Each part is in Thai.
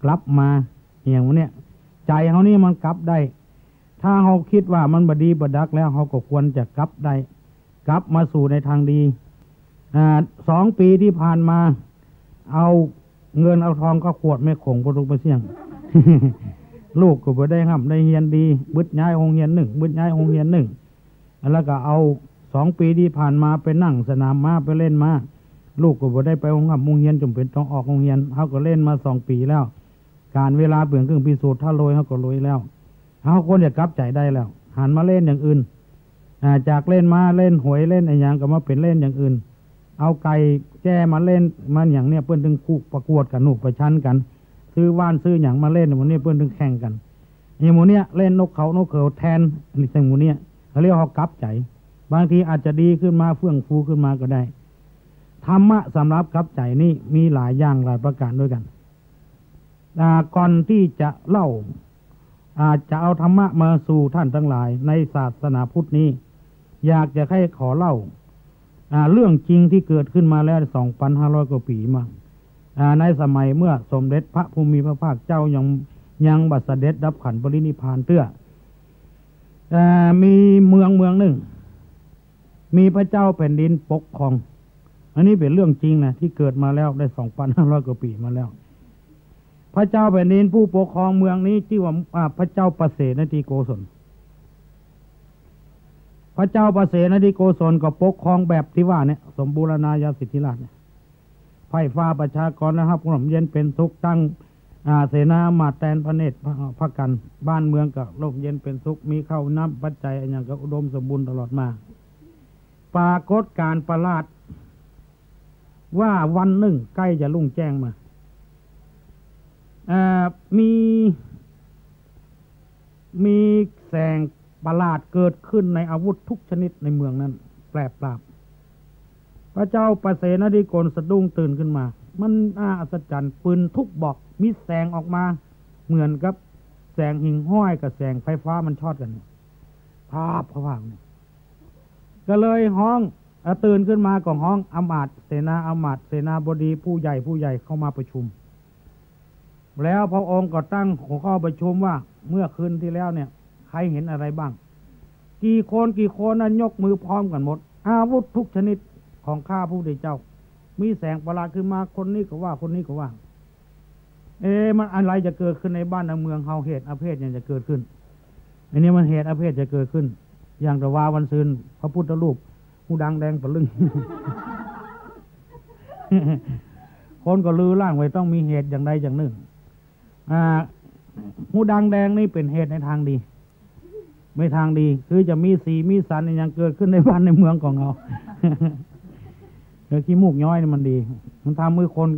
กลับมาอย่างนี้ใจเขานี่มันกลับได้ถ้าเขาคิดว่ามันบดีบดักแล้วเขาก็ควรจะกลับได้กลับมาสู่ในทางดี2 ปีที่ผ่านมาเอาเงินเอาทองก็ขวดไม่คงประตูประเสี่ยง ลูกก็บ่ได้ห้ำได้เฮียนดีบึดย้ายโรงเรียน1บึดย้ายโรงเรียน1แล้วก็เอา2 ปีที่ผ่านมาไปนั่งสนามม้าไปเล่นม้าลูกก็บ่ได้ไปโรงเรียนจำเป็นต้องออกโรงเรียนเขาก็เล่นมา2 ปีแล้วการเวลาเปลี่ยนเครื่องพิสูจน์ถ้าลอยเขาก็ลอยแล้วเขาควรจะกลับใจได้แล้วหันมาเล่นอย่างอื่นจากเล่นม้าเล่นหวยเล่นอะไรอย่างก็มาเป็นเล่นอย่างอื่นเอาไก่แจ้มาเล่นมันอย่างเนี้ยเพื่อนถึงคู่ประกวดกันหนุกประชันกันซื้อว่านซื้ออย่างมาเล่นหมูเนี้ยเพื่อนถึงแข่งกันอย่างหมูเนี้ยเล่นนกเขาแทนนี่สิ่งหมูเนี้ยเขาเรียกเขากลับใจบางทีอาจจะดีขึ้นมาเฟื่องฟูขึ้นมาก็ได้ธรรมะสำหรับกลับใจนี่มีหลายอย่างหลายประการด้วยกันก่อนที่จะเล่าจะเอาธรรมะมาสู่ท่านทั้งหลายในศาสนาพุทธนี้อยากจะให้ขอเล่าเรื่องจริงที่เกิดขึ้นมาแล้ว 2,500 กว่าปีมาในสมัยเมื่อสมเด็จพระภูมิพระภาคเจ้ายังบัดเสด็จดับขันปรินิพพานเตื้อมีเมืองหนึ่งมีพระเจ้าแผ่นดินปกครองอันนี้เป็นเรื่องจริงนะที่เกิดมาแล้วได้ 2,500 กว่าปีมาแล้วพระเจ้าแผ่นดินผู้ปกครองเมืองนี้ชื่อว่าพระเจ้าประเสนทิโกศลพระเจ้าประเสนทิโกศลก็ปกครองแบบที่ว่าเนี่ยสมบูรณาญาสิทธิราชเนี่ยไพ่ฟ้าประชากรนะครับร่มเย็นเป็นสุขตั้งเสนามาแตนพระเนตรพระกันบ้านเมืองก็ร่มเย็นเป็นสุขมีข้าวน้ำปัจจัยอย่างก็อุดมสมบูรณ์ตลอดมาปรากฏการประหลาดว่าวันหนึ่งใกล้จะรุ่งแจ้งมามีแสงประหลาดเกิดขึ้นในอาวุธทุกชนิดในเมืองนั้นแปรปราบพระเจ้าประเสนทิโกศลสะดุ้งตื่นขึ้นมามันอัศจรรย์ปืนทุกบอกมีแสงออกมาเหมือนกับแสงหิ่งห้อยกับแสงไฟฟ้ามันช็อตกันภาพเนี่ยก็เลยห้องตื่นขึ้นมาของห้องอมาตย์เสนาบดีผู้ใหญ่เข้ามาประชุมแล้วพระองค์ก็ตั้งหัวข้อประชุมว่าเมื่อคืนที่แล้วเนี่ยใครเห็นอะไรบ้างกี่คนนั้นยกมือพร้อมกันหมดอาวุธทุกชนิดของข้าผู้ได้เจ้ามีแสงประหลาดขึ้นมาคนนี้ก็ว่าคนนี้ก็ว่ามันอะไรจะเกิดขึ้นในบ้านในเมืองเฮาเหตุอเพศยังจะเกิดขึ้นอันนี้มันเหตุอเพศจะเกิดขึ้นอย่างแต่ว่าวันซืนพระพุทธรูปหูดังแดงปะลึง คนก็ลือล่างไว้ต้องมีเหตุอย่างใดอย่างหนึ่งหูดังแดงนี่เป็นเหตุในทางดีไม่ทางดีคือจะมีสีมีสันอย่างเกิดขึ้นในบ้านในเมืองของเรา เดี๋ยวขี้มูกย้อยนี่มันดีมันทำมือคน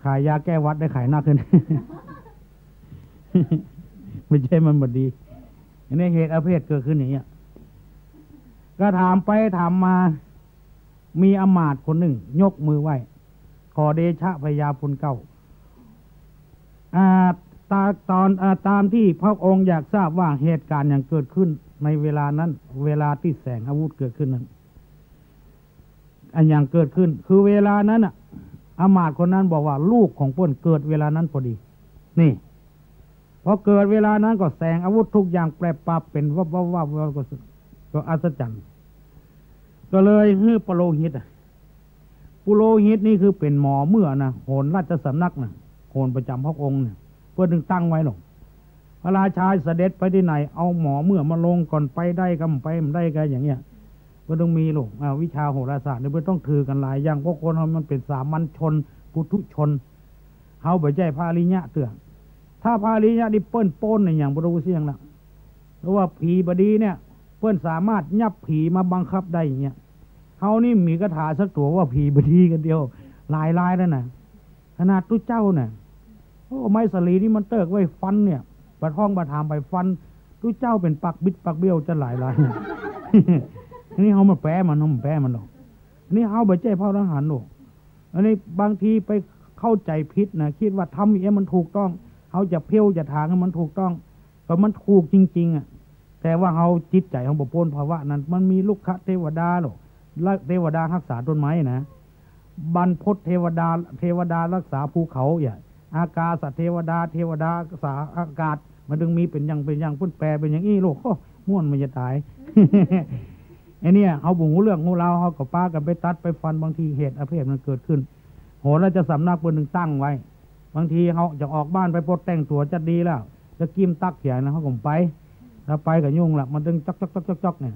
ขายยาแก้วัดได้ขายหนักขึ้น ไม่ใช่มันบดดีอันนี้เหตุอเพศเกิดขึ้นอย่างเงี้ยก็ถามไปถามมามีอมาตย์คนหนึ่งยกมือไหว้ขอเดชะพญาพุนเก้าตามที่พระองค์อยากทราบว่าเหตุการณ์อย่างเกิดขึ้นในเวลานั้นเวลาที่แสงอาวุธเกิดขึ้นนั้นอันอย่างเกิดขึ้นคือเวลานั้นอมาตย์คนนั้นบอกว่าลูกของเพิ่นเกิดเวลานั้นพอดีนี่พอเกิดเวลานั้นก็แสงอาวุธทุกอย่างแปรปรับเป็นว่าก็อัศจรรย์ก็เลยฮือปุโรหิตนี่คือเป็นหมอเมื่อนะโหนราชสำนักนะโหนประจำพระองค์เนี่ยเพื่อถึงตั้งไว้หรอกพระราชาเสด็จไปที่ไหนเอาหมอเมื่อมาลงก่อนไปได้ก็ไปไม่ได้ก็อย่างเงี้ยเพื่อต้องมีหรอกวิชาโหราศาสตร์เนี่ยเพื่อต้องถือกันหลายอย่างเพราะคนมันเป็นสามัญชนปุถุชนเขาไปใจพระอริยะเตือนถ้าพระอริยะนี่เปิ้นโป้นในอย่างบรู้เสียงละเพราะว่าผีบดีเนี่ยเปิ้นสามารถยับผีมาบังคับได้อย่างเงี้ยเขานี่มีคาถาสักตัวว่าผีบดีกันเดียวลายนั่นน่ะขนาดตู้เจ้าเนี่ยโอ้ไม้สลีนี่มันเติกไว้ฟันเนี่ยประท้องประทามไปฟันตู้เจ้าเป็นปักบิดปักเบี้ยวจะหลาย นี่เขามาแปะมันหรอกนี่เขาไปใจพ่อทหารหรอกอันนี้บางทีไปเข้าใจผิดนะคิดว่าทำอย่างนี้มันถูกต้องเขาจะเพี้ยวจะทางให้มันถูกต้องแต่มันถูกจริงๆแต่ว่าเขาจิตใจของบุปผลภาวะนั้นมันมีลูกคเทวดาหรอกเทวดารักษาต้นไม้นะบรรพตเทวดารักษาภูเขาอย่า อากาศเทวดาเทวดาสาอากาศมันดึงมีเป็นอย่างพุ่นแปลเป็นอย่างอี้โลกม่วนมันจะตาย ไอ้เนี่ยเขาบุงหูเรื่องหูเราเขากับป้ากันไปตัดไปฟันบางทีเหตุอเพศมันเกิดขึ้นโหแล้วจะสำนักบนหนึ่งตั้งไว้บางทีเขาจะออกบ้านไปปลดแต่งตัวจะดีแล้วจะกิมตักเขียนนะเขาก็ไปถ้าไปกับยุ่งละมันดึงจอกเนี่ย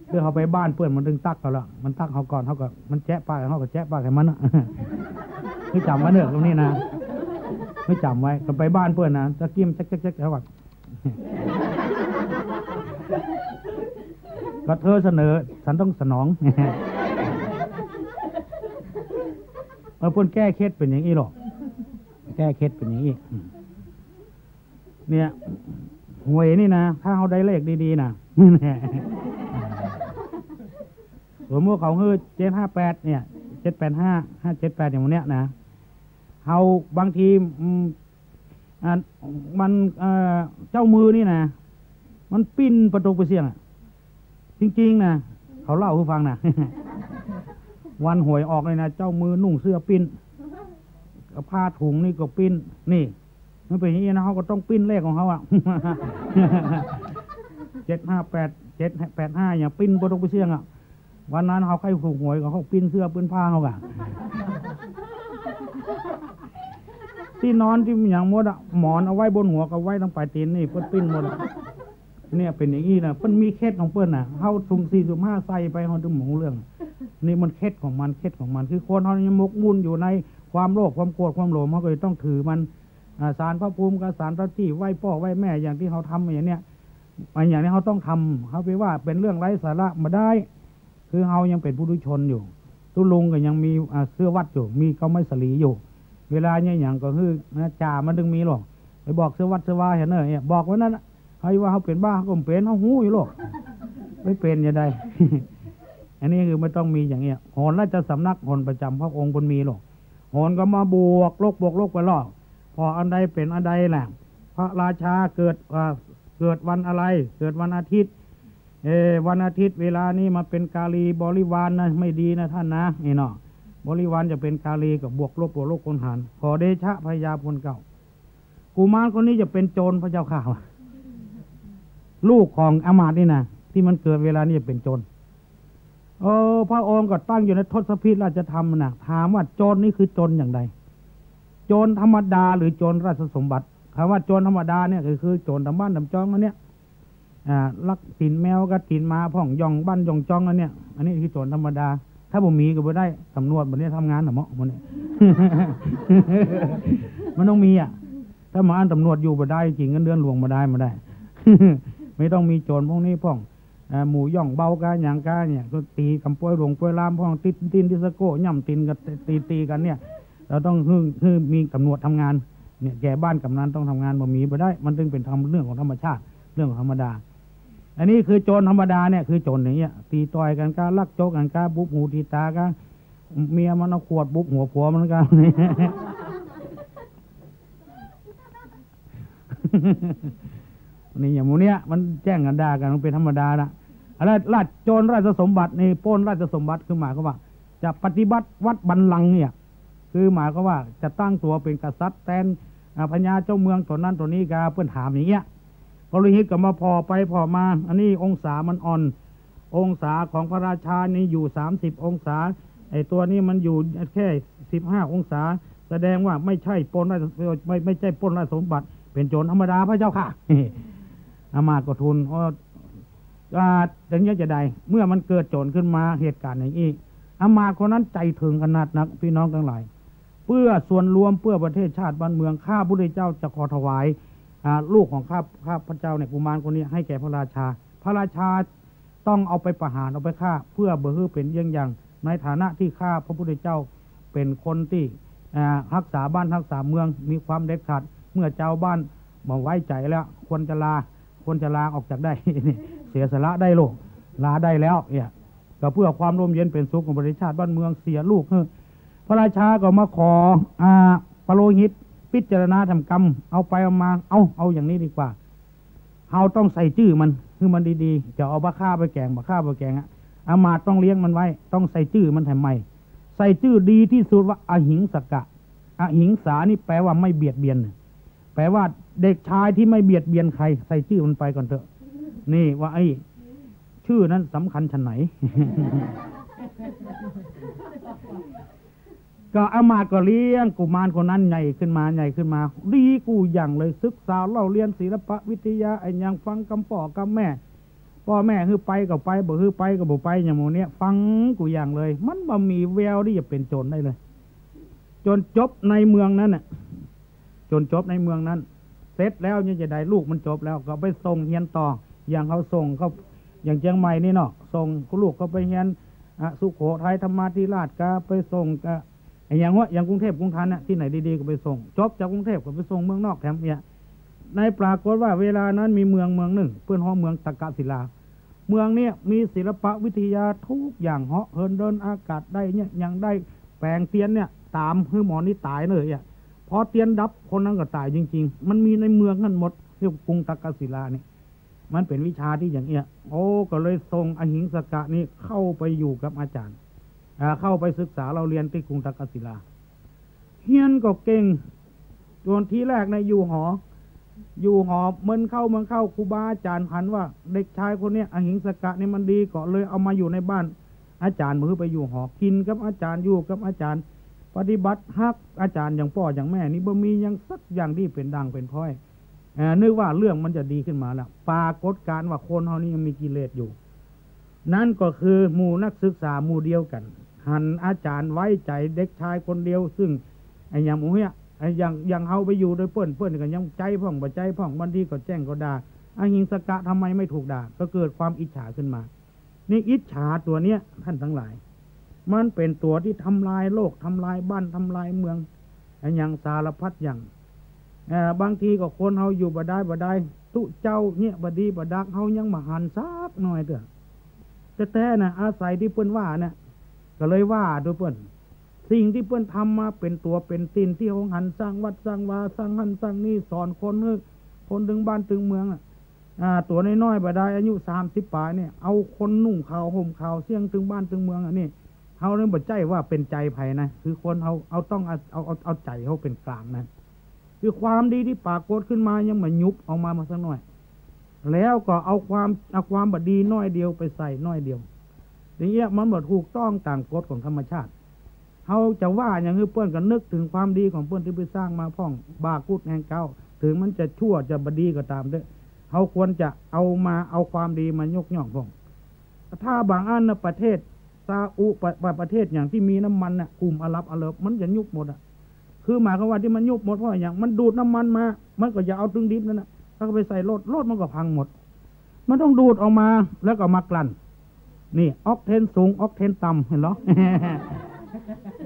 เพื่อเขาไปบ้านเพื่อนมันดึงตักเขาละมันตักเขาก่อนเขาก็มันแจ๊ะป้าเขาก็แจ๊ะป้าแค่มันนะ ไม่จำไว้เนอะตรงนี้นะไม่จำไว้ก็ไปบ้านเพื่อนนะจะกิมแจ๊กเขาแบบก็เธอเสนอฉันต้องสนอง เพื่อนแก้เคล็ดเป็นอย่างนี้หรอกแก้เคล็ดเป็นอย่างนี้เนี่ยหวยนี่นะถ้าเขาได้เลขดีๆนะ สมมติเขาคือ758เนี่ย785 578อย่างวันเนี้ยนะเขาบางทีมันเจ้ามือนี่นะมันปิ้นประตูไปเสียงอ่ะจริงๆนะเขาเล่าให้ฟังนะ วันหวยออกเลยนะเจ้ามือนุ่งเสื้อปิ้นผ้าถุงนี่ก็ปิ้นนี่มันเป็นอย่างนี้นะเขาก็ต้องปิ้นเลขของเขาอ่ะ 758 785อย่างปิ้นประตูไปเสียงอ่ะวันนั้นเขาใครถูกหวยเขาปิ้นเสื้อปิ้นผ้าเขาอ่ะ ที่นอนที่อย่างมดอ่ะหมอนเอาไว้บนหัวกับไว้ตั้งปลายตีนนี่เปิ้นปิ้นหมดเนี่ยเป็นอย่างนี้นะเปิ้นมีเคล็ดของเปิ้นน่ะเฮาสุ่ม4สุ่ม5ใส่ไปเฮาดึงหมูเรื่องนี่มันเคล็ดของมันคือคนเฮายังมกมุ่นอยู่ในความโลภความโกรธความหลงมันก็ต้องถือมันศาลพระภูมิกับศาลพระที่ไหว้พ่อไหว้แม่อย่างที่เขาทำอย่างเนี้ยอย่างนี้เขาต้องทำเขาไปว่าเป็นเรื่องไร้สาระมาได้คือเฮายังเป็นผู้ดุชนอยู่ตุลุงก็ยังมีเสื้อวัดอยู่มีเขาไม่สลีอยู่เวลาเนี่ยอย่างก็คือจ่ามันดึงมีหรอกไปบอกเสื้อวัดเสื้อวาเห็นเนอะบอกไว้นั่นให้ว่าเขาเป็นบ้าเขาเป็นเขาหูอยู่หรอกไม่เป็นยังไง อันนี้คือไม่ต้องมีอย่างเงี้ยโหนราชสำนักโหนประจำพระองค์บนมีหรอกโหนก็มาบวกโลกไปหรอกพออันใดเป็นอันใดแหละพระราชาเกิดวันอะไรเกิดวันอาทิตย์วันอาทิตย์เวลานี้มาเป็นกาลีบริวารนะไม่ดีนะท่านนะนี่เนาะบริวารจะเป็นกาลีกับบวกลบคนหารขอเดชะพญาพลเก่ากุมารคนนี้จะเป็นโจรพระเจ้าข่าวลูกของอมาตย์นี่นะที่มันเกิดเวลานี้จะเป็นโจรพระองค์ก็ตั้งอยู่ในทศพิธราชธรรมนะถามว่าโจรนี่คือโจรอย่างไรโจรธรรมดาหรือโจรราชสมบัติคำว่าโจรธรรมดาเนี่ยคือโจรทำบ้านทำจ้องอันเนี้ยลักตินแมวกับตินมาพ่องย่องบ้านย่องจ้องอันเนี้ยอันนี้คือโจรธรรมดาถ้าบ่มีก็บ่ได้ตำรวจวันนี้ทำงานหรอมั้งวันนี้ มันต้องมีถ้ามาอันตำรวจอยู่บ่ได้จริงเงินเดือนหลวงมาได้ ไม่ต้องมีโจรพวกนี้พ่องหมู่ย่องเบากาอย่างกาเนี่ยก็ตีกำป่วยหลวงป่วยลามพ่องตินดิสโก้ย่ำตินกับตีกันเนี่ยเราต้องคือมีตำรวจทำงานเนี่ยแก่บ้านกำนันต้องทำงานบ่มีบ่ได้มันจึงเป็นเรื่องของธรรมชาติเรื่องของธรรมดาอันนี้คือโจรธรรมดาเนี่ยคือโจรอย่างเงี้ยตีต่อยกันกาลักโจกกันกาบุบหูตีตากาเมียมันเอาขวดบุบหัวผัวมันกันนี่อย่างโมเนี้ยมันแจ้งกันด่ากันมันเป็นธรรมดาละอะไรราชโจรราชสมบัติในปล้นราชสมบัติคือหมายก็ว่าจะปฏิบัติวัดบัลลังก์เนี่ยคือหมายก็ว่าจะตั้งตัวเป็นกษัตริย์แทนพญาเจ้าเมืองตัวนั้นตัวนี้กาเพื่อนถามอย่างเงี้ยก็เลยฮิตกับมาพอไปพอมาอันนี้องศามันอ่อนองศาของพระราชานี่อยู่30องศาไอ้ตัวนี้มันอยู่แค่15องศาแสดงว่าไม่ใช่ปล้นราชไม่ใช่ปล้นราชสมบัติเป็นโจรธรรมดาพระเจ้าค่ะ อามาตย์ก็ทูลอย่างนี้จะได้เมื่อมันเกิดโจรขึ้นมาเหตุการณ์อย่างนี้อามาตย์คนนั้นใจถึงขนาดนักพี่น้องทั้งหลายเพื่อส่วนรวมเพื่อประเทศชาติบ้านเมืองข้าพระพุทธเจ้าจะขอถวายลูกของข้าพระเจ้าเนี่ยกุมารคนนี้ให้แก่พระราชาพระราชาต้องเอาไปประหารเอาไปฆ่าเพื่อเบื่อเป็นอย่างในฐานะที่ข้าพระพุทธเจ้าเป็นคนที่รักษาบ้านรักษาเมืองมีความเด็ดขาดเมื่อเจ้าบ้านบอกไว้ใจแล้วควรจะลาออกจากได้ เสียสละได้โลกลาได้แล้วเนี่ยก็เพื่อความร่มเย็นเป็นสุขของประเทศชาติบ้านเมืองเสียลูกพระราชาก็มาขอปโลหิตพิจารณาทำกรรมเอาไปเอามาเอาอย่างนี้ดีกว่าเราต้องใส่จื้อมันคือมันดีๆจะเอาบะฆ่าไปแกงอามาตย์ต้องเลี้ยงมันไว้ต้องใส่จื้อมันทำไมใส่จื้อดีที่สุดว่าอหิงสกะ อหิงสานี่แปลว่าไม่เบียดเบียนแปลว่าเด็กชายที่ไม่เบียดเบียนใครใส่ชื่อมันไปก่อนเถอะนี่ว่าไอ้ชื่อนั้นสำคัญชะไหน ก็อามาตย์ก็เลี้ยงกุมารคนนั้นใหญ่ขึ้นมาดีกูอย่างเลยศึกษาเล่าเรียนศิลปวิทยาไอ้ยังฟังกำป่อกำแม่พ่อแม่คือไปก็ไปบ่คือไปก็บ่ไปอย่างโมเนี้ยฟังกูอย่างเลยมันบ่มีแววที่จะเป็นโจรได้เลยจนจบในเมืองนั้นน่ะจนจบในเมืองนั้นเสร็จแล้วเนี่ยจะได้ลูกมันจบแล้วก็ไปส่งเฮียนต่ออย่างเขาส่งเขาอย่างเชียงใหม่นี่เนาะส่งลูกเขาไปเฮียนสุโขทัยธรรมาธิราชก็ไปส่งก็อย่างว่าอย่างกรุงเทพกรุงธนเนี่ยที่ไหนดีๆก็ไปส่งจบจากกรุงเทพก็ไปส่งเมืองนอกแถมเนี่ยในปรากฏว่าเวลานั้นมีเมืองหนึ่งเพื่อนห้องเมืองตะกศิลาเมืองเนี่ยมีศิลปะวิทยาทุกอย่างเหาะเหินเดินอากาศได้เนี่ยยังได้แปลงเตียนเนี่ยตามคือหมอนี่ตายเลยอ่ะพอเตียนดับคนนั้นก็ตายจริงๆมันมีในเมืองนั่นหมดเรียกกรุงตะกศิลานี่มันเป็นวิชาที่อย่างเงี้ยโอ้ก็เลยส่งอหิงสกะนี่เข้าไปอยู่กับอาจารย์เข้าไปศึกษาเราเรียนที่กรุงตะกศิลาเฮียนก็เก่งจนที่แรกในอยู่หอเมืองเข้าครูบาอาจารย์หันว่าเด็กชายคนนี้อหิงสกะนี่มันดีก็เลยเอามาอยู่ในบ้านอาจารย์มือไปอยู่หอกินกับอาจารย์อยู่กับอาจารย์ปฏิบัติฮักอาจารย์อย่างพ่ออย่างแม่นี่บ่มียังสักอย่างที่เป็นดังเป็นพ้อยนึกว่าเรื่องมันจะดีขึ้นมาแล้วปรากฏการว่าคนเฮานี่ยังมีกิเลสอยู่นั่นก็คือหมู่นักศึกษาหมู่เดียวกันหันอาจารย์ไว้ใจเด็กชายคนเดียวซึ่งไอ้อย่างหมู่เนี้ยไอ้อย่างเฮาไปอยู่โดยเปิ้นกันยังใจพ่องบ่ใจพ่องบางทีก็แจ้งก็ด่าอหิงสกะทำไมไม่ถูกด่าก็เกิดความอิจฉาขึ้นมานี่อิจฉาตัวเนี้ยท่านทั้งหลายมันเป็นตัวที่ทำลายโลกทำลายบ้านทำลายเมืองอย่างสารพัดอย่างบางทีก็คนเฮาอยู่บ่ได้ตุเจ้าเนี่ยบดีบดักเฮายังมาหันซักหน่อยเถอะแต่น่ะอาศัยที่เปิ้นว่าเนี่ยก็เลยว่าด้วยเปิ้นสิ่งที่เปิ้นทำมาเป็นตัวเป็นตินที่เฮาหันสร้างวัดสร้างวาสร้างหันสร้างนี่สอนคนถึงบ้านถึงเมืองตัวน้อยๆบ่ได้อายุ30ปลายเนี่ยเอาคนนุ่งขาวห่มขาวเสี่ยงถึงบ้านถึงเมืองนี่เฮาเนี่ยบ่ใจว่าเป็นใจไผนะคือคนเฮาเอาต้องเอาใจเฮาเป็นกลางนะคือความดีที่ปรากฏขึ้นมายังมายุบออกมาสักหน่อยแล้วก็เอาความบดีน้อยเดียวไปใส่น้อยเดียวอย่างเงี้ยมันบ่ถูกต้องตามกฎของธรรมชาติเฮาจะว่าอย่างคือเปิ้นก็นึกถึงความดีของเปิ้นที่ไปสร้างมาพ่องบากุฎแห่งเก่าถึงมันจะชั่วจะบดีก็ตามเด้อเฮาควรจะเอาความดีมายกย่องพ่องถ้าบางอันนะประเทศซาอุประเทศอย่างที่มีน้ำมันน่ะกลุ่มอาหรับมันจะยุบหมดคือหมายความว่าที่มันยุบหมดเพราะอย่างมันดูดน้ำมันมามันก็จะเอาถึงดิบนั่นน่ะถ้าไปใส่รถมันก็พังหมดมันต้องดูดออกมาแล้วก็มากลั่นนี่ออกเทนสูงออกเทนต่ำเห็นหรอ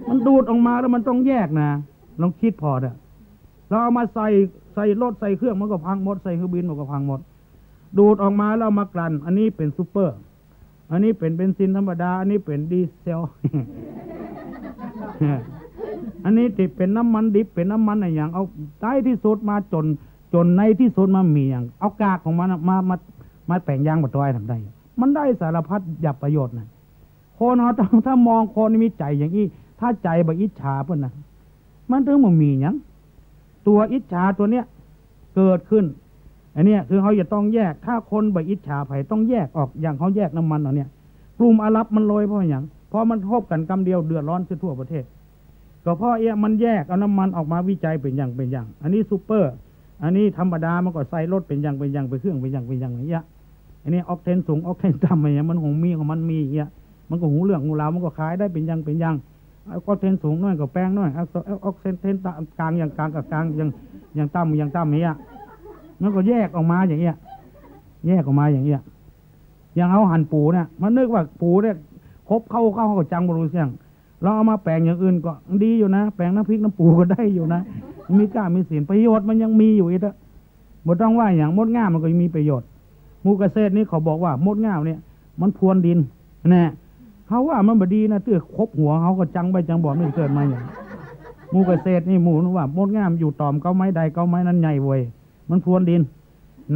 มันดูดออกมาแล้วมันต้องแยกนะลองคิดพอเถอะเราเอามาใส่รถใส่เครื่องมันก็พังหมดใส่เครื่องบินมันก็พังหมดดูดออกมาแล้วมากลั่นอันนี้เป็นซูเปอร์อันนี้เป็นเบนซินธรรมดาอันนี้เป็นดีเซล อันนี้ที่เป็นน้ำมันดิบเป็นน้ำมันอะไรอย่างเอาใต้ที่สุดมาจนในที่สุดมามีอย่างเอากากของมันมาแต่งยางบดตัวทำได้มันได้สารพัดหยับประโยชน์นะคนเราถ้ามองคนมีใจอย่างนี้ถ้าใจแบบอิจฉาเพื่อนนะมันถึงมันมีอย่างตัวอิจฉาตัวเนี้ยเกิดขึ้นอันนี้คือเขาจะต้องแยกถ้าคนแบบอิจฉาไผ่ต้องแยกออกอย่างเขาแยกน้ำมันเอาเนี่ยกลุ่มอาหรับมันลอยเพราะอย่างเพราะมันทบกันกำเดียวเดือดร้อนทั่วประเทศก็เพราะมันแยกเอาน้ำมันออกมาวิจัยเป็นอย่างอันนี้ซูเปอร์อันนี้ธรรมดามันก็ใส่รถเป็นอย่างไปเครื่องเป็นอย่างอย่างเงี้ยอันนี้ออกเทนสูงออกเทนต่ำอะไรเงี้ยมันของมันมีอย่างเงี้ยมันก็หูเรื่องหูราวมันก็ขายได้เป็นอย่างออกเทนสูงน้อยก็แป้งน้อยออกเทนกลางอย่างกลางกับกลางอย่างต่ำอย่างเงี้ยมันก็แยกออกมาอย่างเงี้ยอย่างเอาหั่นปูเนี่ยมันนึกว่าปูเนี่ยครบเข้าก็จังบรูเสียงเราเอามาแปลงอย่างอื่นก็ดีอยู่นะแปลงน้ำพริกน้ำปูก็ได้อยู่นะมีกล้ามีศีลประโยชน์มันยังมีอยู่อีกอะหมดต้องว่าอย่างมดง่ามมันก็มีประโยชน์หมู่เกษตรนี่เขาบอกว่ามดง่ามเนี่ยมันพรวนดินนะเขาว่ามันบดีนะเตื้อครบหัวเขาก็จังไปจังบอกไม่เกิดมาอย่างหมู่เกษตรนี่หมู่นึกว่ามดง่ามอยู่ตอมเก้าไม้ใดเก้าไม้นั้นใหญ่เว้ยมันพรวนดิน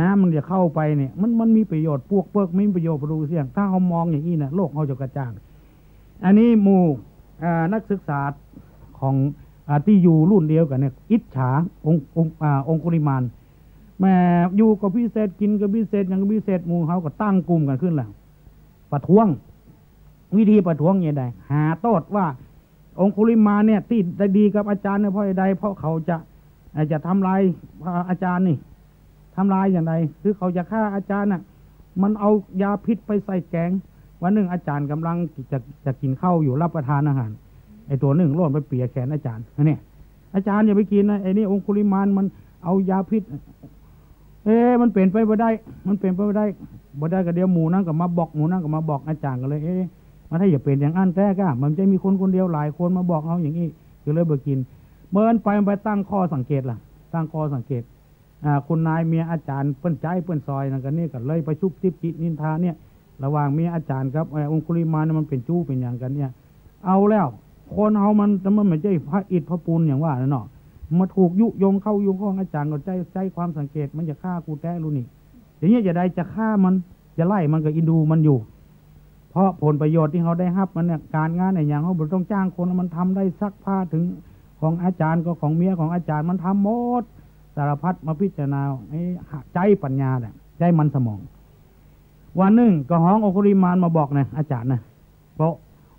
น้ำมันจะเข้าไปเนี่ยมันมีประโยชน์พวกเปิกไม่มีประโยชน์รู้เสียงถ้าเขามองอย่างนี้นะโลกเขาจะกระจ่างอันนี้หมู่นักศึกษาของ ที่อยู่รุ่นเดียวกันเนี่ยอิจฉาองคุลิมานแม่อยู่กับพิเศษกินกับพิเศษอย่างพิเศษหมู่เขาก็ตั้งกลุ่มกันขึ้นแล้วประท้วงวิธีประท้วงยังไงหาโทษว่าองคุลิมานเนี่ยที่ได้ดีกับอาจารย์เนี่ยเพราะใดเพราะเขาจะทำลายอาจารย์นี่ทำลายอย่างไรคือเขาจะฆ่าอาจารย์น่ะมันเอายาพิษไปใส่แกงวันหนึ่งอาจารย์กำลังจะกินข้าวอยู่รับประทานอาหารไอ้ตัวหนึ่งร่นไปเปียแขนอาจารย์นี่อาจารย์อย่าไปกินนะไอ้นี่องคุลิมานมันเอายาพิษมันเปลี่ยนไปบ่ได้มันเปลี่ยนไปบ่ได้ก็เดียวหมูนั่งกับมาบอกหมูนั่งกับมาบอกอาจารย์กันเลยมันถ้าอย่าเป็นอย่างอันแท้ก็มันจะมีคนเดียวหลายคนมาบอกเอาอย่างนี้ก็เลยบ่กินเมื่อไปตั้งข้อสังเกตล่ะตั้งข้อสังเกตคุณนายเมียอาจารย์เปิ้นใจเปิ้นซอยนั่นกันนี่ก็เลยไปชุบจิบจิตนินทาเนี่ยระหว่างเมียอาจารย์ครับองคุลิมานมันเป็นจู้เป็นอย่างกันเนี่ยเอาแล้วคนเฮามันไม่ใช่พระอิฐพระปูนอย่างว่าเนาะมาถูกยุยงเข้ายุงข้องอาจารย์ก็ใจความสังเกตมันจะฆ่ากูแท้รู้นี่อย่างนี้จะได้จะฆ่ามันจะไล่มันก็อินดูมันอยู่เพราะผลประโยชน์ที่เขาได้รับมันเนี่ยการงานในอย่างเขาบ่ต้องจ้างคนมันทำได้ซักผ้าถึงของอาจารย์ก็ของเมียของอาจารย์มันทำหมดสารพัดมาพิจารณาใจปัญญาเนี่ยใจมันสมองวันหนึ่งก็ห้ององคุลิมานมาบอกนะอาจารย์นะเพราะ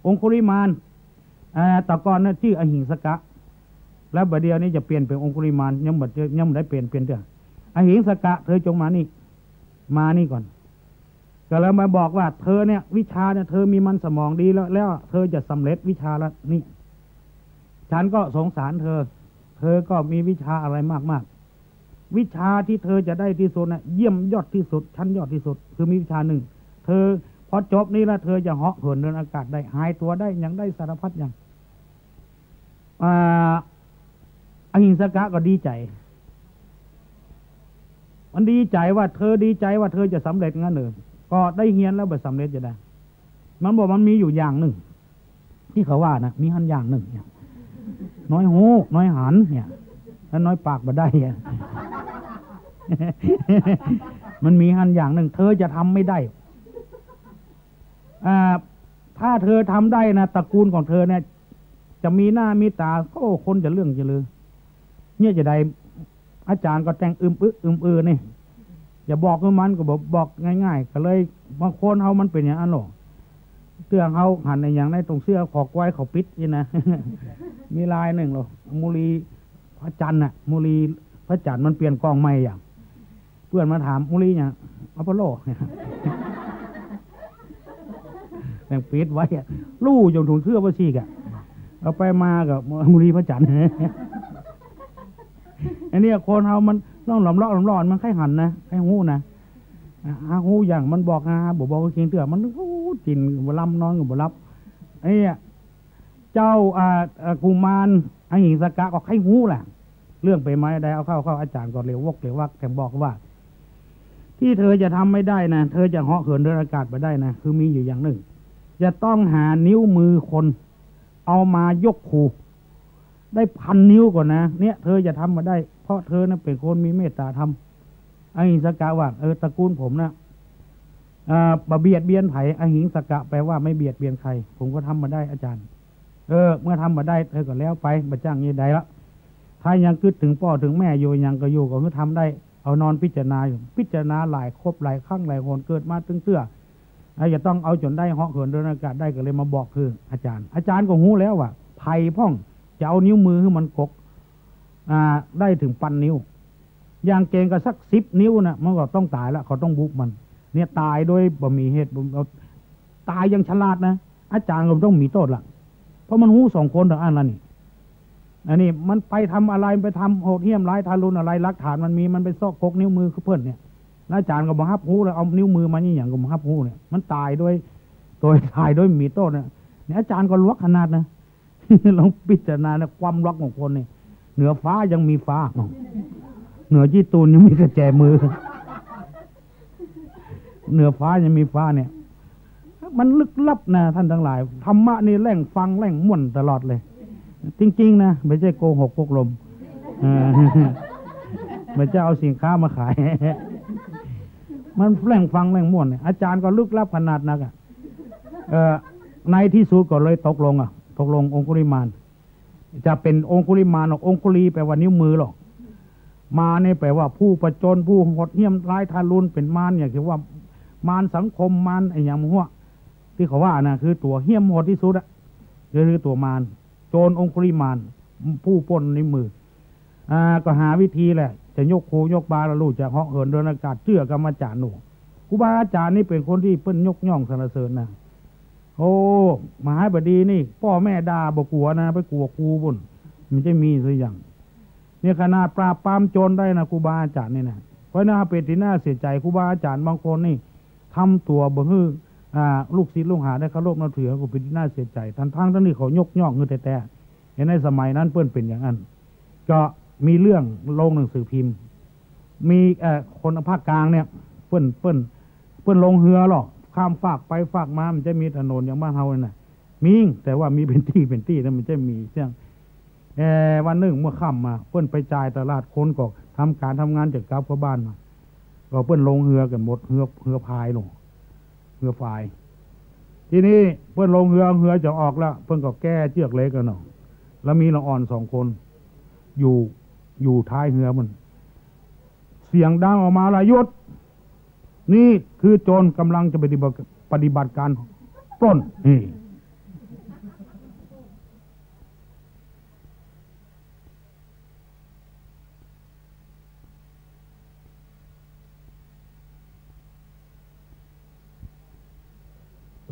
องคุลิมานแต่ก่อนนะชื่ออหิงสกะแล้วบัดเดียวนี้จะเปลี่ยนเป็นองคุลิมานยังไม่ได้เปลี่ยนเถอะอหิงสกะเธอจงมานี่ก่อนก็เลยมาบอกว่าเธอเนี่ยวิชาเนี่ยเธอมีมันสมองดีแล้วเธอจะสำเร็จวิชาแล้วนี่ฉันก็สงสารเธอก็มีวิชาอะไรมากวิชาที่เธอจะได้ที่สุดนะเยี่ยมยอดที่สุดชั้นยอดที่สุดคือมีวิชาหนึ่งเธอพอจบนี้แล้วเธอจะเหาะเหินเดินอากาศได้หายตัวได้อย่างได้สารพัดอย่างอหิงสกะก็ดีใจมันดีใจว่าเธอดีใจว่าเธอจะสำเร็จงั้นเลยก็ได้เฮียนแล้วแบบสำเร็จจะได้มันบอกมันมีอยู่อย่างหนึ่งที่เขาว่านะมีหันอย่างหนึ่งเนี่ยน้อยหูน้อยหันเนี่ยแล้วน้อยปากมาได้เนี่ย มันมีหันอย่างหนึ่งเธอจะทำไม่ได้ถ้าเธอทำได้นะตระกูลของเธอเนี่ยจะมีหน้ามีตาโอ้คนจะเรื่องจะลือเนี่ยจะได้อาจารย์ก็แต่งนี่อย่าบอกมันก็บอกง่ายๆก็เลยบางคนเอามันเป็นอย่างนั้นหรอกเสื้อเขาหันในอย่างในตรงเสื้อขอกไว้เขาปิดนี่นะ มีลายหนึ่งหรอมูลีพระจันทร์น่ะมูลีพระจันทร์มันเปลี่ยนกล้องใหม่อย่างเพื่อนมาถามมูลีเนี่ยอพอลโลแต่งปิดไว้ลู่จนถุงเสื้อพระชีกเอาไปมากับมูลีพระจันทร์อันนี้คนเอามันต้องหลอมร้อนมันไข้หันนะไข้หูนะหูอย่างมันบอกบอกว่าเคียงเถื่อมันจินบ่ลำนอนกับบ่รับไอ้เจ้ากุมารอหิงสกะก็ไข้หูแหละเรื่องไปไหมได้เอาเข้าอาจารย์ก็เร็วว่าแกบอกว่าที่เธอจะทำไม่ได้นะเธอจะเหาะเหินเดินอากาศไปได้นะคือมีอยู่อย่างหนึ่งจะต้องหานิ้วมือคนเอามายกขู่ได้1,000 นิ้วก่อนนะเนี่ยเธอจะทำมาได้เพราะเธอนะเป็นคนมีเมตตาธรรมอหิงสกะว่าตระกูลผมนะเบียดเบียนไผ่อหิงสกะแปลว่าไม่เบียดเบียนใครผมก็ทำมาได้อาจารย์เมื่อทำมาได้เธอก็แล้วไปบัจ้างยี่ใดละถ้ายังคิดถึงพ่อถึงแม่อยู่ยังก็อยู่ก็คือทำได้เอานอนพิจารณาหลายครบหลายครั้งหลายคนเกิดมาตึงเตื้อจะต้องเอาจนได้เหาะเหินเดินอากาศได้ก็เลยมาบอกคืออาจารย์ก็หู้แล้วว่าไผ่พ่องจะเอานิ้วมือให้มันกกได้ถึง1,000 นิ้วอย่างเก่งก็สัก10 นิ้วนะมันก็ต้องตายแล้วเขาต้องบุกมันเนี่ยตายโดยบ่มีเหตุตายยังฉลาดนะอาจารย์ก็ต้องมีโทษละเพราะมันหู2 คนต่ออันละนี่อันนี้มันไปทำอะไรไปทำโหดเหี้ยมร้ายทารุณอะไรหลักฐานมันมีมันไปซอกกกนิ้วมือเพื่อนเนี่ยแล้วอาจารย์ก็บังคับหูแล้วเอานิ้วมือมานี่อย่างก็บังคับหูเนี่ยมันตายโดยตายโดยมีโทษเนี่ยอาจารย์ก็ลวกขนาดนะ ลองพิจารณาเนี่ยความรักของคนเนี่ยเหนือฟ้ายังมีฟ้าเหนือจีตูนยังมีกระแจมือ เหนือฟ้ายังมีฟ้าเนี่ยมันลึกลับนะท่านทั้งหลายธรรมะนี่แหล่งฟังแหล่งม่วนตลอดเลยจริงๆนะไม่ใช่โกหกพกลมไม่ใช่เอาสินค้ามาขาย มันแหล่งฟังแหล่งม่วนเนี่ยอาจารย์ก็ลึกลับขนาดนักในที่สุดก็เลยตกลงองคุลิมาน จะเป็นองคุลิมานหรอกองคุลีแปลว่านิ้วมือหรอกมาเนี่ยแปลว่าผู้ประจนผู้โหดเหี้ยมร้ายทารุณเป็นมารอย่างที่ว่ามารสังคมมารไอ้อย่างหัวที่เขาว่านะคือตัวเหี้ยมโหดที่สุดอะคือตัวมารโจรองคุลิมานผู้ปล้นในมือก็หาวิธีแหละจะยกโคยกบาละลูกจะเหาะเหินเดินอากาศเชื่อกรรมจารย์หนูครูบาอาจารย์นี่เป็นคนที่เปิ้นยกย่องสรรเสริญนะโอ้มหาบดีนี่พ่อแม่ด่าบ่กลัวนะไปกลัวครูบุญมันจะมีสักอย่างเนี่ยขนาดปราบปรามโจรได้นะครูบาอาจารย์นี่นะเพราะน่าเป็นที่น่าเสียใจครูบาอาจารย์บางคนนี่ทำตัวบ่ฮื้อลูกศิษย์ลูกหาได้เคารพนับถือก็เป็นที่น่าเสียใจทั้งที่เขายกย่องเงินแต่เห็นในสมัยนั้นเปิ้นเป็นอย่างนั้นก็มีเรื่องลงหนังสือพิมพ์มีคนภาคกลางเนี่ยเปิ้นลงเรือหรอกข้ามฝากไปฝากมามันจะมีถนนอย่างบ้านเฮาเนี่ยนะมีแต่ว่ามีเป็นที่แล้วมันจะมีเรื่องวันหนึ่งเมื่อค่ำมาเปิ้นไปจ่ายตลาดคนก็ทำการทำงานจากกลับเข้าบ้านมาก็เปิ้นลงเรือกันหมดเรือพายลงเรือพายทีนี้เปิ้นลงเรือจะออกแล้วเปิ้นก็แก้เชือกเล็กกันเนาะแล้วมีละอ่อน2 คนอยู่ท้ายเรือมันเสียงดังออกมาละหยุดนี่คือโจรกำลังจะปฏิบัติการปล้นนี่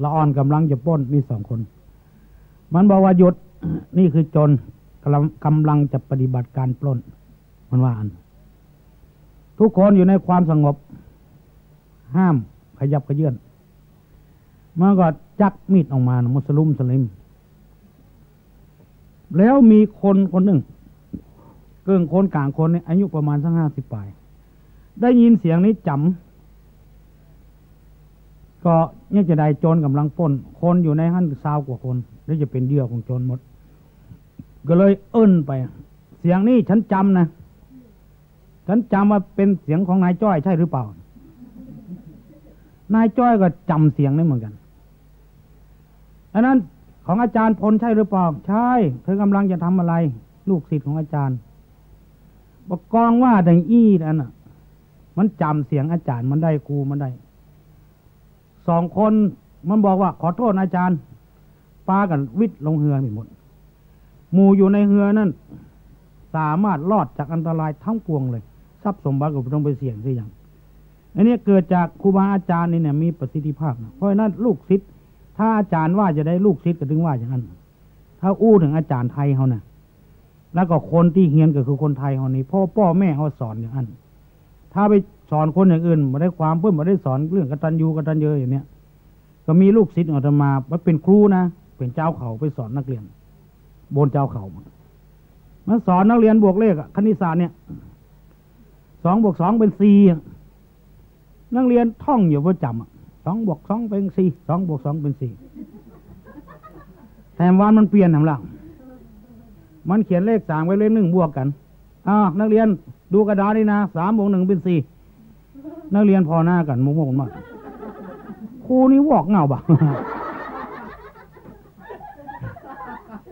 ละอ่อนกำลังจะปล้นมี2 คนมันบอกว่าหยุดนี่คือโจรกำลังจะปฏิบัติการปล้นมันว่าทุกคนอยู่ในความสงบห้ามขยับขยื่นมันก็จักมีดออกมามุสลิมแล้วมีคนหนึ่งเกินคนกลางคนเนี่ยอายุประมาณสัก50 ปลายได้ยินเสียงนี้จำก็เนี่ยจะได้โจรกำลังปล้นคนอยู่ในหัน20 กว่าคนแล้วจะเป็นเหยื่อของโจรหมดก็เลยเอิ้นไปเสียงนี้ฉันจำนะฉันจำว่าเป็นเสียงของนายจ้อยใช่หรือเปล่านายจ้อยก็จำเสียงนี้เหมือนกันอันนั้นของอาจารย์พลใช่หรือเปล่าใช่เธอกำลังจะทำอะไรลูกศิษย์ของอาจารย์บอกกองว่าดังอี้นั่นน่ะมันจำเสียงอาจารย์มันได้ครูมันได้2 คนมันบอกว่าขอโทษอาจารย์ปากันวิทย์ลงเรือหมดหมู่อยู่ในเรือนั่นสามารถรอดจากอันตรายทั้งปวงเลยทรัพย์สมบัติก็ต้องไปเสี่ยงซะอย่างอันนี้เกิดจากครูบาอาจารย์นี่เนี่ยมีประสิทธิภาพนะเพราะฉะนั้นลูกศิษย์ถ้าอาจารย์ว่าจะได้ลูกศิษย์ก็ถึงว่าอย่างนั้นถ้าอู้ถึงอาจารย์ไทยเขานะแล้วก็คนที่เฮียนก็คือคนไทยเขานี่พ่อแม่เขาสอนอย่างนั้นถ้าไปสอนคนอย่างอื่นมาได้ความเพื่อนมาได้สอนเรื่องกตัญญูกตัญญูอย่างเนี้ยก็มีลูกศิษย์อาตมาเป็นครูนะเป็นเจ้าเขาไปสอนนักเรียนบนเจ้าเขามันสอนนักเรียนบวกเลขคณิตศาสตร์เนี่ย2 บวก 2เป็น4นักเรียนท่องอยู่ประจำ2 บวก 2เป็น4 2 บวก 2เป็น4แต่วันมันเปลี่ยนทำหลังมันเขียนเลข3ไว้เลข1บวกกันนักเรียนดูกระดาษนี่นะ3 บวก 1เป็น4นักเรียนพอหน้ากันมุกมากครูนี่วอกเงาบ่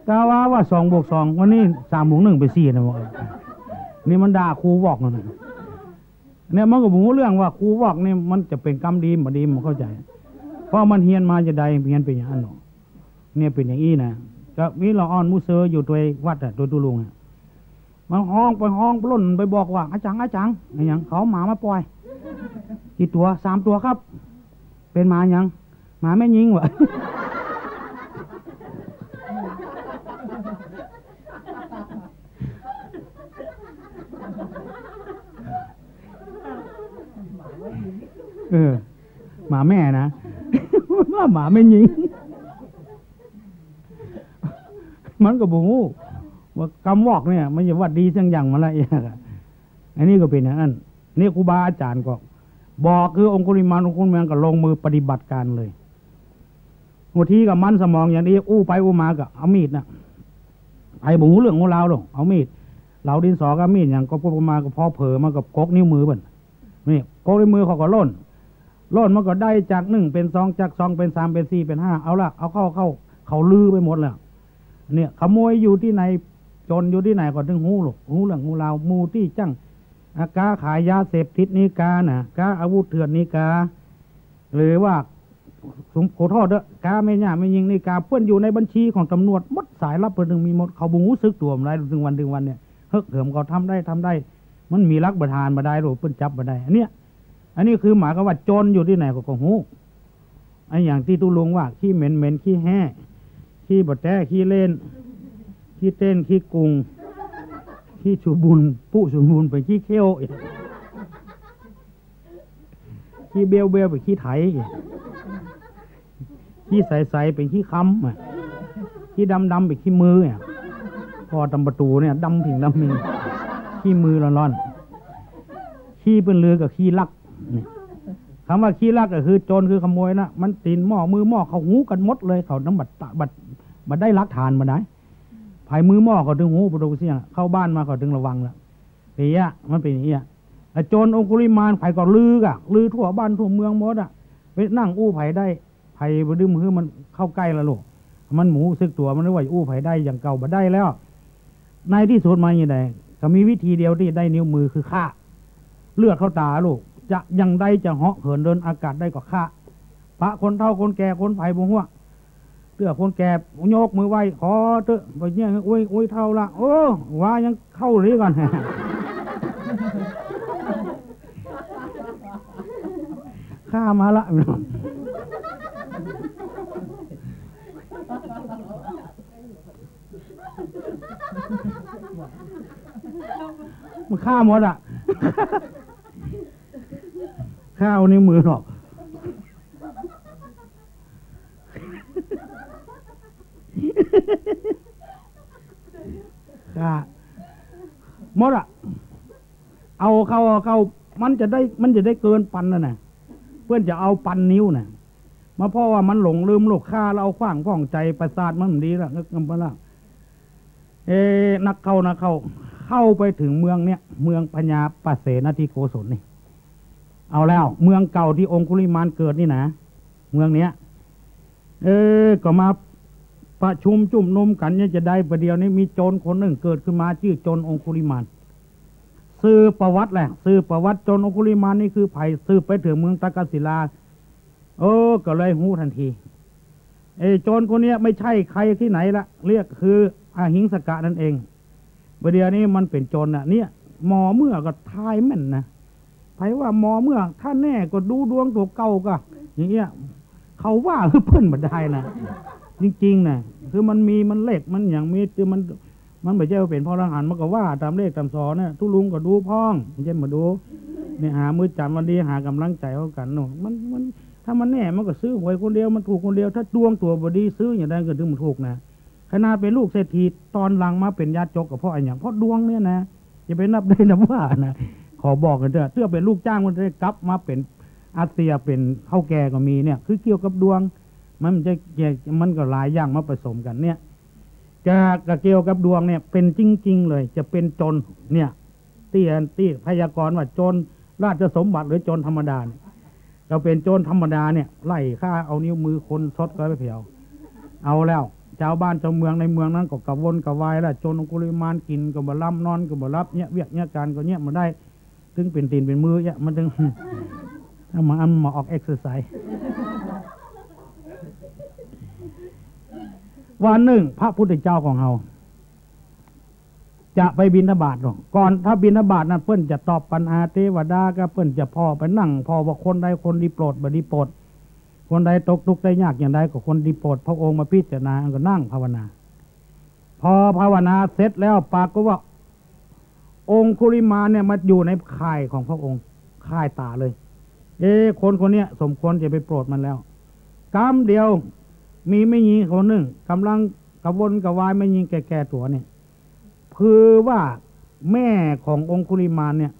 กาว่า2 บวก 2วันนี้3 บวก 1เป็น4นะบอกนี่มันด่าครูวอกนั่นเนี่ยมันก็บอกเรื่องว่าครูวอกนี่มันจะเป็นกรรมดีบ่ดีมันเข้าใจเพราะมันเฮียนมาจะใดเฮียนเป็นอย่างนั้นหรอเนี่ยเป็นอย่างนี้นะก็มีละอ่อนมุเซออยู่ตัววัดตัวตุลุงมันห้องไปห้องปล้นไปบอกว่าอาจารย์อย่างเขาหมามาปล่อยกี่ตัว3 ตัวครับเป็นหมาอย่างหมาแม่ยิงวะหมาแม่นะว่าหมาไม่ยิงมันก็บอกว่ากำวอกเนี่ยมันจะวัดดีสักอย่างมาละเองอันนี้ก็เป็นอย่างนั้นนี่ครูบาอาจารย์ก็บอกคือองคุลิมานก็ลงมือปฏิบัติการเลยบางทีกับมันสมองอย่างนี้อู้ไปอู้มาก็เอามีดนะไอ้บุ๋เรื่องของเราหรอกเอามีดเราดินสอกับมีดอย่างก็พวกมาก็พอเผลอมากับกกนิ้วมือบ่นนี่กกนิ้วมือเขาก็ล่นมันก็ได้จาก1เป็น2จาก2เป็น3เป็น4เป็น5เอาละเอาเข้าลือไปหมดแล้วเนี่ยขโมยอยู่ที่ไหน นอยู่ที่ไหนก็ถึงหูหรอกหูเรื่องหูราวมูที่จังอากาขายยาเสพติดนิกาน่ะกาอาวุธเถื่อนนิกาหรือว่าสมขอโทษเด้อกาไม่ย่าไม่ยิงนิกาเพื่อนอยู่ในบัญชีของตำรวจมดสายลับเพื่อนถึงมีหมดเขาบุงูซึกตัวอะไรถึงวันเนี่ยเฮิกเหิมเขาทำได้มันมีรักประทานมาได้หรือเพื่อนจับมาได้อันนี้คือหมายความว่าโจรอยู่ที่ไหนก็หูไอ้อย่างที่ตุลุงว่าขี้เหม็นขี้แห่ขี้บดแต้ขี้เล่นขี้เต้นขี้กุงขี้ชูบุญผู้ชูบุญไปขี้เขี้ยวขี้เบลไปขี้ไถขี้ใสไปขี้ค้ำขี้ดำไปขี้มือพอตำประตูเนี่ยดำผิงขี้มือร้อนขี้เป็นเรือกับขี้ลักเนี่ยคำว่าขี้ลักก็คือโจรคือขโมยนะมันตีนหม้อมือหม้อเขาหูกันหมดเลยเขาน้ำบัดได้ลักฐานมาได้ภายมือหม้อเขาถึงหูประตูเสียงเข้าบ้านมาเขาถึงระวังแล้วเฮียมันเป็นอย่างนี้โจรองคุลิมานไผ่ก็ลือทั่วบ้านทั่วเมืองหมดไปนั่งอู้ไผ่ได้ไผ่บดึมคือมันเข้าใกล้แล้วลูกมันหมูซึกตัวมันเรียกว่าอู้ไผ่ได้อย่างเก่าบัดได้แล้วในที่สุดมาอย่างไรก็มีวิธีเดียวที่ได้นิ้วมือคือฆ่าเลือดเข้าตาลูกจะยังได้จะเหาะเหินเดินอากาศได้ก็ฆ่าพระคนเฒ่าคนแก่คนไผ่บงหัวเตื้อคนแก่โยกมือไหวขอเตื้อไปเนี่ยอุ้ยเท่าละโอ้ว่ายังเข้าหรือก่อนข้ามาละมันฆ่าหมดข้าวในมือหรอกหมดเอาเข้ามันจะได้เกินปันนะเพื่อนจะเอาปันนิ้วมาเพราะว่ามันหลงลืมโลกฆ่าเราขว้างข้องใจประสาทมันดีละนึกกันไปละนักเข้าไปถึงเมืองเนี้ยเมืองพญาปเสนทิโกศลนี่เอาแล้วเมืองเก่าที่องคุลิมานเกิดนี่นะเมืองเนี้ยก็มาประชุมจุ่มนมกันเนี่ยจะได้ประเดี๋ยวนี้มีโจรคนหนึ่งเกิดขึ้นมาชื่อโจรองคุลิมานซื้อประวัติแหละซื้อประวัติโจรองคุลิมานนี่คือไผ่ซื้อไปถึงเมืองตากศิลาก็เลยหูทันทีโจรคนนี้ไม่ใช่ใครที่ไหนละเรียกคืออาหิงสกะนั่นเองประเดี๋ยวนี้มันเป็นโจรเนี่ยหมอเมื่อก็ทายแม่นนะไผ่ว่าหมอเมื่อถ้าแน่ก็ดูดวงตัวเก่าก็อย่างเงี้ยเขาว่าคือเพิ่นบัดได้นะจริงๆนะคือมันมีมันเลขมันอย่างมีคือมันไม่ใช่ว่าเป็นพ่อรหันมันก็ว่าตามเลขตามสอนเนี่ยทุลุงก็ดูพ้องไม่ใช่มาดูเนี่ยหามือจันวันดีหากำลังใจเขากันเนาะมันถ้ามันแน่มันก็ซื้อหวยคนเดียวมันถูกคนเดียวถ้าดวงตัวบดีซื้ออย่างใดก็ถึงมันถูกนะขนาดเป็นลูกเศรษฐีตอนหลังมาเป็นญาติจกกับพ่ออย่างเพราะดวงเนี่ยนะจะไปนับได้นับว่านะขอบอกกันเถอะเพื่อเป็นลูกจ้างมันจะกลับมาเป็นอาเซียเป็นข้าวแก่ก็มีเนี่ยคือเกี่ยวกับดวงมันก็หลายอย่างมาผสมกันเนี่ยจะเกี่ยวกับดวงเนี่ยเป็นจริงๆเลยจะเป็นจนเนี่ยที่พยากรณ์ว่าจนราชสมบัติหรือจนธรรมดาเนี่ยเราเป็นโจรธรรมดาเนี่ยไล่ฆ่าเอานิ้วมือคนซดก็ไปเผาเอาแล้วชาวบ้านชาวเมืองในเมืองนั้นก็กระวนกระวายแล้วโจรองคุลิมานกินก็บ่ล้ำนอนก็บ่รับเนี่ยเวียกเนี่ยการก็เนี่ยมาได้ถึงเป็นตีนเป็นมือเนี่ยมันถึงถ้ามาออกเอ็กซ์ไซส์วันหนึ่งพระพุทธเจ้าของเราจะไปบิณฑบาตหรอกก่อนถ้าบิณฑบาตนั้นเพิ่นจะตอบปัญหาเทวดาก็เพิ่นจะพอไปนั่งพอว่าคนใดคนดีโปรดบ่ดีโปรดคนใดตกทุกข์ได้ยากอย่างใดก็คนดีโปรดพระองค์มาพิจารณาก็นั่งภาวนาพอภาวนาเสร็จแล้วปากก็ว่าองคุลิมานเนี่ยมาอยู่ในข่ายของพระองค์ข่ายตาเลยคนเนี้ยสมควรจะไปโปรดมันแล้วกำเดียวมีไม่ยิงคนหนึ่งกำลังกระวนกระวายไม่ยิงแก่ตัวเนี่ยคือว่าแม่ขององคุลิมานเนี่ย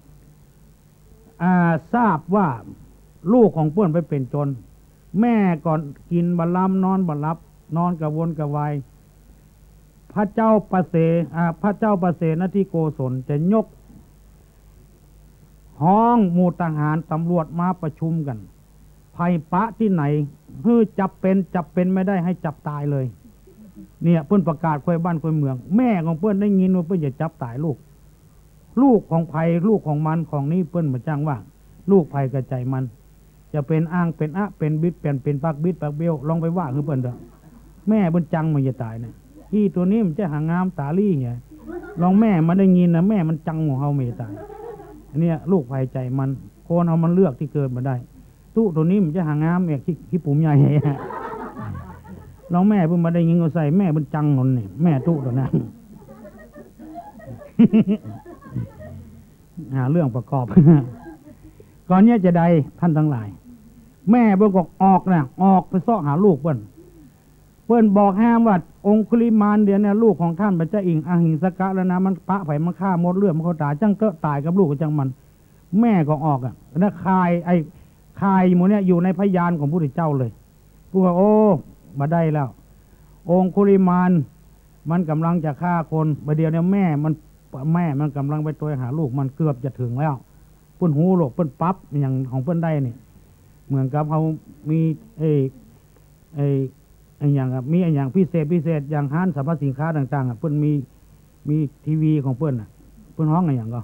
ทราบว่าลูกของเพื่อนไปเป็นจนแม่ก่อนกินบัลลัมนอนบัลลับนอนกระวนกระวายพระเจ้าประเสนทิโกศลจะยกห้องหมู่ทหารตำรวจมาประชุมกันภัยปะที่ไหนจับเป็นไม่ได้ให้จับตายเลย เนี่ยเพื่อนประกาศควยบ้านควยเมืองแม่ของเพื่อนได้ยินว่าเพื่อนจะจับตายลูกของไผ่ลูกของมันของนี้เพื่อนมาจ้างว่าลูกไผ่กระใจมันจะเป็นอ้างเป็นเป็นบิดเป็นปักบิดปักเบี้ยวลองไปว่าคือเพื่อนเถอะแม่เพื่อนจังมันจะตายเนี่ยที่ตัวนี้มันจะหางามตาลี่เนี่ยลองแม่มันได้ยินนะแม่มันจังของเขาไม่ตายอันนี้ลูกไผ่ใจมันโคนเอามันเลือกที่เกิดมาได้ตู้ตัวนี้มันจะหางามเนี่ยขี้ปุ่มใหญ่ลองแม่เพิ่งมาได้ยินเขาใส่แม่เป็นจังนนเนี่ยแม่ตู้ตัวนั้นเรื่องประกอบ ก่อนเนี้ยจะได้ท่านทั้งหลายแม่เพิ่งก็ออกไปซ้อหาลูกเพิ่นบอกห้ามว่าองคุลิมานเดียวเนี่ยลูกของท่านพระเจ้าอิงอหิงสกะแล้วนะมันปะไผ่มันฆ่าหมดเลือดมันเขาตายจังเกะตายกับลูกจังมันแม่ก็ออกแล้วคายหมูเนี่ยอยู่ในพยานของพระพุทธเจ้าเลยพูดว่าโอ้มาได้แล้วองคุลิมานมันกำลังจะฆ่าคนประเดี๋ยวเนี่ยแม่มันกำลังไปตัวหาลูกมันเกือบจะถึงแล้วเปิ้นหูโลกเปิ้นปั๊บอย่างของเปิ้นได้เนี่ยเหมือนกับเขามีอย่างมีอย่างพิเศษอย่างห้านสรรพสินค้าต่างๆเปิ้นมีทีวีของเปิ้นเปิ้นห้องอย่างก็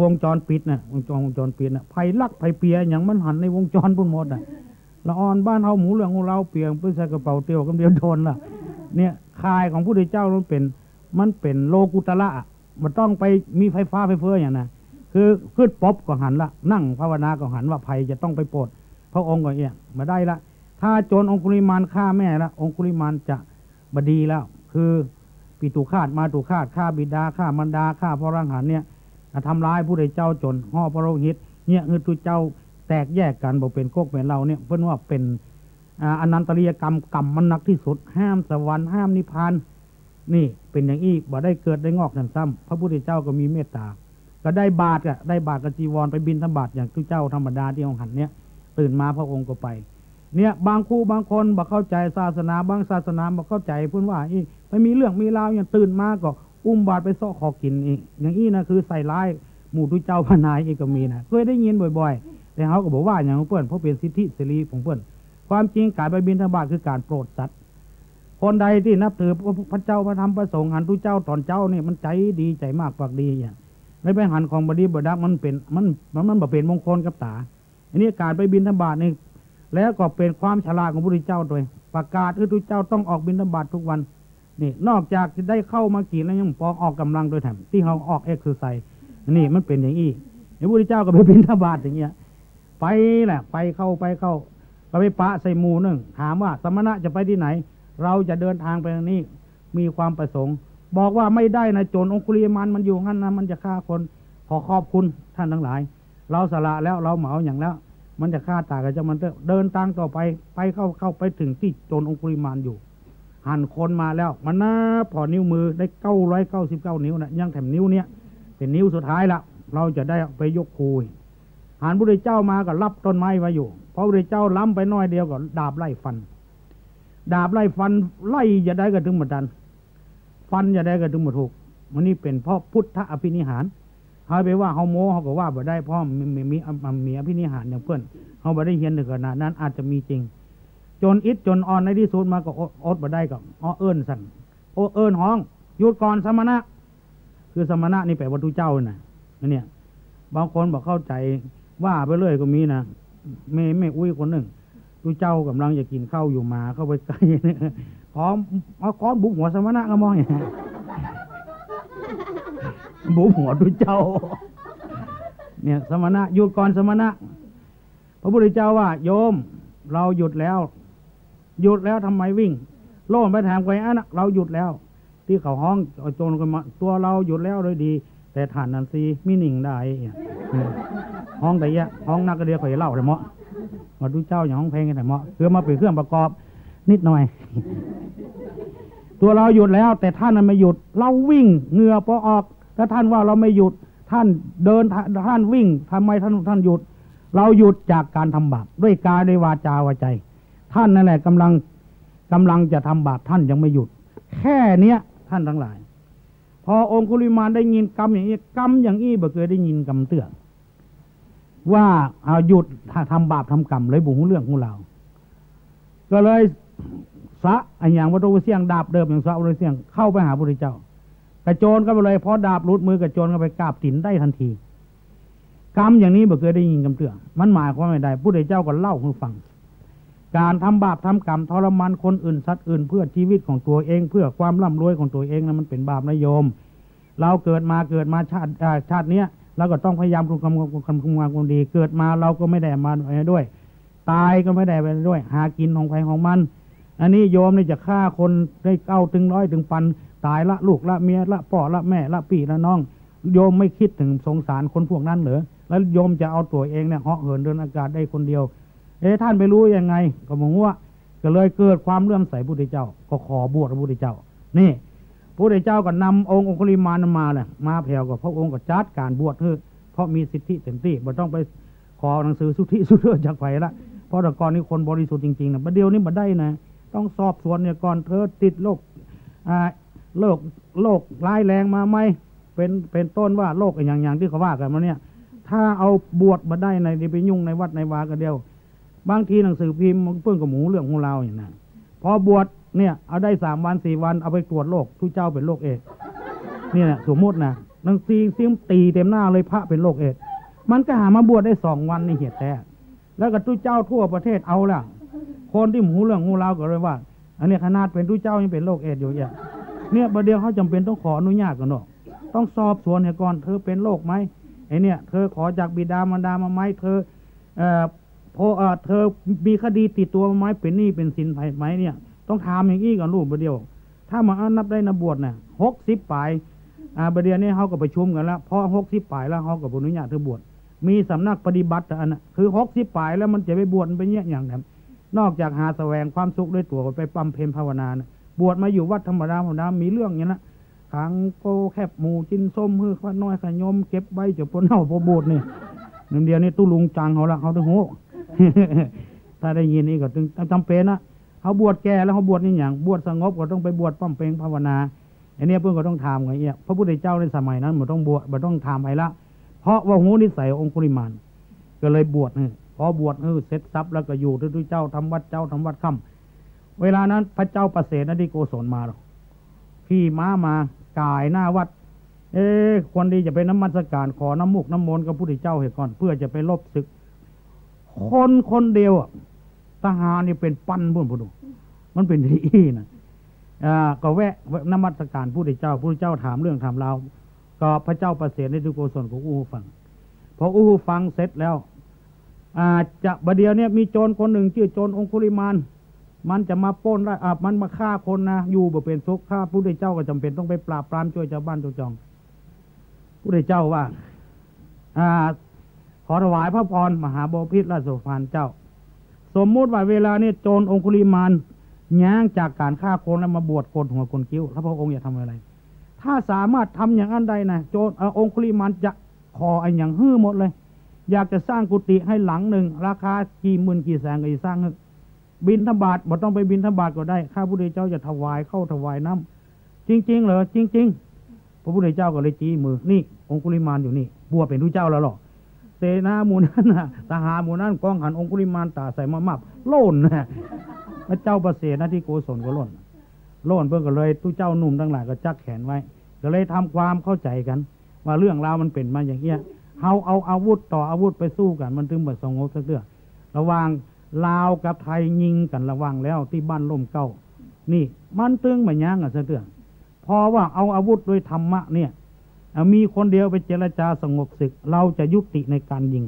วงจรปิดวงจรปิดไผ่ลักไผ่เปียอย่างมันหันในวงจรพุ่นหมดละอ่อนบ้านเฮาหมูเหลืองของเราเปียงเปิ้นใส่กระเป๋าเตียวกำเดียวโดนล่ะเนี่ยคายของผู้ใดเจ้ามันเป็นโลกุตระมันต้องไปมีไฟฟ้าไฟเฟ้ออย่างนั้นคือขึ้นป๊อบก็หันละนั่งภาวนาก็หันว่าภัยจะต้องไปโปรดพระองค์ก็เอียงมาได้ละถ้าโจรองคุลิมานฆ่าแม่ละองคุลิมานจะบดีแล้วคือปิตุคาตมาตุคาตฆ่าบิดาฆ่ามารดาฆ่าพระอรหันต์เนี่ยทำร้ายผู้ใดเจ้าจนห่อพระโลหิตเนี่ยคือตุเจ้าแตกแยกกันบอกเป็นโกกเป็นเราเนี่ยเพิ่นว่าเป็นอนันตริยกรรมมันหนักที่สุดห้ามสวรรค์ห้ามนิพพานนี่เป็นอย่างอี้บ่ได้เกิดได้งอกนั่นซ้ำพระพุทธเจ้าก็มีเมตตาก็ได้บาตรกับจีวรไปบิณฑบาตอย่างทุเจ้าธรรมดาที่องค์หันเนี่ยตื่นมาพระองค์ก็ไปเนี่ยบางคู่บางคนบ่เข้าใจศาสนาบางศาสนาบ่เข้าใจเพิ่นว่าไม่มีเรื่องมีราวอย่างตื่นมาก็อุ้มบาตรไปซ้อขอกินอีกอย่างอี้นะคือใส่ร้ายหมู่ทุเจ้าพนายอีกก็มีนะเคยได้ยินบ่อยๆแต่เขาก็บอกว่าอย่างของเพิ่นเพราะเป็นสิทธิเสรีของเพิ่นความจริงการไปบิณฑบาตคือการโปรดสัตว์คนใดที่นับถือพระเจ้าพระธรรมพระสงฆ์หันทุเจ้าตอนเจ้าเนี่ยมันใจดีใจมากปากดีอย่างในไปหันของบดีบดักมันเป็นบ่เป็นมงคลกับตาอันนี้การไปบิณฑบาตนี่แล้วก็เป็นความฉลาดของพระพุทธเจ้าโดยประกาศคือทุเจ้าต้องออกบิณฑบาตทุกวันนี่นอกจากจะได้เข้ามากินแล้วยังปองออกกำลังโดยแถมที่เขาออกเอ็กซ์ไซส์นี่มันเป็นอย่างอี้พระพุทธเจ้าก็ไปบิณฑบาตอย่างเงี้ยไปแหละไปเข้าก็ไปปะใส่หมู่นึงถามว่าสมณะจะไปที่ไหนเราจะเดินทางไปทางนี้มีความประสงค์บอกว่าไม่ได้นะโจรองคุลิมานมันอยู่งั้นนะมันจะฆ่าคนขอขอบคุณท่านทั้งหลายเราสละแล้วเราเหมาอย่างแล้วมันจะฆ่าตายกับเจ้ามันเดินทางต่อไปเข้าไปถึงที่โจรองคุลิมานอยู่หันคนมาแล้วมันนะพอนิ้วมือได้999 นิ้วนะยังแถมนิ้วเนี้ยเป็นนิ้วสุดท้ายละเราจะได้ไปยกคูหันพระพุทธเจ้ามาก็รับต้นไม้ไว้อยู่พระพุทธเจ้าล้ำไปน้อยเดียวก็ดาบไล่ฟันไล่จะได้ก็ถึงหมดดันฟันจะได้ก็ถึงหมดถูกมันนี่เป็นเพราะพุทธอภินิหารเขาไปว่าเขาโม้เขาก็ว่าบ่ได้เพราะมีอภินิหารอย่างเพื่อนเขาบ่ได้เฮียนถึงขนาดนั้นอาจจะมีจริงจนอิดจนอ่อนในที่สุดมาก็อดบ่ได้ก็เอิ้นสั่นเอิ้นห้องหยุดก่อนสมณะคือสมณะนี่แปลว่าทุเจ้าน่ะเนี่ยบางคนบอกเข้าใจว่าไปเรื่อยก็มีนะไม่อุ้ยคนหนึ่งทุเจ้ากำลังจะกินข้าวอยู่มาเข้าไปใกล้ขอบุกหัวสมณะก็มองอย่างนี้บุกหัวทุเจ้าเนี่ยสมณะหยุดก่อนสมณะพระพุทธเจ้าว่าโยมเราหยุดแล้วทำไมวิ่งโล่นไปแถมไว้นะเราหยุดแล้วที่เขาห้องโจรกันมาตัวเราหยุดแล้วโดยดีแต่ฐานนันซีมิหนิงได้ห้องแต่ยะห้องนักเรียนข่อยเล่าแต่เหมาะมาดูเจ้าอย่างห้องเพลงกันแต่เหมาะเพื่อมาเป็นเครื่องประกอบนิดหน่อยตัวเราหยุดแล้วแต่ท่านนั้นไม่หยุดเราวิ่งเหงื่อพอออกถ้าท่านว่าเราไม่หยุดท่านเดินท่านวิ่งทำไมท่านหยุดเราหยุดจากการทำบาปด้วยกายด้วยวาจาวาใจท่านนั่นแหละกำลังจะทำบาปท่านยังไม่หยุดแค่เนี้ยท่านทั้งหลายพอองคุลิมานได้ยินกรรมอย่างนี้บ่เคยได้ยินกรรมเตือนว่าหยุดทำบาปทำกรรมเลยบุหูเรื่องของเราก็เลย สะอันอย่างวัตถุเสียงดาบเดิมอย่างสะวัตถุเสียงเข้าไปหาพระพุทธเจ้ากระโจนก็ไปเลยพอดาบรุดมือกระโจนก็ไปกราบตีนได้ทันทีกรรมอย่างนี้บ่เคยได้ยินคำเตือนมันหมายความว่าใดพระพุทธเจ้าก็เล่าให้ฟังการทำบาปทำกรรมทรมานคนอื่นสัตว์อื่นเพื่อชีวิตของตัวเองเพื่อความร่ำรวยของตัวเองนะมันเป็นบาปนะโยมเราเกิดมาชาติเนี้ยเราก็ต้องพยายามทำความดีเกิดมาเราก็ไม่ได้มาด้วยตายก็ไม่ได้ไปด้วยหากินของใครของมันอันนี้โยมนี่จะฆ่าคนได้9 ถึง 100 ถึง 1,000ตายละลูกละเมียละพ่อละแม่ละพี่ละน้องโยมไม่คิดถึงสงสารคนพวกนั้นเหรอแล้วโยมจะเอาตัวเองเนี่ยเหาะเหินเดินอากาศได้คนเดียวท่านไปรู้ยังไงก็บอกว่าก็เลยเกิดความเลื่อมใสพระพุทธเจ้าก็ขอบวชพระพุทธเจ้านี่พระพุทธเจ้าก็นำองคุลิมานมาเลยมาแผ่วกับพระองค์ก็จัดการบวชเพราะมีสิทธิเต็มที่บ่ต้องไปขอหนังสือสุทธิสุเทอจากไผละเพราะแต่ก่อนนี้คนบริสุทธิ์จริงๆนะประเดี๋ยวนี้มาได้นะต้องสอบสวนเนี่ยก่อนเธอติดโรคร้ายแรงมาไหมเป็นต้นว่าโรคอย่างที่เขาว่ากันมาเนี่ยถ้าเอาบวชมาได้ในไปยุ่งในวัดในวากันเดียวบางทีหนังสือพิมพ์เพิ่งกับหมูเรื่องของเราอย่างนั้นพอบวชเนี่ยเอาได้3 วัน 4 วันเอาไปตรวจโรคทุเจ้าเป็นโรคเอดส์นี่แหละสมมตินะหนังสือซิมตีเต็มหน้าเลยพระเป็นโรคเอดส์มันก็หามาบวชได้2 วันนี่เหตุแต่แล้วก็ทุเจ้าทั่วประเทศเอาละคนที่หมูเรื่องของเราก็เลยว่าอันนี้ขนาดเป็นทุเจ้ายังเป็นโรคเอดส์อยู่เนี่ยประเดี๋ยวเขาจำเป็นต้องขออนุญาตกันเนาะต้องสอบสวนเนี่ยก่อนเธอเป็นโรคไหมไอเนี่ยเธอขอจากบิดามารดามาไหมเธอเธอมีคดีติดตัวไหมเป็นหนี้เป็นสินไหมเนี่ยต้องถามอย่างนี้ก่อนลูกประเดี๋ยวถ้ามานับได้นับบวชเนี่ย60 ปลายประเดี๋ยวนี้เขาก็ประชุมกันแล้วพอ60 ปลายแล้วเขาก็อนุญาตเธอบวชมีสำนักปฏิบัติอันน่ะคือ60 ปลายแล้วมันจะไปบวชไปเนี่ยอย่างนั้นนอกจากหาแสวงความสุขด้วยตัวก็ไปปั๊มเพลภาวนานะบวชมาอยู่วัดธรรมดามีเรื่องอย่างนั้นขังโกแคบหมูจินส้มฮือข้าน้อยขยมเก็บใบจะปนเน่าพอบวชนี่หนึ่งเดียวนี่ตู้ลุงจังเขาละเขาถึงโห ถ้าได้ยินนี่ก็ถึงจำเป็นนะเขาบวชแก่แล้วเขาบวชนี่อย่างบวชสงบก็ต้องไปบวชปั๊มเพลงภาวนาอันนี้เพื่อนก็ต้องทำไงเนี่ยพระพุทธเจ้าในสมัยนั้นมันต้องบวชมันต้องทำไปละเพราะว่าหูนิสัยองคุลิมานก็เลยบวชพอบวชเสร็จทรัพย์แล้วก็อยู่ด้วยเจ้าทำวัดค่ำเวลานั้นพระเจ้าประเสริฐอธิโกศลมาหรอกขี่ม้ามากายหน้าวัดคนดีจะไปน้ำมัสการขอน้ำมุกน้ำมนต์กับพระพุทธเจ้าเหตุก่อนเพื่อจะไปลบศึกคนเดียวทหารนี่เป็นปั้นพวกผู้ดูมันเป็นที่นะก็แวะนมัสการพระพุทธเจ้าถามเรื่องถามราวก็พระเจ้าประเสริฐในทุกโกศลของอู้ฟังพออู้ฟังเสร็จแล้วจะประเดี๋ยวเนี่ยมีโจรคนหนึ่งชื่อโจรองคุลิมานมันจะมาปล้นได้มันมาฆ่าคนนะอยู่บ่เป็นสุขฆ่าพระพุทธเจ้าก็จำเป็นต้องไปปราบปรามช่วยชาวบ้านชาวจองพระพุทธเจ้าว่าขอถวายพระพรมหาบพิตรราชโสภารเจ้าสมมุติว่าเวลานี้โจรองคุลิมานย้างจากการฆ่าคนแล้วมาบวชโกนหัวโกนคิ้วถ้าพระองค์อยากทำอะไรถ้าสามารถทำอย่างนั้นได้นะโจรองคุลิมานจะขอไอ้อย่างฮื้อหมดเลยอยากจะสร้างกุฏิให้หลังหนึ่งราคากี่หมื่นกี่แสนก็จะสร้างบิณฑบาตบ่ต้องไปบิณฑบาตก็ได้ข้าพระพุทธเจ้าจะถวายเข้าถวายน้ำจริงๆเหรอจริงๆพระพุทธเจ้าก็เลยจี้มือนี่องคุลิมานอยู่นี่บวชเป็นพระเจ้าแล้วหรอเสนาหมู่นั้นทหารหมู่นั้นกองหันองคุลิมานตาใส่มาโล่นนะพระเจ้าประเสริฐที่โกศลก็โล่นเพิ่งก็เลยตู้เจ้าหนุ่มทั้งหลายก็จักแขนไว้ก็เลยทำความเข้าใจกันว่าเรื่องราวมันเป็นมาอย่างเงี้ยเอาอาวุธต่ออาวุธไปสู้กันมันถึงแบบสงบสักเรื่องระหว่างลาวกับไทยยิงกันระวังแล้วที่บ้านล่มเก้านี่มันตึงเหมือนยังอ่ะเสื่อพอว่าเอาอาวุธโดยธรรมะเนี่ยมีคนเดียวไปเจรจาสงบศึกเราจะยุติในการยิง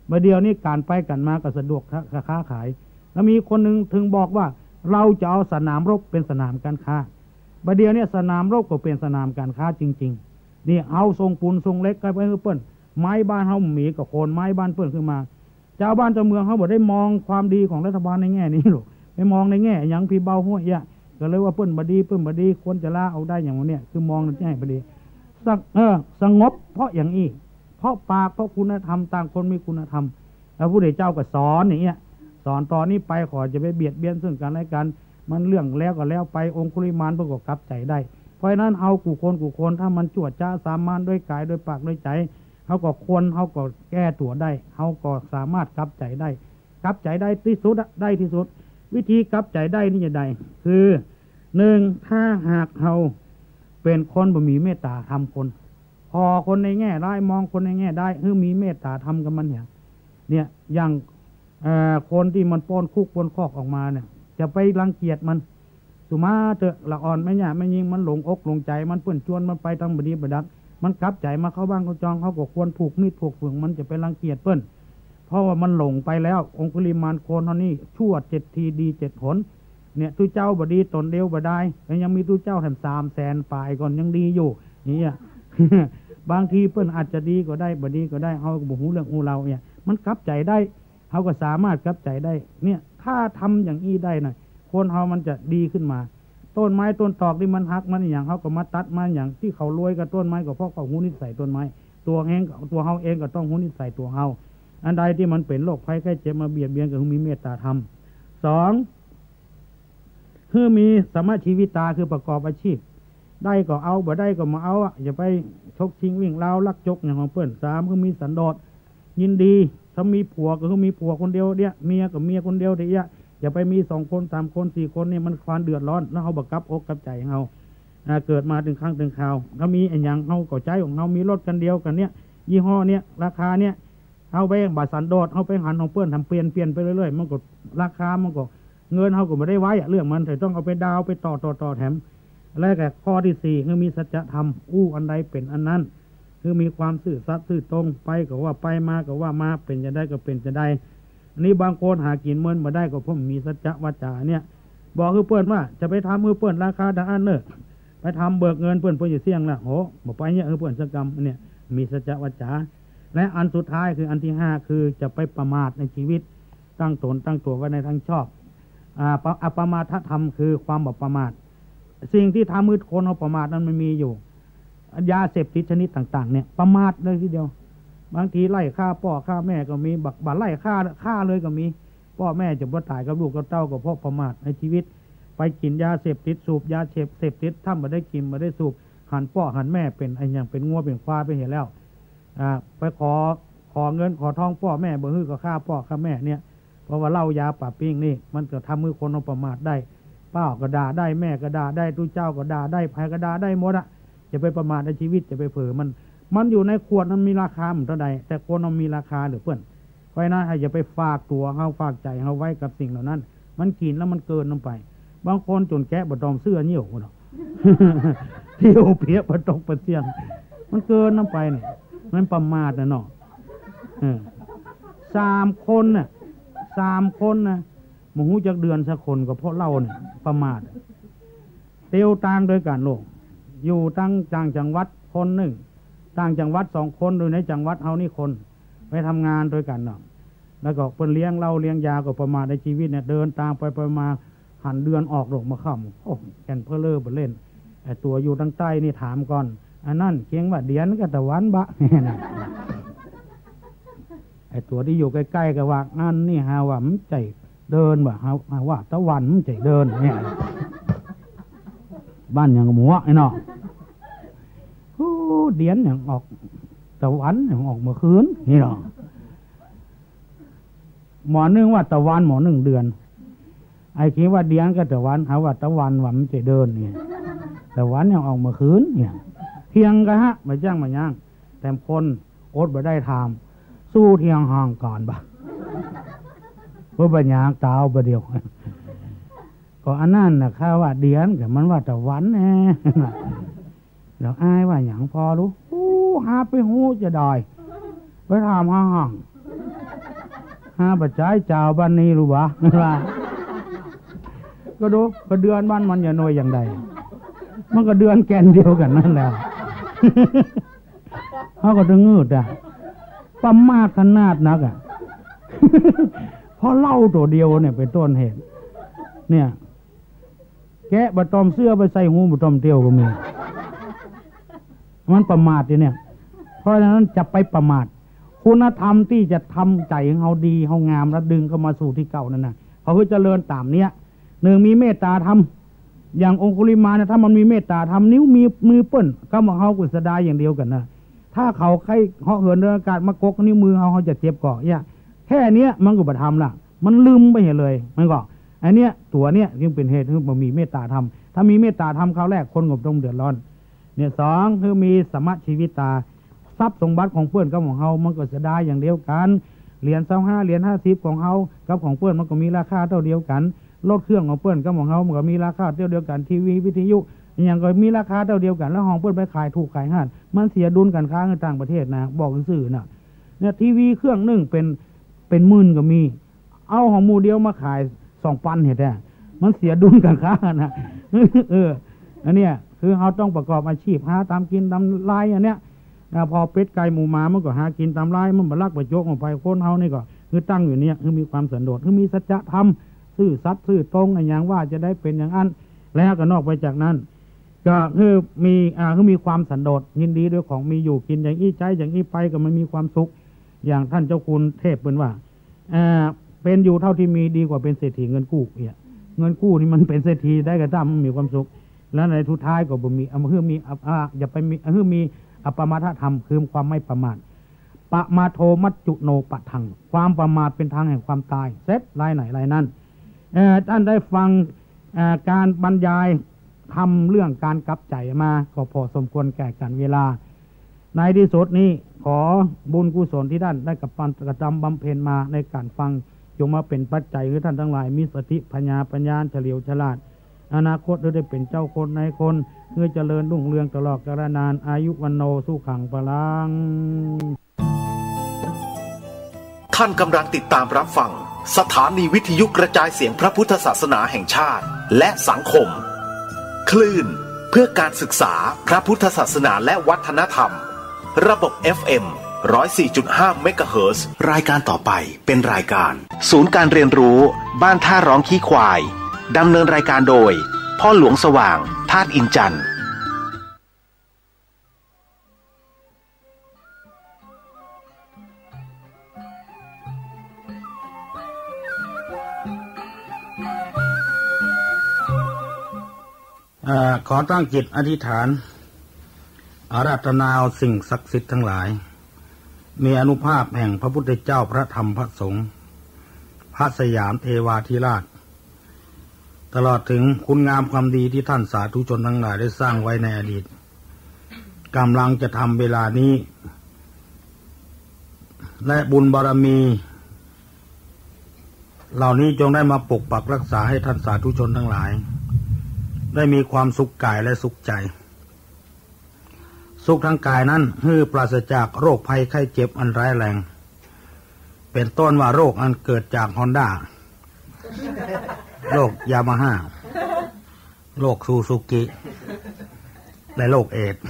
เมื่อเดียวนี้การไปกันมาก็สะดวกค้าขายแล้วมีคนหนึ่งถึงบอกว่าเราจะเอาสนามรบเป็นสนามการค้าเมื่อเดียวนี้สนามรบก็เป็นสนามการค้าจริงๆนี่เอาทรงปูนทรงเล็กไปเปิ้นไม้บ้านเฮาหมีกับโคนไม้บ้านเปิ้นขึ้นมาชาวบ้านชาวเมืองเขาบอกได้มองความดีของรัฐบาลในแง่นี้หรอกไปมองในแง่อย่างพี่เบาหัวเยอะก็เลยว่าเปิ้นบดีควรจะละเอาได้อย่างวันเนี้ยคือมองในแง่บดีสงบเพราะอย่างนี้เพราะปากเพราะคุณธรรมต่างคนมีคุณธรรมแล้วพระพุทธเจ้าก็สอนอย่างเงี้ยสอนตอนนี้ไปขอจะไปเบียดเบียนซึ่งกันและกันมันเรื่องแล้วก็แล้วไปองคุลิมานเพื่อก็กลับใจได้เพราะฉะนั้นเอากูคนถ้ามันจวดจ้าสามานด้วยกายด้วยปากด้วยใจเขาก็แก้ตัวได้เขาก็สามารถกลับใจได้ที่สุด วิธีกลับใจได้นี่จะได้คือหนึ่งถ้าหากเราเป็นคนบ่มีเมตตาทำคนพอคนในแง่ได้มองคนในแง่ได้คือมีเมตตาทำกับมันเนี่ยอย่างคนที่มันป้อนคุกป้อนคอกออกมาเนี่ยจะไปรังเกียจมันสุมาเถอะละอ่อนไม่หยาไม่ยิงมันหลงอกหลงใจมันเปื้อนชวนมันไปตั้งบดีบดักมันกลับใจมาเข้าบ้านเขาจองเขาก็ควรผูกมีดผูกฝืนมันจะไปรังเกียจเปิ้นเพราะว่ามันหลงไปแล้วองคุลิมานโคนเท่านี้ชั่ว7 ทีดี7 หนเนี่ยตู้เจ้าบดีตนเดียวบได้ยังมีตู้เจ้าแถม300,000 ปลายก่อนยังดีอยู่นี่ บางทีเปิ้นอาจจะดีก็ได้บดีก็ได้เขาก็บอกหูเรื่องหูเราเนี่ยมันกลับใจได้เขาก็สามารถกลับใจได้เนี่ยถ้าทำอย่างนี้ได้หน่อยคนเขามันจะดีขึ้นมาต้นไม้ต้นตอกที่มันหักมันอย่างเขาก็มาตัดมันอย่างที่เขารวยกับต้นไม้ก็เพราะเขาหูนิสัยต้นไม้ตัวเขาเองก็ต้องหูนิสัยตัวเขาอันใดที่มันเป็นโรคภัยไข้เจ็บมาเบียดเบียนก็คือมีเมตตาธรรม2คือมีสมาชีวิตาคือประกอบอาชีพได้ก็เอาบ่ได้ก็มาเอาอย่าไปชกชิงวิ่งราวลักจกอย่างของเพื่อน3คือมีสันโดษยินดีถ้ามีผัวก็คือมีผัวคนเดียวเนี่ยเมียกับเมียคนเดียวเดียวอย่าไปมี2 คน3 คน4 คนเนี่ยมันความเดือดร้อนแล้วเขาบังคับอกกับใจของเขาเกิดมาถึงครั้งถึงคราวเขามีอย่างเขาก็ใจของเขามีรถกันเดียวกันเนี่ยยี่ห้อเนี่ยราคาเนี่ยเอาไปบาทสันโดษเอาไปหันของเพื่อนทำเปลี่ยนไปเรื่อยๆมันก็ราคามันก็เงินเขาก็ไม่ได้ไว้เรื่องมันแต่ต้องเอาไปดาวไปต่อแถมแล้วก็ข้อที่4คือมีสัจธรรมอันใดเป็นอันนั้นคือมีความซื่อสัตย์ซื่อตรงไปก็ว่าไปมาก็ว่ามาเป็นจะได้ก็เป็นจะได้อันนี้บางคนหากินเมินมาได้ก็เพราะมีสัจวาจาเนี่ยบอกคือเพื่อนว่าจะไปทำมือเพื่อนราคาดังอันเนอไปทำเบิกเงินเพื่อนจะเสี่ยงละโหบอกไปเนี่ยเพื่อนสักกรรมเนี่ยมีสัจวาจาและอันสุดท้ายคืออันที่5คือจะไปประมาทในชีวิตตั้งตนตั้งตัวไว้ในทางชอบอปมาทธรรมคือความบ่ประมาทสิ่งที่ทำมือคนเอาประมาทนั้นมันมีอยู่ยาเสพติดชนิดต่างๆเนี่ยประมาทเลยทีเดียวบางทีไล่ฆ่าพ่อฆ่าแม่ก็มีบักไล่ฆ่าเลยก็มีพ่อแม่จะบ่ตายกับลูกกับเต้าก็เพราะประมาทในชีวิตไปกินยาเสพติดสูบยาเสพติดถ้าไม่ได้กินไม่ได้สูบหันพ่อหันแม่เป็นไอ้อย่างเป็นงัวเป็นควายไปเห็นแล้วไปขอเงินขอทองพ่อแม่บ่ฮื้อก็ฆ่าพ่อฆ่าแม่เนี่ยเพราะว่าเหล้ายาป่าปิ้งนี่มันก็ทำมือคนเอาประมาทได้ป้าก็ด่าได้แม่ก็ด่าได้ตู้เจ้าก็ด่าได้ใครก็ด่าได้หมดอะจะไปประมาทในชีวิตจะไปเผลอมันอยู่ในขวดมันมีราคาเหมือนเท่าใดแต่คนมันมีราคาหรือเพื่อนเพราะนั้นอย่าไปฝากตัวเขาฝากใจเขาไว้กับสิ่งเหล่านั้นมันกินแล้วมันเกินลงไปบางคนจนแกะบะตอมเสื้อเหี่ยวหรอก เที่ยวเพี้ยบะตกประเสียงมันเกินลงไปเนี่ยมันประมาทนะเนาะ3 คนน่ะ3 คนนะมหูจักเดือนสักคนก็เพราะเล่าเนี่ยประมาทเตียวต่างโดยการโลกอยู่ตั้งจังหวัดคนหนึ่งต่างจังหวัด2 คนโดยในจังหวัดเฮานี่คนไปทำงานโดยกันเนาะแล้วก็เพิ่นเลี้ยงเหล้าเลี้ยงยาก็ประมาทในชีวิตเนี่ยเดินตามไปมาหันเดือนออกดอกมาค่ำโอ้แก่นเพื่อเลิกบ่เล่นไอ้ตัวอยู่ทางใต้นี่ถามก่อนอันนั้นเคียงว่าเดียนก็ตะวันบะ ไอ้ตัวที่อยู่ใกล้ๆก็ว่านั่นนี่หาว่ามันใจเดินว่าหาว่าตะวันมันใจเดินเนี่ยบ้านอย่างหมูไอ้เนาะเดียนอย่างออกตะวันอย่างออกเมื่อคืนนี่เนาะหมอนึงว่าตะวันหมอ1 เดือนไอ้คิดว่าเดียนก็ตะวันหาว่าตะวันว่ามันใจเดินเนี่ยตะวันอย่างออกเมื่อคืนเนี่ยเที่ยงก็ฮะมาจ้างมาย่างแต่คนอดบ่ได้ทำสู้เที่ยงห่างก่อนบ่เพื่อปัญญาตาวประเดียวก็อันนั้นนะข้าว่าเดียนกับมันว่าตะวันแน่แล้วอายว่าอย่างพอรู้หาไปหูจะดอยไปทำห่างหาปัจจัยเจ้าบ้านนี้รู้บ่ว่าก็ดูก็เดือนบ้านมันอย่าหน่วยอย่างใดมันก็เดือนแกนเดียวกันนั่นแหละเขาก็จะงืดอ่ะประมาทขนาดนักอ่ะเพราะเล่าตัวเดียวเนี่ยเป็นต้นเหตุเนี่ยแกะบะตอมเสื้อไปใส่หูบะตอมเตียวก็มีมันประมาทเนี่ยเพราะฉะนั้นจะไปประมาทคุณธรรมที่จะทำใจของเขาดีเขางามแล้วดึงเข้ามาสู่ที่เก่านั่นนะเขาเพื่อเจริญตามเนี้ย1มีเมตตาธรรมอย่างองคุลิมาเนี่ยถ้ามันมีเมตตาธรรมนิ้วมีมือเปิ้นก็มาเขากุศลาอย่างเดียวกันนะถ้าเขาใครเหาะเหินเดินอากาศมากกนิ้วมือเขาจะเจ็บก่อแค่เนี้ยมันก็บะทำละมันลืมไปเห็นเลยมันก็ไ อันเนี้ยตัวเนี้ยจึงเป็นเหตุที่บ่มีเมตตาธรรมถ้ามีเมตตาธรรมคราวแรกคนก็ต้องเดือดร้อนเนี่ยสองคือมีสมะชีวิตาทรัพย์สมบัติของเพื่อนกับของเฮามันก็จะได้อย่างเดียวกันเหรียญ25เหรียญ50ของเฮากับของเพื่อนมันก็มีราคาเท่าเดียวกันรถเครื่องของเพื่อนกับของเฮามันก็มีราคาเท่าเดียวกันทีวีวิทยุอย่างก็มีราคาเท่าเดียวกันแล้วของเพื่อนไปขายถูกขายห่านมันเสียดุลกันค้าในต่างประเทศนะบอกซื่อน่ะเนี่ยทีวีเครื่องนึงเป็นหมื่นก็มีเอาของหมู่เดียวมาขาย2,000เฮ็ดได้มันเสียดุลกันค้านะอันเนี้ยคือเฮาต้องประกอบอาชีพหาตามกินตามลายอันเนี้ยพอเป็ดไก่หมูหมามันก็หากินตามลายมันบ่ลักบ่ยกออกไปคนเฮานี่ก็คือตั้งอยู่เนี่ยคือมีความสันโดษคือมีสัจธรรมซื่อสัตย์ซื่อตรงอย่างว่าจะได้เป็นอย่างนั้นแล้วก็นอกไปจากนั้นก็คือมีความสันโดษยินดีด้วยของมีอยู่กินอย่างอี้ใจอย่างอี้ไปก็มันมีความสุขอย่างท่านเจ้าคุณเทพเป็นว่าเป็นอยู่เท่าที่มีดีกว่าเป็นเศรษฐีเงินกู้เนี่ยเงินกู้นี่มันเป็นเศรษฐีได้ก็ตามมันมีความสุขแล้วในทุกท้ายก็บ่มีคือมีอย่าไปมีคือมีอปมาทธรรมคือความไม่ประมาทปะมาโทมัจจุโนปะทังความประมาทเป็นทางแห่งความตายเสร็จรายไหนรายนั้นท่านได้ฟังการบรรยายทำเรื่องการกลับใจมาก็พอสมควรแก่กันเวลาในที่สุดนี้ขอบุญกุศลที่ท่านได้กระทำบำเพ็ญมาในการฟังจงมาเป็นปัจจัยให้ท่านทั้งหลายมีสติปัญญาเฉลียวฉลาดอนาคตได้เป็นเจ้าคนในคนเพื่อเจริญรุ่งเรืองตลอดกาลนานอายุวันโนสุขังพลังท่านกำลังติดตามรับฟังสถานีวิทยุกระจายเสียงพระพุทธศาสนาแห่งชาติและสังคมคลื่นเพื่อการศึกษาพระพุทธศาสนาและวัฒนธรรมระบบ FM 104.5 เมกะเฮิรตซ์รายการต่อไปเป็นรายการศูนย์การเรียนรู้บ้านท่าร้องขี้ควายดำเนินรายการโดยพ่อหลวงสว่างธาตุอินจันทร์ขอตั้งจิตอธิษฐานอาราธนาเอาสิ่งศักดิ์สิทธิ์ทั้งหลายมีอานุภาพแห่งพระพุทธเจ้าพระธรรมพระสงฆ์พระสยามเทวาธิราชตลอดถึงคุณงามความดีที่ท่านสาธุชนทั้งหลายได้สร้างไว้ในอดีตกำลังจะทำเวลานี้และบุญบารมีเหล่านี้จงได้มาปกปักรักษาให้ท่านสาธุชนทั้งหลายได้มีความสุขกายและสุขใจสุขทางกายนั้นคือปราศจากโรคภัยไข้เจ็บอันร้ายแรงเป็นต้นว่าโรคอันเกิดจากฮอนด้าโรคยามาฮ่าโรคซูซูกิและโรคเอดส์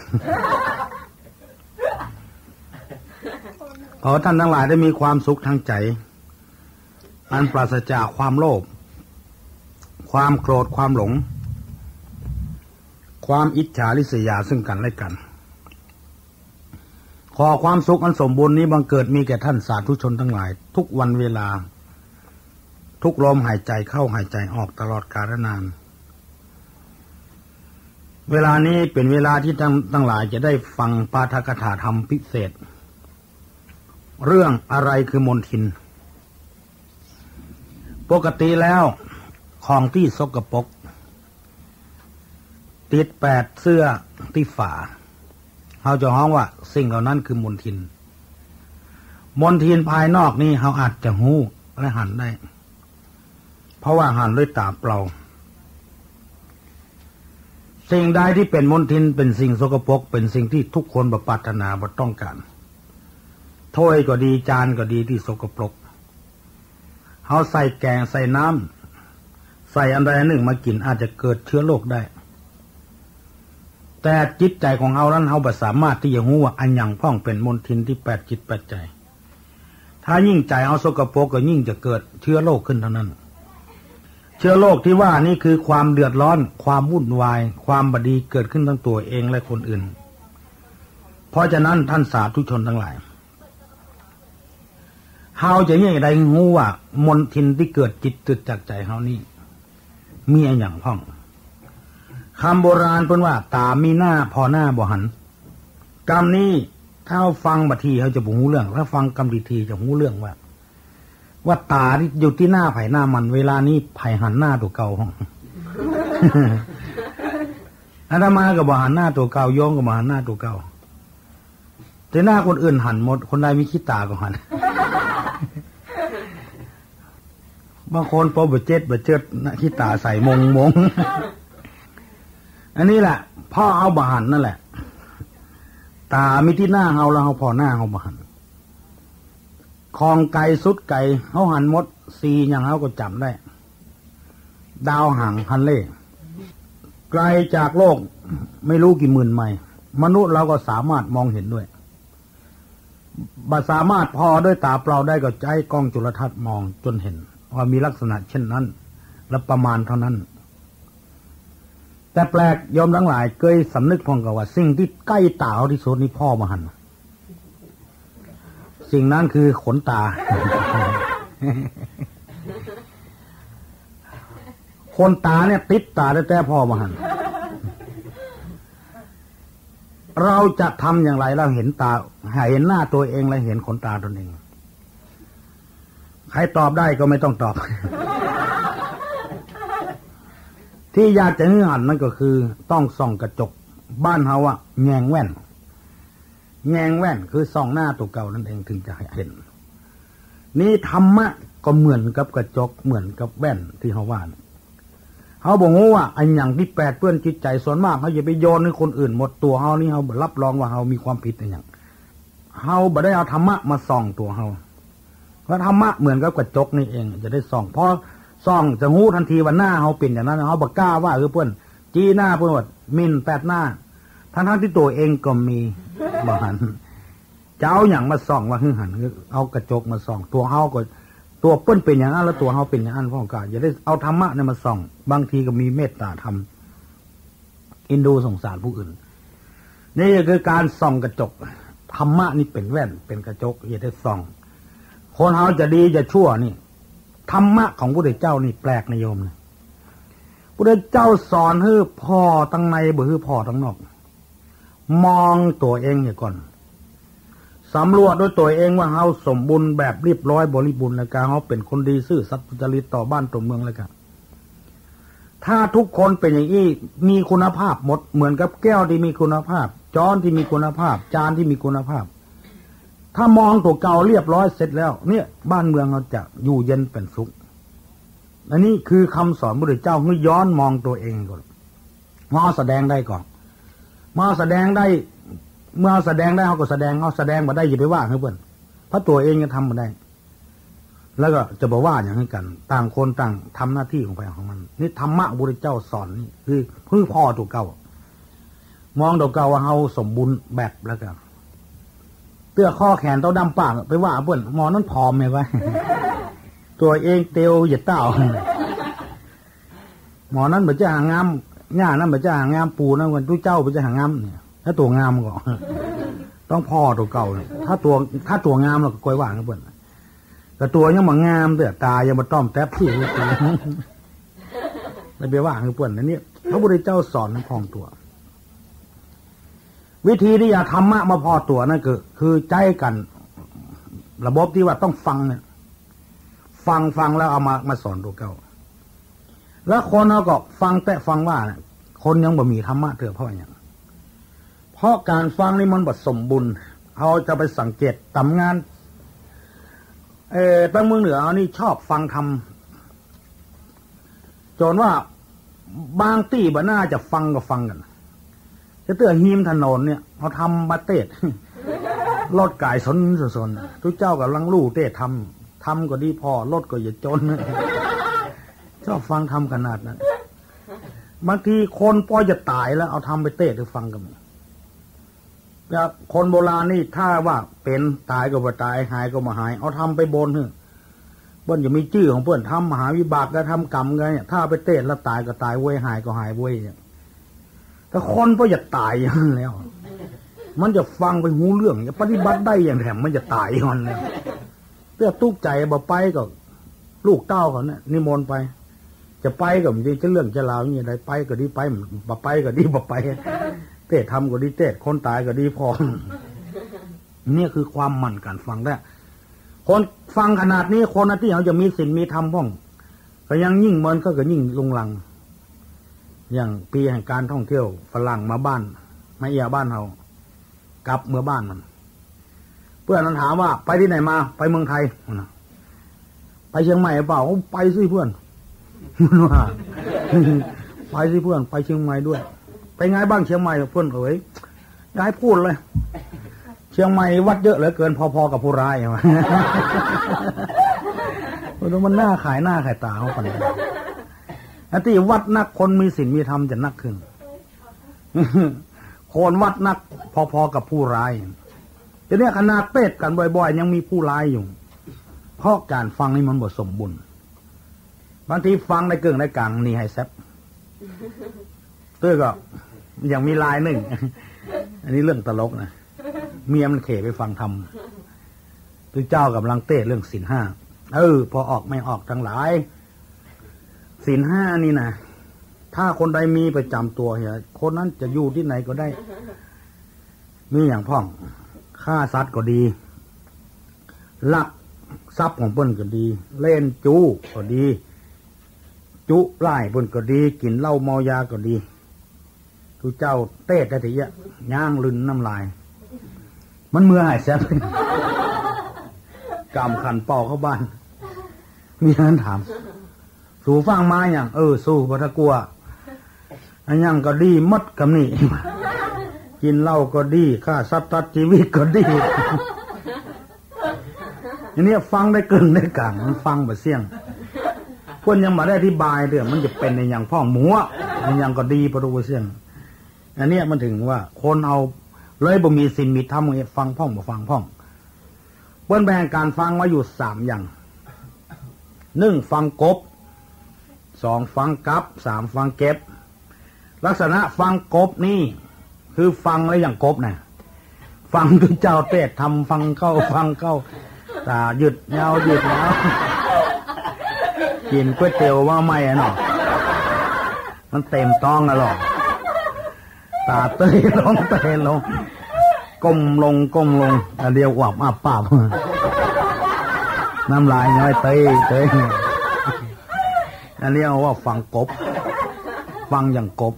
ขอท่านทั้งหลายได้มีความสุขทางใจอันปราศจากความโลภความโกรธความหลงความอิจฉาริษยาซึ่งกันและกันขอความสุขอันสมบูรณ์นี้บังเกิดมีแก่ท่านสาธุชนทั้งหลายทุกวันเวลาทุกลมหายใจเข้าหายใจออกตลอดกาลนานเวลานี้เป็นเวลาที่ท่านทั้งหลายจะได้ฟังปาฐกถาธรรมพิเศษเรื่องอะไรคือมนทินปกติแล้วของที่สกปรกติด8เสื้อที่ฝาเราจะฮ้องว่าสิ่งเหล่านั้นคือมนทินมนทินภายนอกนี่เราอาจจะหู้และหันได้เพราะว่าหันด้วยตาเปล่าสิ่งใดที่เป็นมนทินเป็นสิ่งสกปรกเป็นสิ่งที่ทุกคนบ่ปรารถนาบ่ต้องการถ้วยก็ดีจานก็ดีที่สกปรกเราใส่แกงใส่น้ำใส่อันใดอันหนึ่งมากินอาจจะเกิดเชื้อโรคได้แต่จิตใจของเรานั้นเราบ่สามารถที่จะรู้ว่าอันหยังพ้องเป็นมลทินที่8จิต8ใจถ้ายิ่งใจเอาสกปรกก็ยิ่งจะเกิดเชื้อโรคขึ้นเท่านั้นเชื้อโรคที่ว่านี่คือความเดือดร้อนความวุ่นวายความบดีเกิดขึ้นทั้งตัวเองและคนอื่นเพราะฉะนั้นท่านสาธุชนทั้งหลายเฮาจะยังไงรู้ว่ามลทินที่เกิดจิตตึกจากใจเฮานี่มีอันหยังพ้องคำโบราณเพิ่นว่าตามีหน้าพอหน้าบ่หันกรรมนี้ถ้าฟังบัดทีเขาจะบ่ฮู้เรื่องถ้าฟังกรรมทีจะฮู้เรื่องว่า ว่าตาที่อยู่ที่หน้าไผ่หน้ามันเวลานี้ไผ่หันหน้าตัวเก่าห้อง อาตมากับบ่หันหน้าตัวเก่าโยมกับบ่หันหน้าตัวเก่าแต่หน้าคนอื่นหันหมดคนใดมีขี้ตาก็หัน บางคนพอบเจ็ดขี้ตาใส่มง อันนี้แหละพ่อเอาบ่หันนั่นแหละตามีที่หน้าเฮาแล้วเฮาพอหน้าเฮาบ่หันคลองไก่สุดไก่เฮาหันหมดสีอย่างเฮาก็จำได้ดาวหางฮันเล่ไกลจากโลกไม่รู้กี่หมื่นไมล์มนุษย์เราก็สามารถมองเห็นด้วยบัดสามารถพอด้วยตาเปล่าได้ก็ใช้กล้องจุลทรรศน์มองจนเห็นว่ามีลักษณะเช่นนั้นและประมาณเท่านั้นแต่แปลกยอมทั้งหลายเคยสำนึกพองกับว่าสิ่งที่ใกล้ตาที่สุดนี่พ่อมาหันสิ่งนั้นคือขนตา คนตาเนี่ยติดตาแต่พ่อมาหันเราจะทำอย่างไรเราเห็นตาเห็นหน้าตัวเองและเห็นขนตาตนเองใครตอบได้ก็ไม่ต้องตอบ ที่อยากจะให้หันนั่นก็คือต้องส่องกระจกบ้านเฮาอะแงงแว่นคือส่องหน้าตัวเก่านั่นเองถึงจะเห็นนี่ธรรมะก็เหมือนกับกระจกเหมือนกับแว่นที่เฮาว่าเฮาบอกว่าไอ้อย่างที่แปดเปื้อนจิตใจส่วนมากเฮาอย่าไปโยนให้คนอื่นหมดตัวเฮานี่เฮารับรองว่าเฮามีความผิดอย่างเฮาบ่ได้เอาธรรมะมาส่องตัวเฮาเพราะธรรมะเหมือนกับกระจกนี่เองจะได้ส่องพอส่องจะหู้ทันทีว่าหน้าเฮาเป็นอย่างนั้นเฮาบ่กล้าว่าคือเพิ่นจี้หน้าเพิ่นว่ามินแปดหน้าทั้งที่ตัวเองก็มีบ่หันจะเอาอย่างมาส่องว่าคือหันเอากระจกมาส่องตัวเฮาก็ตัวเปิ้นเป็นอย่างนั้นแล้วตัวเฮาเป็นอย่างนั้นพ่อก็อย่าได้เอาธรรมะเนี่ยมาส่องบางทีก็มีเมตตาธรรมอินดูสงสารผู้อื่นนี่คือการส่องกระจกธรรมะนี่เป็นแว่นเป็นกระจกอย่าได้ส่องคนเฮาจะดีจะชั่วนี่ธรรมะของพระพุทธเจ้านี่แปลกนะโยมนะพระพุทธเจ้าสอนให้พ่อตั้งในบ่ให้พ่อตั้งนอกมองตัวเองเนี่ยก่อนสำรวจด้วยตัวเองว่าเฮาสมบูรณ์แบบเรียบร้อยบริบูรณ์แล้วก็เฮาเป็นคนดีซื่อสัตย์สุจริตต่อบ้านต่อเมืองแล้วกันถ้าทุกคนเป็นอย่างนี้มีคุณภาพหมดเหมือนกับแก้วที่มีคุณภาพช้อนที่มีคุณภาพจานที่มีคุณภาพถ้ามองตัวเก่าเรียบร้อยเสร็จแล้วเนี่ยบ้านเมืองเราจะอยู่เย็นเป็นสุขอันนี้คือคำสอนพระพุทธเจ้าให้ย้อนมองตัวเองก่อนมาแสดงได้ก่อนมาแสดงได้เมื่อแสดงได้เขาก็แสดงเขาแสดงมาได้อย่าไปว่าให้เพื่อนเพราะตัวเองจะทำมาได้แล้วก็จะบอกว่าอย่างนี้กันต่างคนต่างทำหน้าที่ของไปของมันนี่ธรรมะพระพุทธเจ้าสอนนี่คือพึ่งพ่อตัวเก่ามองตัวเก่าว่าเขาสมบูรณ์แบบแล้วกันเตื้อข้อแขนเต้าดำปากไปว่าเพื่อนหมอนั้นผอมไหมวะ ตัวเองเตียวเหยียดเต้าหมอนั้นเหมือนจะหางามง่านั้นเหมือนจะหางามปูนะวันตู้เจ้าเหมือนจะหางามเนี่ยถ้าตัวงามก่อนต้องพ่อตัวเก่าเนี่ยถ้าตัวงามเราก็กล้วยว่างนะเพื่อนแต่ตัวยังมางามเตื้อตายังมาต้อมแทบที่ไม่ไปว่างเพื่อนนั่นเนี่ยพระพุทธเจ้าสอนน้ำพองตัววิธีที่จะธรรมะมาพอตัวนั่นคือใจกันระบบที่ว่าต้องฟังเนี่ยฟังแล้วเอามาสอนตัวเก่าแล้วคนเราก็ฟังแต่ฟังว่าเนี่ยคนยังบ่มีธรรมะเถื่อเพราะอย่างเพราะการฟังนี่มันบ่สมบูรณ์เขาจะไปสังเกตทำงานตั้งเมืองเหนือเอานี่ชอบฟังธรรมจนว่าบางตีบ่น่าจะฟังก็ฟังกันจะเตื้อหิมถนนเนี่ยเขาทำบัตเตดรถกายสนทุกเจ้ากำลังลู่เตดทำก็ดีพอรถก็อย่าจนชอบฟังทำขนาดนั้นบางทีคนพอจะตายแล้วเอาทำไปเตดหรือฟังกันแต่คนโบราณนี่ถ้าว่าเป็นตายก็บ่ตายหายก็มาหายเอาทำไปบนเพื่อนจะมีชื่อของเพื่อนทำมหาวิบากก็ทำกรรมกันเนี่ยถ้าไปเตดแล้วตายก็ตายเว้ยหายก็หายเว้ยแต่คนพอจะตายอย่างนั้นแล้วมันจะฟังไปหูเรื่องจะปฏิบัติได้อย่างแถมมันจะตายอย่างนั้นแล้วเพื่อตุกใจบ่ไปก็ลูกเต้าเขาเนี่ยนิมนต์ไปจะไปก็ไม่ได้จะเรื่องจะราวอย่างไรไปก็ดีไปบ่ไปก็ดีบ่ไปเตะทำก็ดีเตะคนตายก็ดีพอเนี่ยคือความหมั่นการฟังได้ คนฟังขนาดนี้คนที่เขาจะมีศีลมีธรรมพ้องก็ยังยิ่งมันก็ยิ่งลุงลังอย่างปีแห่งการท่องเที่ยวฝรั่งมาบ้านมาเอียบ้านเรากลับเมื่อบ้านมันเพื่อนมันถามว่าไปที่ไหนมาไปเมืองไทยไปเชียงใหม่เปล่าไปสิเพื่อนมันว่าไปสิเพื่อนไปเชียงใหม่ด้วยไปไงบ้างเชียงใหม่เพื่อนเอ๋ยย้ายพูดเลยเชียงใหม่วัดเยอะเหลือเกินพอๆกับผู้ร้ายมามันหน้าขายตาเขาปันอันที่วัดนักคนมีศีลมีธรรมจะนักขึ้นคนวัดนักพอๆกับผู้ร้ายทีนี้ขนาดเทศกันบ่อยๆยังมีผู้ร้ายอยู่เพราะการฟังนี่มันบ่สมบูรณ์บางทีฟังได้เกินได้กลางนี่ให้แซบตัวก็ยังมีลายหนึ่งอันนี้เรื่องตลกนะเมียมันเขไปฟังธรรมตัวเจ้ากำลังเทศเรื่องศีลห้าพอออกไม่ออกทั้งหลายศีลห้านี่นะถ้าคนใดมีประจำตัวเหียคนนั้นจะอยู่ที่ไหนก็ได้มีอย่างพ่องฆ่าสัตว์ก็ดีลักทรัพย์ของเปิ้นก็ดีเล่นจูก็ดีจุไล่เปิ้นก็ดีกินเหล้าเมายาก็ดีทุเจ้าเต้ได้ทีเยอะย่างลืนน้ำลายมันเมื่อหายแซ่บกำขันเป่าเข้าบ้านมีนั้นถามสู่ฟังมาอย่างสู้บ่ตะกลัวอันยังก็ดีมัดกับนี่กินเหล้าก็ดีฆ่าสัตว์ตัดชีวิตก็ดีอันนี้ฟังได้เกินได้กลางมันฟังแบบเสี่ยงพวกยังมาได้อธิบายเรื่องมันจะเป็นในอย่างพ่อหมูในอย่างก็ดีประตูเสี่ยงอันนี้มันถึงว่าคนเอาเลยบ่มีศีลมีธรรมฟังพ่องบ่ฟังพ่องเปิ้นแบ่งการฟังไว้อยู่3อย่าง1ฟังกบ2ฟังกับ3ฟังเก็บลักษณะฟังกบนี่คือฟังอะไรอย่างกบนะฟังคือเจ้าเทศทำฟังเข้าตาหยุดยาวกินก๋วยเตี๋ยวว่าไม่เนาะมันเต็มต้องอะหรอกตาเตยลงก้มลงเดียวอับอับปาบน้ำลายย้อยเตยอันนี้เอาว่าฟังกบฟังอย่างกบ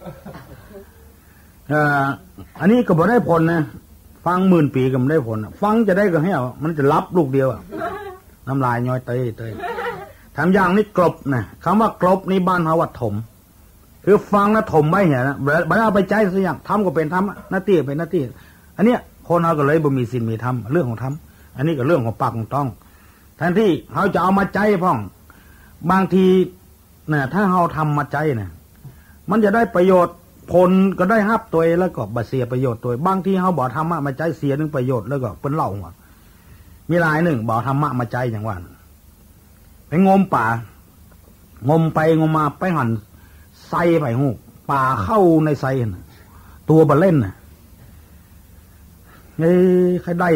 อันนี้ก็บ่ได้ผลนะฟัง10,000 ปีก็ไม่ได้ผลฟังจะได้ก็ให้มันจะรับลูกเดียวน้ำลายย้อยเตยทำอย่างนี้กลบนะคำว่ากลบนี่บ้านเขาว่าถมคือฟังแล้วถมไว้เห็นนะบัดเอาไปใจสักอย่างทำก็เป็นทำหน้าที่เป็นหน้าที่อันเนี้ยคนเขาก็เลยบ่มีศีลมีธรรมเรื่องของธรรมอันนี้ก็เรื่องของปากของต้องแทนที่เขาจะเอามาใจพ่องบางทีเนี่ยถ้าเขาทำมาใจเนี่ยมันจะได้ประโยชน์ผลก็ได้ฮับตัวแล้วก็บาเสียประโยชน์ตัวบางทีเขาบอกธรรมะมาใจเสียนึงประโยชน์แล้วก็เป็นเล่าว่ามีหลายหนึ่งบอกธรรมะมาใจอย่างว่าไปงมป่างมไปงมมาไปหั่นไส้ไปหูป่าเข้าในไส้ตัวบะเล่นน่ะใครได้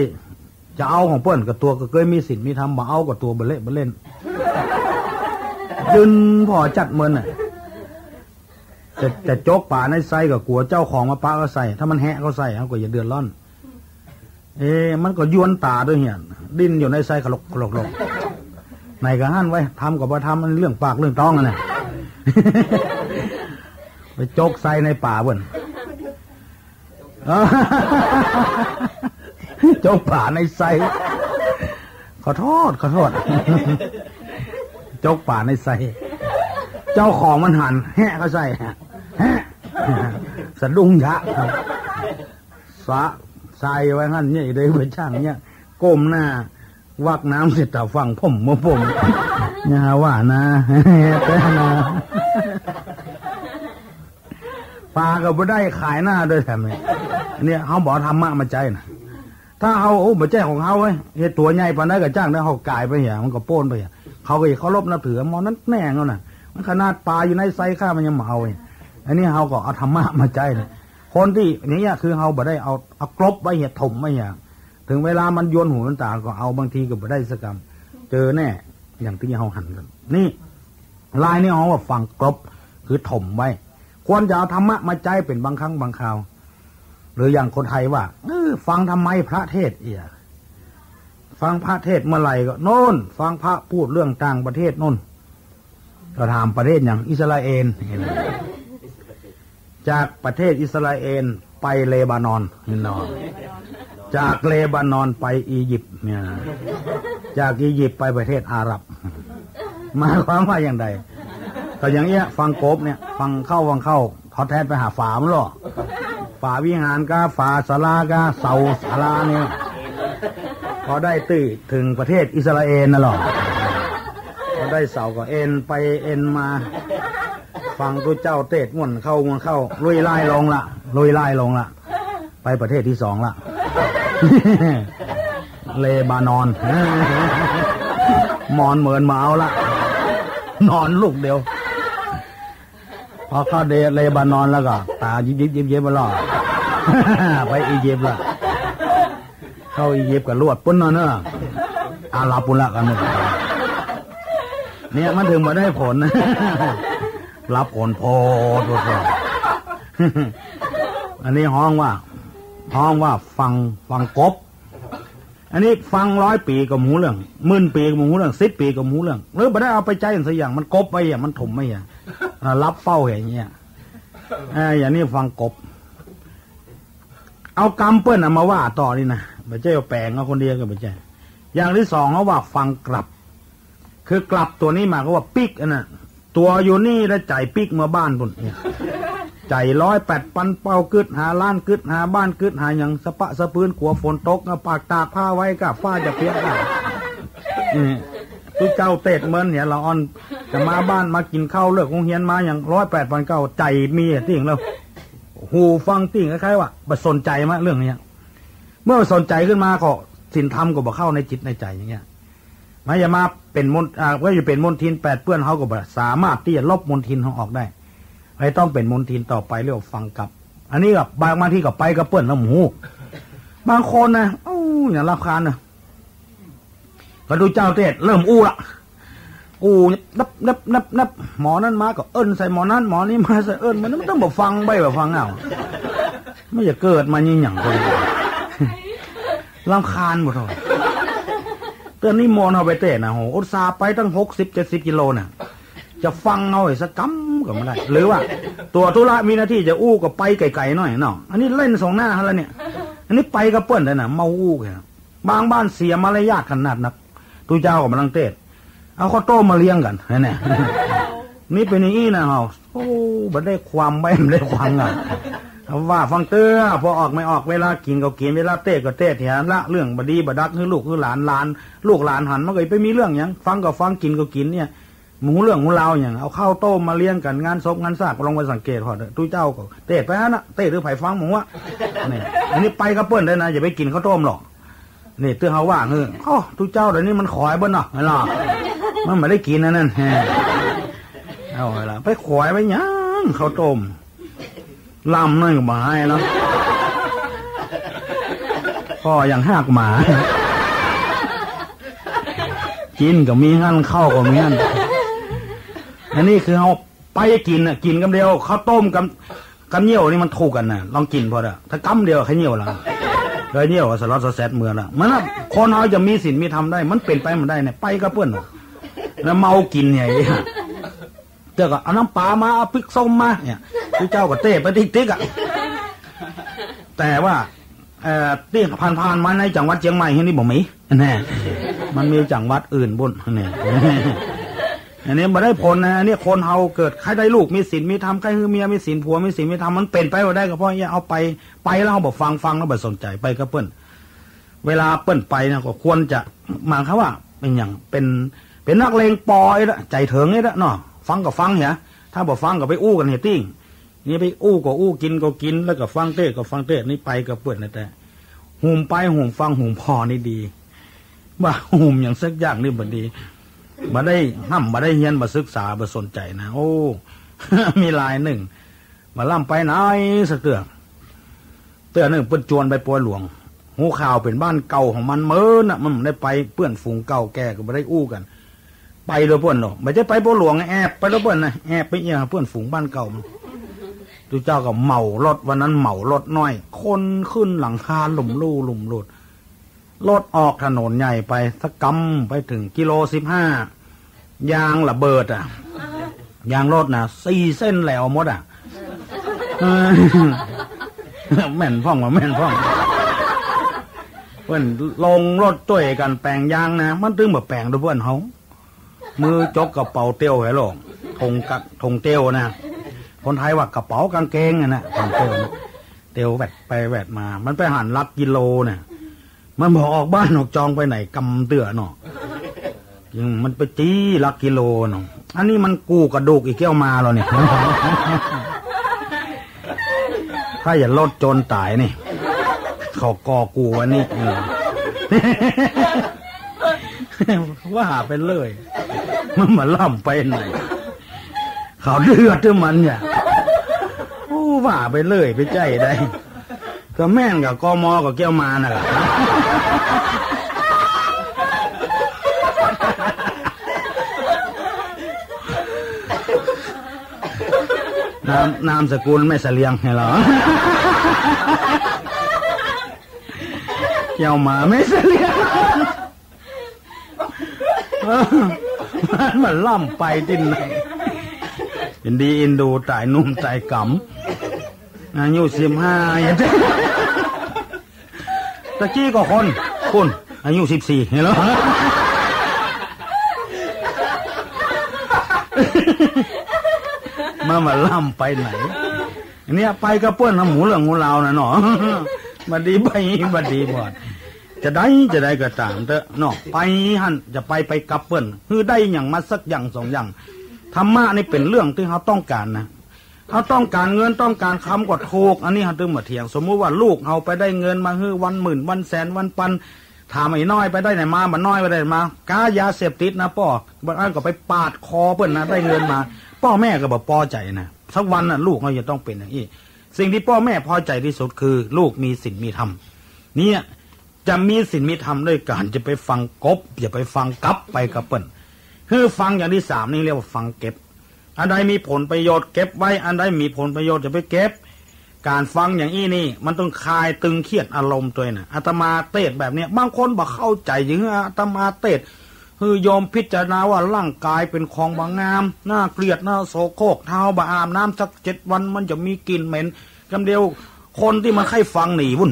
จะเอาของเปิ้นกับตัวก็เคยมีศีลมีธรรมบ่เอากับตัวบะเล่นยืนพอจัดเมินน่ะจะโจกป่าในไส้ก็กลัวเจ้าของมาป้าก็ใส่ถ้ามันแหะก็ใส่เขาก็อย่าเดือดร้อนมันก็ยวนตาด้วยเหี้ยดิ้นอยู่ในไส้ขลกไหนก็หั่นไว้ทำกับว่าทำมันเรื่องปากเรื่องต้องน่ะไปโจกไส้ในป่าเบิ่นโจกป่าในไส้ขอโทษโจกป่าในไส้เจ้าของมันหันแหะก็ใส่แหะสะดุ้งยะสะใส่ไว้หั่นเนี่ยได้ไปช่างเนี่ยก้มหน้าวักน้ำเสร็จแต่ฟังผมอย่าว่านะแต่นะปลาก็ไม่ได้ขายหน้าด้วยแถมเนี่ยเขาบอกธรรมะมาใจนะถ้าเอามาใจของเขาไว้ตัวใหญ่ปานนั้นก็จ้างได้เขากายไปอย่างมันก็โป้นไปอย่างเขาก็เคารพนับถือมอนั้นแน่เขาน่ะมันขนาดปลาอยู่ในไซข้ามันยังมาเอาอันนี้เขาก็เอาธรรมะมาใจเลยคนที่อย่างเงี้ยคือเขาบ่ได้เอากลบไว้เหี้ยถมไว้อย่างถึงเวลามันโยนหูมันตาก็เอาบางทีก็บ่ได้สักกรรมเจอแน่อย่างที่เขาหันกันนี่ลายนี่เขาว่าฟังกลบคือถมไว้ควรจะเอาธรรมะมาใจเป็นบางครั้งบางคราวหรืออย่างคนไทยว่าฟังทำไมพระเทศ ฟังพระเทศเมื่อไหร่ก็โน่นฟังพระพูดเรื่องต่างประเทศโน่นก็ถามประเทศอย่างอิสราเอลจากประเทศอิสราเอลไปเลบานอนนี่เนาะจากเลบานอนไปอียิปต์เนี่ยจากอียิปต์ไปประเทศอาหรับมาความว่าอย่างไรก็อย่างเงี้ยฟังโกบเนี่ยฟังเข้าทอดแทนไปหาฝามันหรอฝาวิหารก็ฝาศาลาก็เสาศาลาเนี่ยพอได้ตื้อถึงประเทศอิสราเอลน่ะหรอพอได้เสาก็เอ็นไปเอ็นมาฟังตัวเจ้าเตะม่วนเข้าลุยไล่ลงละไปประเทศที่สองละเลบานอนมอนเหมือนมาเอาละนอนลูกเดียวพอเข้าเลบานอนแล้วก็ตายิบมาล่อไปอียิปต์ละเข้าอียิปต์กับลวดปุ้นเนอะอาลาปุละกันเนี่ยมันถึงมาได้ผลรับผลโพตัวอันนี้ห้องว่าฟังกบอันนี้ฟัง100 ปีก็หมูเรื่อง10,000 ปีก็หมูเรื่อง10 ปีก็หมูเรื่องหรือไม่ได้เอาไปใจสักอย่างมันกบไปอย่างมันถมไม่อย่างรับเป้าอย่างเงี้ยอย่างนี้ฟังกบเอากำเปิ้ลมาว่าต่อนี่นะไม่ใช่เอาแปลงเอาคนเดียวก็ไม่ใช่อย่างที่สองเขาว่าฟังกลับคือกลับตัวนี้มาก็ว่าปิกอันน่ะตัวอยู่นี่แล้วใจปิกมาบ้านตุนเนี่ยใจ108 ปันเป้ากึดหาล้านกึดหาบ้านกึดหาอย่างสะปะสะปืนกลัวฝนตกปากตากผ้าไว้กับฟ้าจะเปียกได้ตุเจ้าเตะเมินเนี่ยเราอ่อนจะมาบ้านมากินข้าวเลิกโรงเรียนมาอย่าง108 ปันเก้าใจมีติ่งแล้วหูฟังติ่งคล้ายๆว่าบ่สนใจมั้ยเรื่องนี้เมื่อสนใจขึ้นมาก็ศีลธรรมก็บ่เข้าในจิตในใจอย่างเงี้ยมาอย่ามาเป็นมนก็อยู่เป็นมนทินแปดเปื้อนเขาก็บ่สามารถที่จะลบมนทินเขาออกได้ไม่ต้องเป็นมนทินต่อไปเรียกว่าฟังกับอันนี้กับบางที่กับไปกับเปื้อนแล้วหมูบางคนนะอย่างรำคาญนะก็ดูเจ้าเทศเริ่มละนับหมอนั้นมาก็เอิ้นใส่หมอนั้นหมอนี้มาใส่เอิ้นมันต้องบอกฟังใบแบบฟังเอาไม่จะเกิดมายิ่งอย่างคนรำคาญหมดเลยเตือนนี่มอนเอาไปเตะนะโหอุตส่าห์ไปตั้ง60-70 กิโลน่ะจะฟังเอาไอ้สักกำก็ไม่ได้หรือว่าตัวธุระมีหน้าที่จะก็ไปไกลๆหน่อยเนาะอันนี้เล่นสองหน้าแล้วเนี่ยอันนี้ไปกับเปิ้ลเลยนะเมาแค่บางบ้านเสียมารยาทขนาดนักตุเจ้ากับมันลังเตะเอาข้าวต้มมาเลี้ยงกันเนี่ยนี่เป็นอย่างนี้นะเฮาบัดได้ความไม่ได้ความอ่ะว่าฟังเตื้อพอออกไม่ออกเวลากินก็กินเวลาเตะก็เตะเถียละเรื่องบดีบดักคือลูกคือหลานลูกหลานหันมาไปมีเรื่องอย่างฟังก็ฟังกินก็กินเนี่ยหมูเรื่องหมูลาวอย่างเอาข้าวต้มมาเลี้ยงกันงานศพงานซากลองไปสังเกตพอตู้เจ้าก็เตะไปฮะนะเตะหรือไผ่ฟังหมูวะนี่อันนี้ไปกับเปิ้ลได้นะอย่าไปกินข้าวต้มหรอกนี่เตื้อเขาว่าตู้เจ้าเดี๋ยวนี้มันขอยบ้านเนาะไม่หรอกมันไม่ได้กินนั่นเอาไงล่ะไปขอยไปยังข้าวต้มลำนั่นก็หมาเนาะพ่ออย่างหักหมากินก็มีหั่นเข้าก็มีหั่นอันนี้คือเอาไปกินน่ะกินกำเดียวข้าวต้มกับเยี่ยวนี่มันถูกกันน่ะลองกินพอเด้อถ้ากำเดียวแค่เยี่ยวละเลยเยี่ยวสล็อตแซดเมือละมันคนเอาจะมีศีลมีธรรมได้มันเป็นไปมันได้เนี่ยไปกับเพื่อนแล้วเมากินเนี่ยเจ้าก็เอาน้ำปลามาเอาพริกส้มมาเนี่ยที่เจ้าก็เตะไปติ๊กอ่ะแต่ว่าที่ผ่านมาในจังหวัดเชียงใหม่ที่นี่บ่มีแน่มันมีจังหวัดอื่นบุญเนี่ยอันนี้มาได้ผลนะอันนี้คนเฮาเกิดใครได้ลูกมีศีลมีธรรมใครคือเมียมีศีลผัวมีศีลมีธรรมมันเป็นไปว่าได้ก็เพราะเนี่ยเอาไปแล้วเขาบอกฟังแล้วบ่สนใจไปก็เปิ้นเวลาเปิ้นไปนะก็ควรจะหมายความว่าเป็นอย่างเป็นนักเลงปอยละใจเถิงนี่ละเนาะฟังก็ฟังเหรอถ้าบอกฟังก็ไปอู้กันเหติ้งนี่ไปอู้ก็อู้กินก็กินแล้วก็ฟังเต้ก็ฟังเต้นี่ไปก็เปิดนะแต่หุ่มไปหุ่มฟังหุ่มพอนี่ดีว่าหุ่มอย่างสักอย่างนี่บ่ดีบ่ได้ห้ำบ่ได้เฮียนบ่ศึกษาบ่สนใจนะโอ้ มีลายหนึ่งมาล่ำไปไหนสักเตือหนึ่งเปิ้นจวนไปปัวหลวงหูข่าวเป็นบ้านเก่าของมันเมินอ่ะมันได้ไปเปื้อนฝูงเก่าแก่ก็บ่ได้อู้กันไปโดยเพื่อนหรอกไม่ใช่ไปปัวหลวงแอบไปโดยเพื่อนนะแอบไปเอี่ยเพื่อนฝูงบ้านเก่ามันตุเจ้าก็เมารถวันนั้นเมารถน้อยคนขึ้นหลังคาหลุมลู่หลุมหลุด รถออกถนนใหญ่ไปสักกำไปถึงกิโล15ยางระเบิดยางรถนะ4 เส้นแล้วหมดแม่นพ่องว่าแม่นพ่องเพื่อนลงรถต้วยกันแปลงยางนะมันตึงแบบแปลงด้วยเพื่อนเขามือจกกระเป๋าเตี้ยวไอ้หลงธงเตี้ยวนะคนไทยว่ากระเป๋ากางเกงนะธงเตี้ยวแวดไปแวดมามันไปหันลักกิโลเนี่ยมันบอกออกบ้านออกจองไปไหนกำเตื้อเนาะยังมันไปจี้ลักกิโลเนาะอันนี้มันกูกระดูกอีกแก้วมาแล้วเนี่ยถ้าอย่าลดโจรตายนี่เขากอกูวันนี้ว่าหาไปเลยมันมาล่ำไปไหนเขาเดือดด้วยมันเนี่ยโอ้ว่าไปเลยไปใจได้ก็แม่นกับกมกับแก้วมาน่ะนามสกุลไม่เสลียงไงเหรอแก้วมาไม่เสลียงมันล่ำไปที่ไหนอินดีอินดูตายนุ่มตายกำอายุ15อย่างนี้ตะกี้ก็คนคุณอายุ14เห็นหรอมาล่ำไปไหนเนี่ยไปก็เปื้อนน้ำหมูเหลืองงูลาวนะเนาะมาดีไปมาดีบอดจะได้ก็ตามเถอะเนาะไปหันจะไปกับเปื้อนคือได้อย่างมาสักอย่าง2 อย่างธรรมะนี่เป็นเรื่องที่เขาต้องการนะเขาต้องการเงินต้องการคำกดถูกอันนี้เขาตึงมาเถียงสมมุติว่าลูกเอาไปได้เงินมาคือวัน10,000วันแสนวันปันถามไอ้น้อยไปได้ไหนมามันน้อยไปได้มากายาเสพติดนะพ่อบางอันก็ไปปาดคอเปิ้นนะได้เงินมาพ่อแม่ก็บอกพอใจนะสักวันน่ะลูกเขาจะต้องเป็นอย่างนี้สิ่งที่พ่อแม่พอใจที่สุดคือลูกมีศีลมีธรรมเนี่ยจะมีศีลมีธรรมด้วยการจะไปฟังกบอย่าไปฟังกับไปกับเปิ้นคือฟังอย่างที่3นี่เรียกว่าฟังเก็บอันใดมีผลประโยชน์เก็บไว้อันใดมีผลประโยชน์จะไปเก็บการฟังอย่างนี้นี่มันต้องคลายตึงเครียดอารมณ์ตัวน่ะอาตมาเทศแบบนี้บางคนบอกเข้าใจอย่างนี้อาตมาเทศคือยอมพิจารณาว่าร่างกายเป็นของบางงามน่าเกลียดน่าโสโครกเท้าบะอาบน้ำสัก7 วันมันจะมีกลิ่นเหม็นคำเดียวคนที่มันใครฟังหนีวุ่น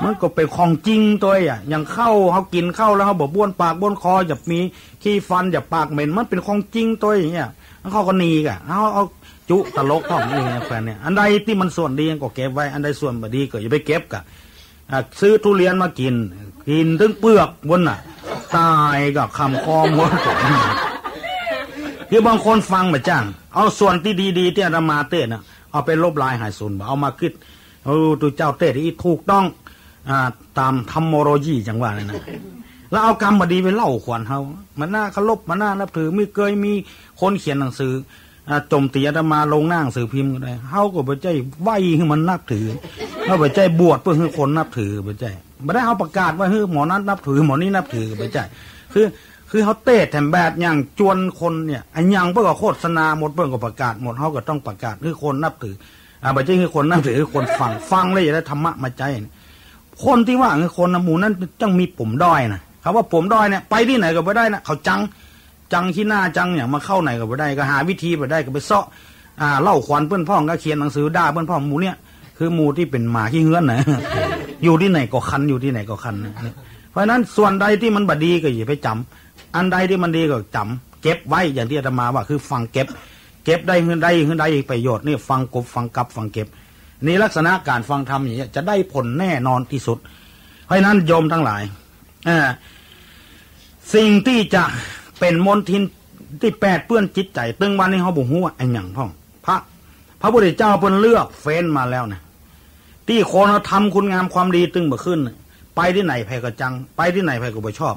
มันก็เป็นของจริงตัวอย่างเข้าเขากินเข้าแล้วเขาบอกบ้วนปากบ้วนคอจะมีขี้ฟันจะปากเหม็นมันเป็นของจริงตัวอย่างเงี้ยเขาก็หนีกันเอาจุตลกท่องนี่แฟนเนี่ยอันใดที่มันส่วนดีก็เก็บไว้อันใดส่วนไม่ดีก็อย่าไปเก็บกันซื้อทุเรียนมากินถึงเปลือกบนน่ะตายกับคำคอมดคือบางคนฟังแบบจ้างเอาส่วนที่ดีๆที่อาตมาเทศน่ะเอาไปลบลายหายสูญเอามาคิดตัวเจ้าเทศที่ถูกต้องตามธรรมโลยีจังหวะนั่นนะแล้วเอากรรมมาดีไปเล่าขวัญเขามันน่าเคารพมันน่านับถือไม่เคยมีคนเขียนหนังสือโจมตีอาตมาลงหน้าหนังสือพิมพ์ก็ได้เขาก็ไปใจไหวให้มันนับถือเขาไปใจบวชเพื่อให้คนนับถือไปใจไม่ได้เขาประกาศว่าเฮ้ยหมอนั้นนับถือหมอนี้นับถือไปใจคือเขาเตะแถมแบบอย่างจวนคนเนี่ยอันยังเพื่อโฆษณาหมดเพื่อก็ประกาศหมดเขาก็ต้องประกาศคือคนนับถือไปใจคือคนนับถือคือคนฟังเลยจะได้ธรรมะมาใจคนที่ว่าคือคนหมู่นั้นจังมีปุ่มด้อยนะเขาว่าปุ่มด้อยเนี่ยไปที่ไหนก็ไปได้นะเขาจังที่หน้าจังอย่างมาเข้าไหนก็ไปได้ก็หาวิธีไปได้ก็ไปเซาะเล่าขวัญเพื่อนพ่องก็เขียนหนังสือด่าเพื่อนพ่องหมู่เนี่ยคือหมู่ที่เป็นหมาขี้เหือนนะอยู่ที่ไหนก็คันอยู่ที่ไหนก็คันนะเพราะนั้นส่วนใดที่มันบดีก็อย่าไปจำอันใดที่มันดีก็จำเก็บไว้อย่างที่อาตมาว่าคือฟังเก็บได้ขึ้นได้ประโยชน์นี่ฟังกบฟังกับฟังเก็บนี่ลักษณะการฟังธรรมอย่างนี้จะได้ผลแน่นอนที่สุดเพราะนั้นโยมทั้งหลายสิ่งที่จะเป็นมลทินที่แปดเปื้อนจิตใจตึงวันนี้เขาบุหัวไอ้หยังพ่องพระพุทธเจ้าเพิ่นเลือกเฟ้นมาแล้วนะที่คนเราทำคุณงามความดีตึงบ่ขึ้นไปที่ไหนไผก็จังไปที่ไหนไผก็บ่ชอบ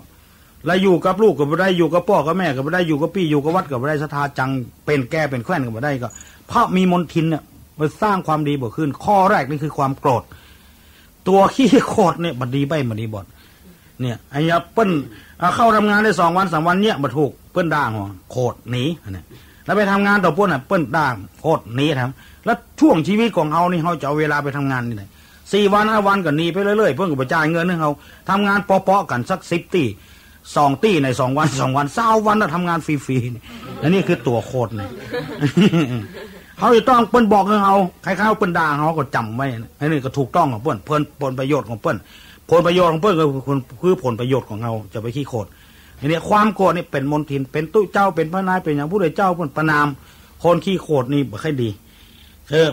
แล้วอยู่กับลูกก็บ่ได้อยู่กับพ่อกับแม่ก็บ่ได้อยู่กับพี่อยู่กับวัดก็บ่ได้ศรัทธาจังเป็นแก่เป็นแคว้นก็บ่ได้ก็เพราะมีมลทินเนี่ยมาสร้างความดีบ่ขึ้นข้อแรกนี่คือความโกรธตัวขี้โกรธเนี่ยบ่ดีใบบ่ดีบ่เนี่ยไอ้ยาเปิ้นเข้าทำงานได้2 วัน3 วันเนี่ยบ่ถูกเปิ้นด่าหัวโคตรหนีเนี่ยแล้วไปทำงานต่อพวกน่ะเปิ้นด่าโคตรหนีทำแล้วช่วงชีวิตของเฮานี่เฮาจะเอาเวลาไปทำงานนี่ไหน 4 วัน 5 วันก็หนีไปเรื่อยๆเพิ่นก็บ่จ่ายเงินให้เฮาทำงานเปาะๆกันสัก10 ตี้2 ตี้ใน2 วัน2 วัน20 วันน่ะทำงานฟรีๆอันนี้คือตัวโคตรนี่ เขาจะต้องเปิ้นบอกให้เฮาใครๆเปิ้นด่าเฮาก็จำไว้อันนี้ก็ถูกต้องของเปิ้นผลประโยชน์ของเปิ้นผลประโยชน์ของเปิ้นก็คือผลประโยชน์ของเฮาจะไปขี้โคตรอันนี้ความโกรธนี่เป็นมลทินเป็นตุ้เจ้าเป็นพระนายเป็นอย่างผู้ใดเจ้าเปิ้นประนามคนขี้โคตรนี่บ่ค่อยดี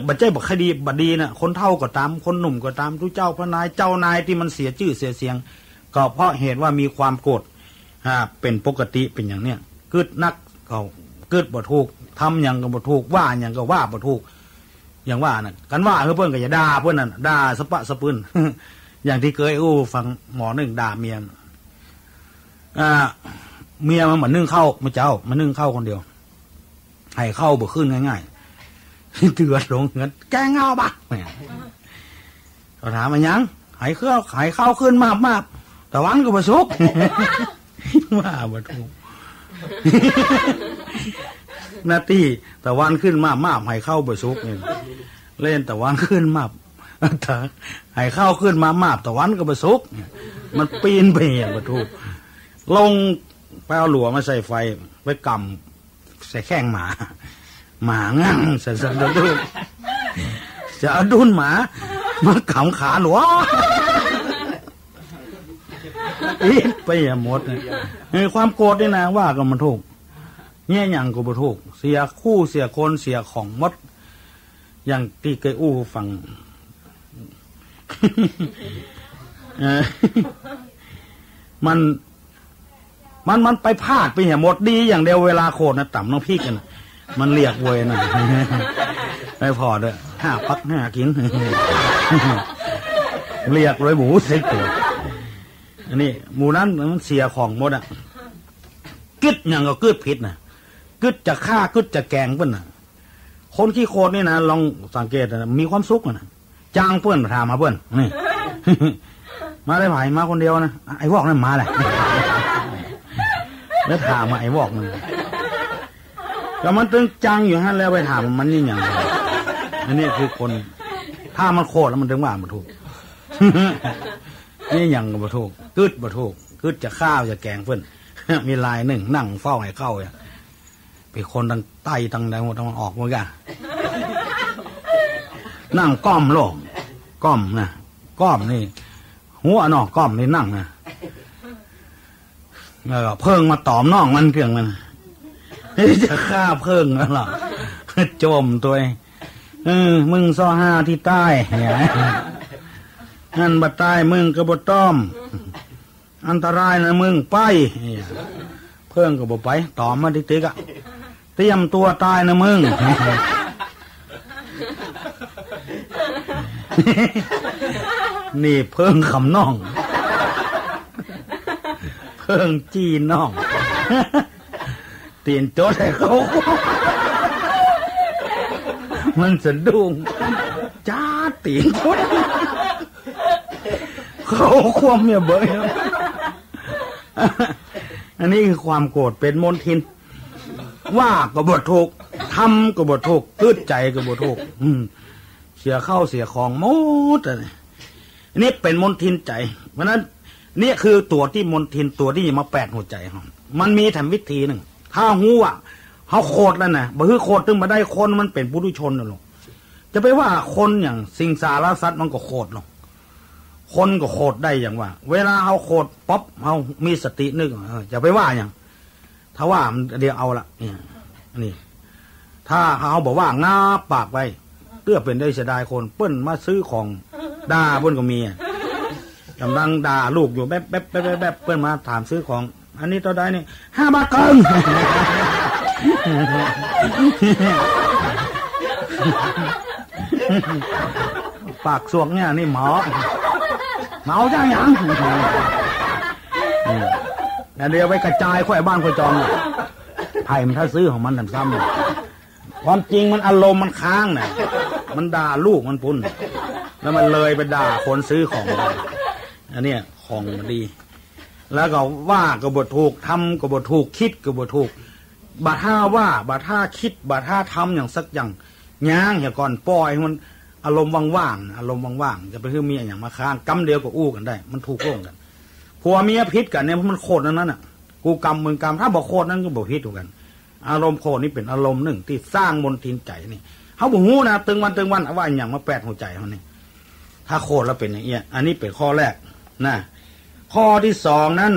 บ่ใจบ่ค่อยดีบ่ดีน่ะคนเฒ่าก็ตามคนหนุ่มก็ตามทุกเจ้าพระนายเจ้านายที่มันเสียชื่อเสียเสียงก็เพราะเหตุว่ามีความโกรธเป็นปกติเป็นอย่างเนี้ยกึดนักเขากึดบ่ถูกทำอย่างก็บ่ถูกว่าอย่างก็ว่าบ่ถูกอย่างว่าน่ะกันว่าเพิ่นก็อย่าด่าเพิ่นน่ะด่าสะปะสะปืน อย่างที่เคยฟังหมอหนึ่งด่าเมียเมียมันเหมือนนึ่งข้าวมาเจ้ามานึ่งข้าวคนเดียวให้ข้าวบ่ขึ้นง่ายๆเตือนลงเงินแกงเงาบะเขาถามมายังให้ข้าวขึ้นมากแต่วันก็บ่สุก ว่าบ่ถูก หน้าที่แต่วันขึ้นมากให้ข้าวบ่สุกนี่เล่นแต่วันขึ้นมากแต่ให้ข้าวขึ้นมากแต่วันก็บ่สุกมันปีนไปอย่างบ่ถูกลงไปเอาหลัวมาใส่ไฟไปกำใส่แข้งหมางั้งใส่ดุนจะเอาดุนหมามากำขาหลัวอีกไปหมดเลยความโกรธนี่นะว่าก็มันถูกเนี่ยอย่างก็บ่ถูกเสียคู่เสียคนเสียของหมดอย่างที่เคยฟัง มันไปพลาดไปเหี้ยหมดดีอย่างเดียวเวลาโคตรนะต่ำน้องพี่กันมันเรียกเวยนะไม่พอเด้อ5 ปัก 5 กิน เรียกเลยหมูเซ็กตัวอันนี้หมูนั้นมันเสียของหมดอ่ะกึดอย่างก็กึดผิดนะกึดจะฆ่ากึดจะแกงเปิ้นน่ะคนขี้โคตรนี่นะลองสังเกตนะมีความสุขนะจ้างเปิ้นถามมาเปิ้นนี่ มาได้ไผมาคนเดียวนะไอ้วอกนั่นมาแหละ แล้วถามมาไอ้วอกมันก็มันตึงจังอยู่ฮะแล้วไปถามมันนี่อย่างไรอันนี้คือคนถ้ามันโคตรแล้วมันถึงว่ามันถูก นี่อย่างก็บ่ถูกกึดบ่ถูกกึดจะข้าวจะแกงเพิ่น มีลายหนึ่งนั่งเฝ้าให้เข้าเนี่ยเป็นคนทางใต้ทางใดทางออกมั้งกะ นั่งก้อมโลกก้อมนะก้อมนี่หัวหนอกก้อมนี่นั่งนะเพิ่งมาตอมน่องมันเกลื่องมันจะฆ่าเพิ่งแล้วล่ะจมตัวมึงซ้อห้าที่ใต้นั่นบัดใต้มึงกระบต้อมอันตรายนะมึงไปเพิ่งก็บ่ไปตอมมาติ๊กๆอ่ะเตรียมตัวตายนะมึง นี่เพิ่งคำน่องเพิ่งจีน่องตีนโจ๊ดให้เขามันสะดุ้งจ้าตีนโจ๊ดเขาควมเนี่ยเบยอันนี้คือความโกรธเป็นมลทินว่าก็บ่ถูกทำก็บ่ถูกกึดใจก็บ่ถูกเสียเข้าเสียของหมดอันนี้เป็นมลทินใจเพราะนั้นนี่คือตัวที่มลทินตัวที่มาแปดหัวใจครับมันมีทำวิธีหนึ่งถ้าหูอ่ะเขาโคตรแล้วนะบ่คือโคตรตึงมาได้คนมันเป็นปุถุชนน่ะหรอกจะไปว่าคนอย่างสิงสารสัตว์มันก็โคตรหรอกคนก็โคตรได้อย่างว่าเวลาเขาโคตรป๊อปเขามีสตินึกจะไปว่าอย่างถ้าว่ามันเดี๋ยวเอาละนี่ถ้าเขาบอกว่างาปากไปเพื่อเป็นได้เสียดายคนเปิ้นมาซื้อของด่าเปิ้นก็มีกำลังด่าลูกอยู่แป๊บเปิ้นมาถามซื้อของอันนี้ตัวใดนี่5 บาทเกิน ปากสวกเนี่ยนี่หมอเมาจังยังแต่เดี๋ยวไปกระจายค่อยบ้านค่อยจองไผ่มันถ้าซื้อของมันซ้ำความจริงมันอารมณ์มันค้างน่ะมันด่าลูกมันปุ่นแล้วมันเลยไปด่าคนซื้อของอันนี้ของมันดีแล้วก็ว่าก็บ่ถูกทำก็บ่ถูกคิดก็บ่ถูกบาท่าว่าบาท่าคิดบาท่าทำอย่างสักอย่างย่างอย่าก่อนปล่อยมัน อารมณ์ว่างๆอารมณ์ว่างๆจะไปคือมีอย่างมาค้างกำเดียวก็อู้กันได้มันถูกร่วมกันผัวเมียพิษกันเนี่ยมันโคตรนั้นน่ะกูกำมึงกำถ้าบอกโคตรนั้นก็บอกพิษถูกกันอารมณ์โคตรนี่เป็นอารมณ์หนึ่งที่สร้างมนทินใจนี่เขาบอกหูนะตึงวันว่าอย่างมาแปดหัวใจเขานี่ถ้าโคตรแล้วเป็นอย่างเงี้ยอันนี้เป็นข้อแรกนะข้อที่สองนั้น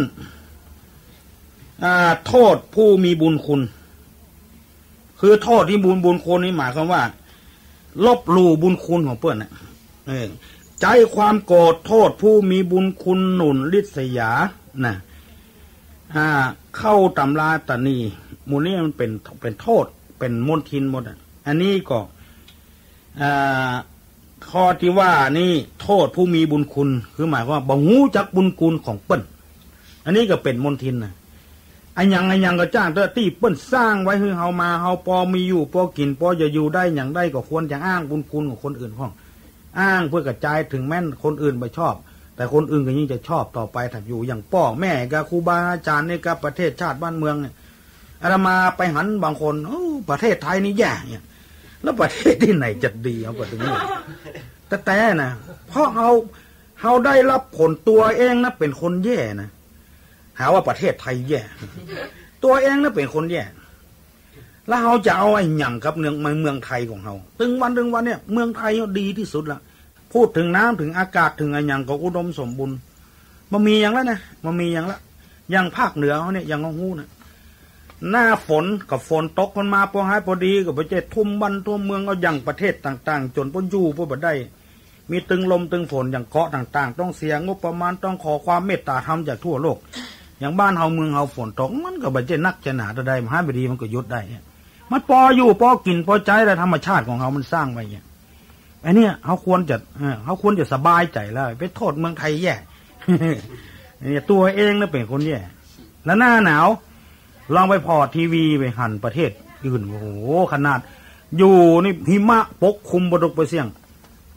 โทษผู้มีบุญคุณคือโทษที่บุญคุณนี่หมายความว่าลบหลู่บุญคุณของเพื่อนน่ะใจความโกรธโทษผู้มีบุญคุณหนุนริษยานะเข้าตำราตนีมูลนี้มันเป็นโทษเป็นมลทินหมดอันนี้ก็ข้อที่ว่านี่โทษผู้มีบุญคุณคือหมายว่าบ่หูจักบุญคุณของเปิ้นอันนี้ก็เป็นมลทินนะอันยังก็จ้างเตอที่เปิ้นสร้างไว้ให้เฮามาเฮาพอมีอยู่พอกินพอจะอยู่ได้อย่างได้ก็ควรจะอ้างบุญคุณของคนอื่นของอ้างเพื่อกระจายถึงแม้นคนอื่นไม่ชอบแต่คนอื่นก็ยิ่งจะชอบต่อไปถ้าอยู่อย่างพ่อแม่กับครูบาอาจารย์ในกับประเทศชาติบ้านเมืองเนี่ยอาตมาไปหันบางคนประเทศไทยนี่แย่เนี่ยแล้วประเทศที่ไหนจะดีเอาไปถึงนี่แต่นะเพราะเขาได้รับผลตัวเองนะเป็นคนแย่นะหาว่าประเทศไทยแย่ตัวเองนะเป็นคนแย่แล้วเขาจะเอาไอ้หยั่งกับเมืองไทยของเขาตึงวันเนี่ยเมืองไทยดีที่สุดละพูดถึงน้ำถึงอากาศถึงไอ้หยั่งก็อุดมสมบูรณ์มันมีอย่างแล้วนะมันมีอย่างละอย่างภาคเหนือเขาเนี่ยอย่างงูนะหน้าฝนกับฝนตกมันมาพอหายพอดีกับประเทศทุ่มบ้านทุ่มเมืองเอาอย่างประเทศต่างๆจนพ้นยู่พ้นบัดได้มีตึงลมตึงฝนอย่างเกาะต่างๆต้องเสียงบประมาณต้องขอความเมตตาธรรมจากทั่วโลกอย่างบ้านเฮาเมืองเฮาฝนตกมันก็บัดเจนักจะหนาได้มหาบดีมันก็ยุดได้มันพออยู่พอกินพอใจแต่ธรรมชาติของเฮามันสร้างไว้เนี่ยไอ้นี่เขาควรจะสบายใจแล้วไปโทษเมืองไทยแย่เนี่ยตัวเองน่ะเป็นคนแย่แล้วหน้าหนาวลองไปพอทีวีไปหันประเทศอื่นโอ้โหขนาดอยู่นี่หิมะปกคลุมบดกไปเสี่ยง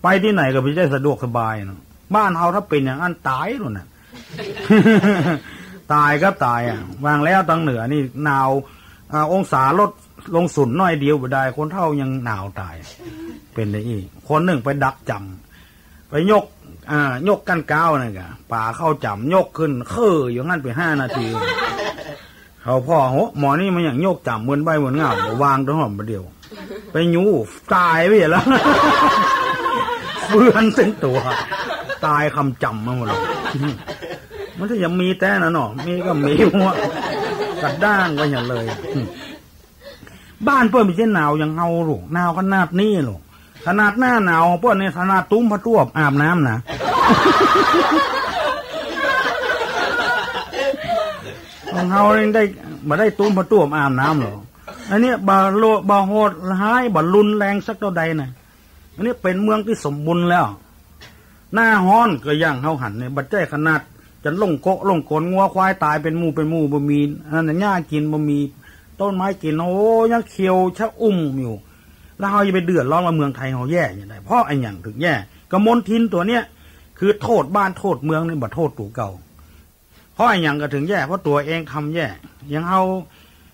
ไปที่ไหนก็ไม่ได้สะดวกสบายเนาะบ้านเฮาถ้าเป็นอย่างนั้นตายหมดน่ะ ตายก็ตายอ่ะวางแล้วตั้งเหนือนี่หนาวองศาลดลงสุดน้อยเดียวบ่ได้คนเท่ายังหนาวตายเป็นได้อีกคนหนึ่งไปดักจำไปยกกันก้าวนั่นกะป่าเข้าจำยกขึ้นอยู่งั้นไป5 นาทีเขาพ่อหมอนี่มันอย่างโยกจำเหมือนใบเหมือนเงาวางตรงหอมประเดียวไปยูตายไปแล้วเฟื่อนเส้นตัวตายคำจำมาหมดเลยมันถ้ายังมีแต่นะเนาะมีก็มีหัวกระด้างไปอย่างเลยบ้านเพื่อนมีเช่นหนาวอย่างเฮาลูกหนาวขนาดนี้ลูกขนาดหน้าหนาวเพื่อนเนี่ยขนาดตุ้มพระตัวอาบน้ำนะของเฮาได้มาได้ตุ้มพระตัวอาบน้ำหรออันนี้บาโหดร้ายบารุนแรงสักเท่าใดนะอันนี้เป็นเมืองที่สมบูรณ์แล้วหน้าฮ้อนก็ย่างเฮาหันเนี่ยบัดใจขนาดจะลงโกะลงกลงัวควายตายเป็นหมู่บ่มีอันนั้นหญ้ากินบ่มีต้นไม้กินโอ้ยังเขียวชะอยู่แล้วเฮาจะไปเดือดร้อนว่าเมืองไทยเฮาแย่อย่างไรเพราะไอ้หยังถึงแย่กมลทินตัวเนี้ยคือโทษบ้านโทษเมืองนี่บ่โทษตัวเก่าเพราะไอ้หยังก็ถึงแย่เพราะตัวเองทำแย่อย่างเฮา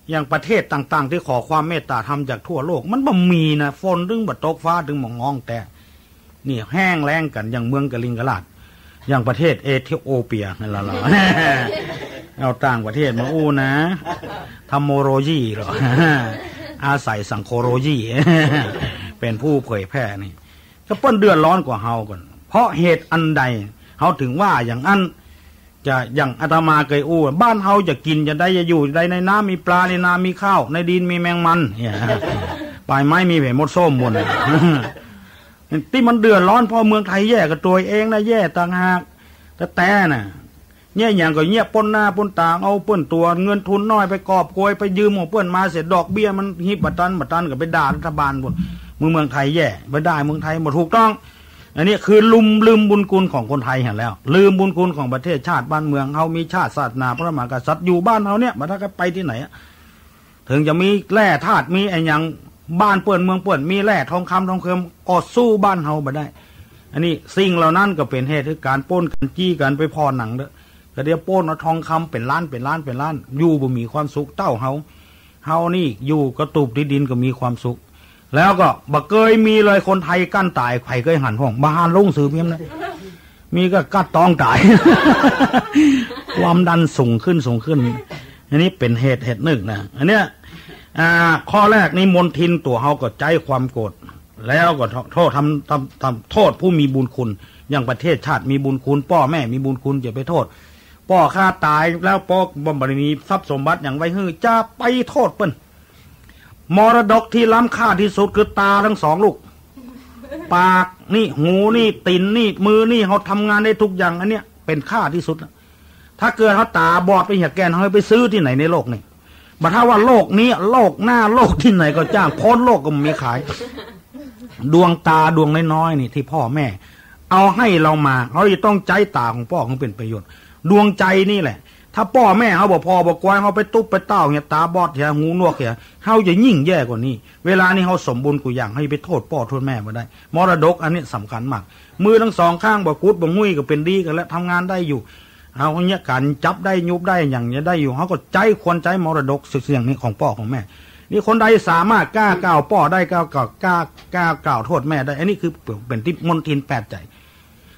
อย่างประเทศต่างๆที่ขอความเมตตาธรรมจากทั่วโลกมันบ่มีนะฝนถึงบ่ตกฟ้าถึงบ่งองแต่นี่แห้งแล้งกันอย่างเมืองกะลิงกะลาดอย่างประเทศเอธิโอเปียนั่นล่ะเอาต่างประเทศมาอู้นะธรรมโรยีหรออาศัยสังโฆโรยีเป็นผู้เผยแพร่นี่ก็เปิ้นเดือดร้อนกว่าเฮาก่อนเพราะเหตุอันใดเฮาถึงว่าอย่างอันจะอย่างอาตมาเคยอู้บ้านเฮาจะกินจะได้จะอยู่ได้ในน้ำมีปลาในน้ำมีข้าวในดินมีแมงมันเนี่ยปลายไม้มีเห็ดมดส้มหมดที่มันเดือดร้อนเพราะเมืองไทยแย่กับตัวเองนะแย่ต่างหากแต่น่ะเนี่ยอย่างก็เงียบปนหน้าปนตาเอาเปิ้นตัวเงินทุนน้อยไปกอบโกยไปยืมของเปิ้นมาเสร็จดอกเบี้ยมันฮิบบัตันก็ไปด่ารัฐบาลหมดเมืองไทยแย่ไปได้เมืองไทยหมดถูกต้องอันนี้คือลืมบุญคุณของคนไทยเห็นแล้วลืมบุญคุณของประเทศชาติบ้านเมืองเฮามีชาติศาสนาพระมหากษัตริย์อยู่บ้านเฮาเนี่ยมาถ้าก็ไปที่ไหนถึงจะมีแร่ธาตุมีไอ้อย่างบ้านเปิ้นเมืองเปิ้นมีแร่ทองคำก็สู้บ้านเฮาบ่ได้อันนี้สิ่งเหล่านั้นก็เป็นเหตุให้การปล้นกันจี้กันไปพอหนังเด้อก็เดี๋ยวปล้นเอาทองคำเป็นล้านอยู่บ่มีความสุขเต้าเฮานี่อยู่กระตูบที่ดินก็มีความสุข แล้วก็บักเกยมีเลยคนไทยกั้นตายไผ่เคยหันห้องบ้านลงสื่อเพียงนะมีก็กัดตองตาย ความดันสูงขึ้นอันนี้เป็นเหตุหนึ่งนะอันเนี้ยข้อแรกนี่มนทินตัวเขาก็ใจความโกรธแล้วก็โทษทำโทษผู้มีบุญคุณอย่างประเทศชาติมีบุญคุณพ่อแม่มีบุญคุณจะไปโทษพ่อฆ่าตายแล้วพ่อบำบัดมีทรัพย์สมบัติอย่างไว้ฮื้อจะไปโทษเปิ้นมรดกที่ล้ำค่าที่สุดคือตาทั้งสองลูกปากนี่หูนี่ตีนนี่มือนี่เขาทำงานได้ทุกอย่างอันเนี้ยเป็นค่าที่สุดถ้าเกิดเขาตาบอดไปเหี้ยแกนเขาไปซื้อที่ไหนในโลกนี่บัดถ้าว่าโลกนี้โลกหน้าโลกที่ไหนก็จ้างพ้นโลกก็มีขายดวงตาดวงน้อยๆนี่ที่พ่อแม่เอาให้เรามาเขาจะต้องใจตาของพ่อของเป็นประโยชน์ดวงใจนี่แหละถ้าพ่อแม่เขาบอกพ่อบอกกวายเขาไปตุ๊บไปเต้าเนี่ยตาบอดเหี้ยหูหนวกเหี้ยเขาจะยิ่งแย่กว่านี้เวลานี้เขาสมบูรณ์กูอย่างให้ไปโทษพ่อโทษแม่มาได้มรดกอันนี้สำคัญมากมือทั้งสองข้างบ่กุดบ่งุ้ยก็เป็นดีกันแล้วทำงานได้อยู่เอาเนี้ยการจับได้ยุบได้อย่างเนี้ยได้อยู่เขาก็ใจควรใจมรดกสิ่งนี้ของพ่อของแม่นี่คนใดสามารถกล้าก่าวพ่อได้กล้ากล่าวโทษแม่ได้อันนี้คือเป็นที่มนทินแปดใจ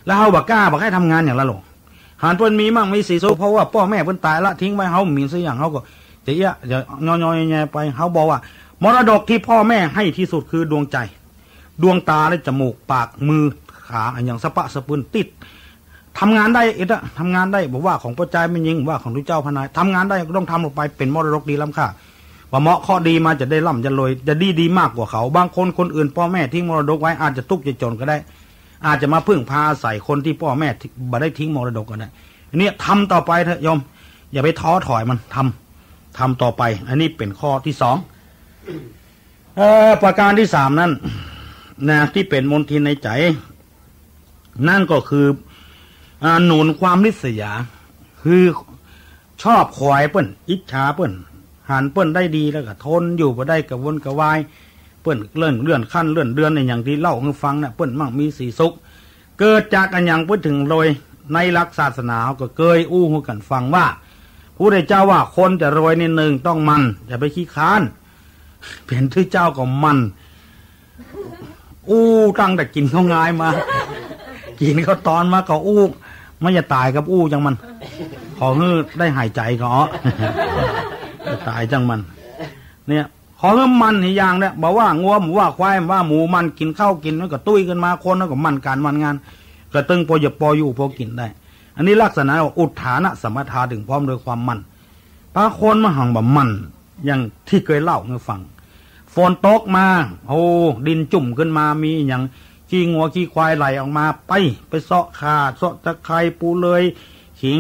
แล้วเขาบอกกล้าบอกให้ทำงานอย่างละหลงหานเพิ่นมีมั่งมีสีโซเพราะว่าพ่อแม่เพิ่นตายละทิ้งไว้เขามีสักอย่างเขาก็จะเดี๋ยวย่อยๆไปเขาบอกว่ามรดกที่พ่อแม่ให้ที่สุดคือดวงใจดวงตาและจมูกปากมือขาอย่างสะปะสะปืนติดทำงานได้ทำงานได้บอกว่าของพระเจ้าไม่ยิงว่าของทุกเจ้าพนายทำงานได้ก็ต้องทำลงไปเป็นมรดกดีล้ำค่าว่าเหมาะข้อดีมาจะได้ร่ำจะรวยจะดีมากกว่าเขาบางคนคนอื่นพ่อแม่ทิ้งมรดกไว้อาจจะทุกข์จะจนก็ได้อาจจะมาพึ่งพาใส่คนที่พ่อแม่บ่ได้ทิ้งมรดกก็ได้เนี่ยทำต่อไปเถอะโยมอย่าไปท้อถอยมันทำต่อไปอันนี้เป็นข้อที่สองประการที่สามนั้นนะที่เป็นมนทินในใจนั่นก็คือหนุนความริษยาคือชอบคอยเปิ้นอิจฉาเปิ้นหันเปิ้นได้ดีแล้วก็ทนอยู่บ่ได้กระวนกระวายเปิ้นเลื่อนขั้นเลื่อนเดือนในอย่างที่เล่าให้ฟังน่ะเปิ้นมั่งมีสีสุขเกิดจากอันอย่างเปิ้นถึงโดยในหลักศาสนาเขาก็เคยอู้หูกันฟังว่าผู้ใดเจ้าว่าคนจะรวยในหนึ่งต้องมันอย่าไปขี้ค้านเป็นที่เจ้าก็มันอู้ตั้งแต่กินเขาง่ายมากินเขาตอนมาเขาอู้ไม่จะตายกับอู้จังมันขอให้ได้หายใจก็จะตายจังมันเนี่ยขอให้มันอีกอย่างเนี่ยบอกว่างัวหมูว่าควายว่าหมูมันกินข้าวกินแล้วก็ตุ้ยกันมาคนแล้วก็มันการมันงานกระตึงพอหยับพออยู่พอกินได้อันนี้ลักษณะอุทานะสมถะถึงพร้อมโดยความมันพระคนมาหังแบบมันอย่างที่เคยเล่าให้ฟังฝนตกมาโอ้ดินจุ่มขึ้นมามีอย่างขี้งัวขี้ควายไหลออกมาไปเสาะขาเสาะตะไคร้ปูเลยขิง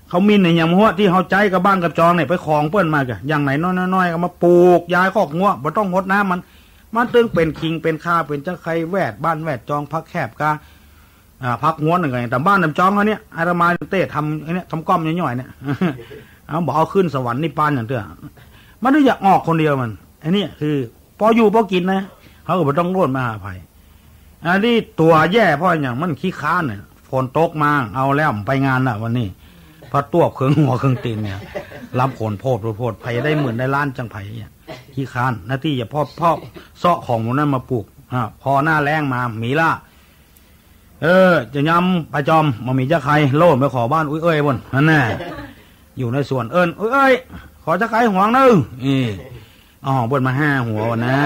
เขามีในอย่างหัวที่เขาใจกับบ้านกับจองเนี่ยไปของเปิ้นมากะอย่างไหนน้อยๆก็มาปลูกย้ายคอกงัวบ่ต้องหดน้ำมันตึงเป็นขิงเป็นข้าเป็นตะไคร้แวดบ้านแวดจองพักแคบกาพักงัวหนึ่งไงแต่บ้านกับจองเขาเนี่ยอาตมาเต้ทำไอ้เนี่ยทำก้อมย่อยๆเนี่ยเอาบอกเอาขึ้นสวรรค์นิพพานอย่างเถอะมันไม่อยากออกคนเดียวมันไอ้นี่คือพออยู่พอกินนะเขาก็บ่ต้องโน่นมาหาภัยอันนี้ตัวแย่เพราะอย่างมันขี้ค้านเนี่ยฝนตกมาเอาแล้วไปงานน่ะวันนี้พระตัวเครื่องหัวเครื่องตีนเนี่ยรับผลโพดไผ่ได้หมื่นได้ล้านจังไผ่เนี่ยขี้ค้านหน้าที่อย่าพ่อเสาะของมันนั้นมาปลูกพอหน้าแรงมามีละจะย้ำประจอมมามีเจ้าใครโลดไปขอบ้านอุ้ยเอ้ยบนนั่นแน่อยู่ในสวนอุ้ยเอ้ยขอเจ้าใครห่วงนึงบนมา5 หัวนะ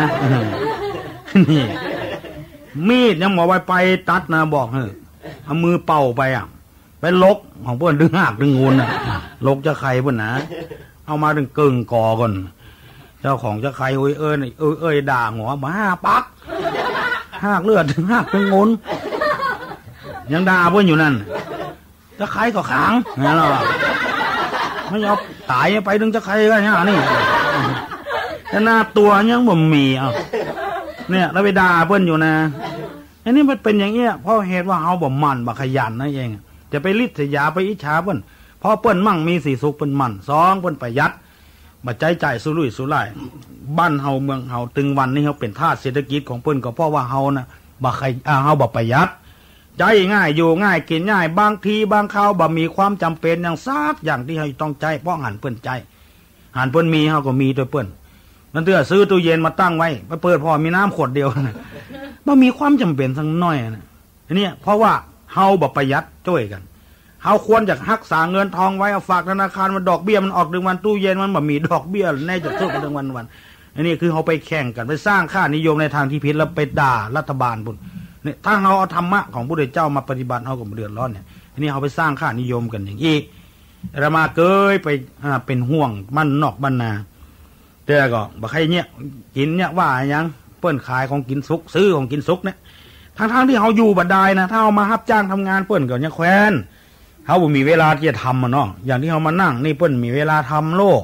นี่มีดยังบอกไว้ไปตัดนะบอกเอามือเป่าไปไปลกของเพื่อนดึงหักดึงงูนลกจะใครเพื่อนนะเอามาดึงกึ่งกอก่อนเจ้าของจะใครเอ้ยด่าหัวมาปักหักเลือดดึงหักดึงงูนยังด่าเพื่อนอยู่นั่นจะใครก็ขังนั่นหรอไม่ยอมตายไปดึงจะใครกันนี่แต่หน้าตัวยังบ่มีเนี่ยแล้วไปด่าเพื่อนอยู่นะอันนี้มันเป็นอย่างเงี้ยเพราะเหตุว่าเขาบ่มันบ่ขยันนั่นเองจะไปริษยาไปอิจฉาเพื่อนเพราะเพื่อนมั่งมีสีสุขเพื่อนมัน2เพื่อนประหยัดบ่ใจสุรุ่ยสุร่ายบ้านเฮาเมืองเฮาตึงวันนี้เขาเป็นธาตุเศรษฐกิจของเพื่อนก็เพราะว่าเฮานะเฮาบ่ประหยัดใจง่ายอยู่ง่ายกินง่ายบางทีบางคราวบ่มีความจำเป็นอย่างซักอย่างที่เฮาต้องใจเพราะหันเพื่อนใจหันเพื่อนมีเฮาก็มีโดยเพื่อน นั่นเตื้อซื้อตู้เย็นมาตั้งไว้ไปเปิดพอมีน้ำขวดเดียวนะมันมีความจำเป็นสักน้อยนะนี่เพราะว่าเฮาบ่ประหยัดช่วยกันเฮาควรจะรักษาเงินทองไว้เอาฝากธนาคารมันดอกเบี้ยมันออกดึงวันตู้เย็นมันบ่มีดอกเบี้ยแน่จะสู้กันดึงวันอันนี้คือเฮาไปแข่งกันไปสร้างค่านิยมในทางที่ผิดแล้วไปด่ารัฐบาลพุ่นเนี่ยถ้าเฮาเอาธรรมะของพระพุทธเจ้ามาปฏิบัติเฮาก็บ่เดือดร้อนเนี่ยอันนี้เฮาไปสร้างค่านิยมกันอย่างนี้อามาเกยไปเป็นห่วงมันนอกบ้านนาแต่ก็บ่ใครเนี่ยกินเนี่ยว่ายังเปิ้นขายของกินสุกซื้อของกินสุกเนี่ยทั้งที่เขาอยู่บัดได้นะถ้าเอามารับจ้างทำงานเปิ้นก็ยังแควนเขาบ่มีเวลาที่จะทำเนาะอย่างที่เขามานั่งนี่เปิ้นมีเวลาทำโลก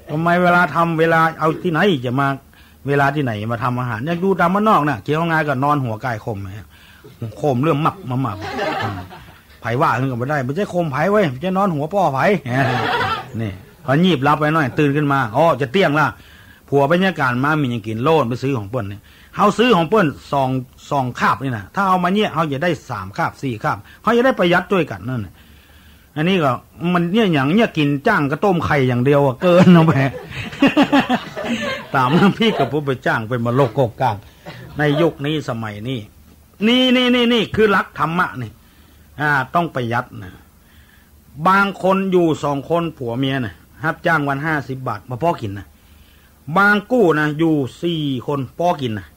ทำไมเวลาทำเวลาเอาที่ไหนจะมาเวลาที่ไหนมาทำอาหารอยากดูตามบ้านนอกน่ะเกี่ยวงานก็นอนหัวไก่คมคมเรื่องมักมาไผว่าขึ้นก็ไม่ได้ไม่ใช่คมไผไว้จะนอนหัวป้อไผนี่พอยีบรับไปหน่อยตื่นขึ้นมาอ๋อจะเตี้ยงละผัวบรรยากาศมามีอย่างกินโลดไปซื้อของเปิ้นเนี่ยเขาซื้อของเปิ้นสองคาบนี่นะถ้าเอามาเนี่ยเขาจะได้3 คาบ 4 คาบเขาจะได้ประหยัดด้วยกันนั่นอันนี้ก็มันเนี่ยอย่างเนี่ยกินจ้างก็ต้มไข่อย่างเดียวเกินเอาไปตามน้ำพี่กับผู้ไปจ้างเป็นมาโลกโกกลางในยุคนี้สมัยนี้นี่คือหลักธรรมะนี่ต้องประหยัดนะบางคนอยู่2 คนผัวเมียนะรับจ้างวัน50 บาทมาพ่อกินนะบางกู้นะอยู่4 คนพ่อกินนะ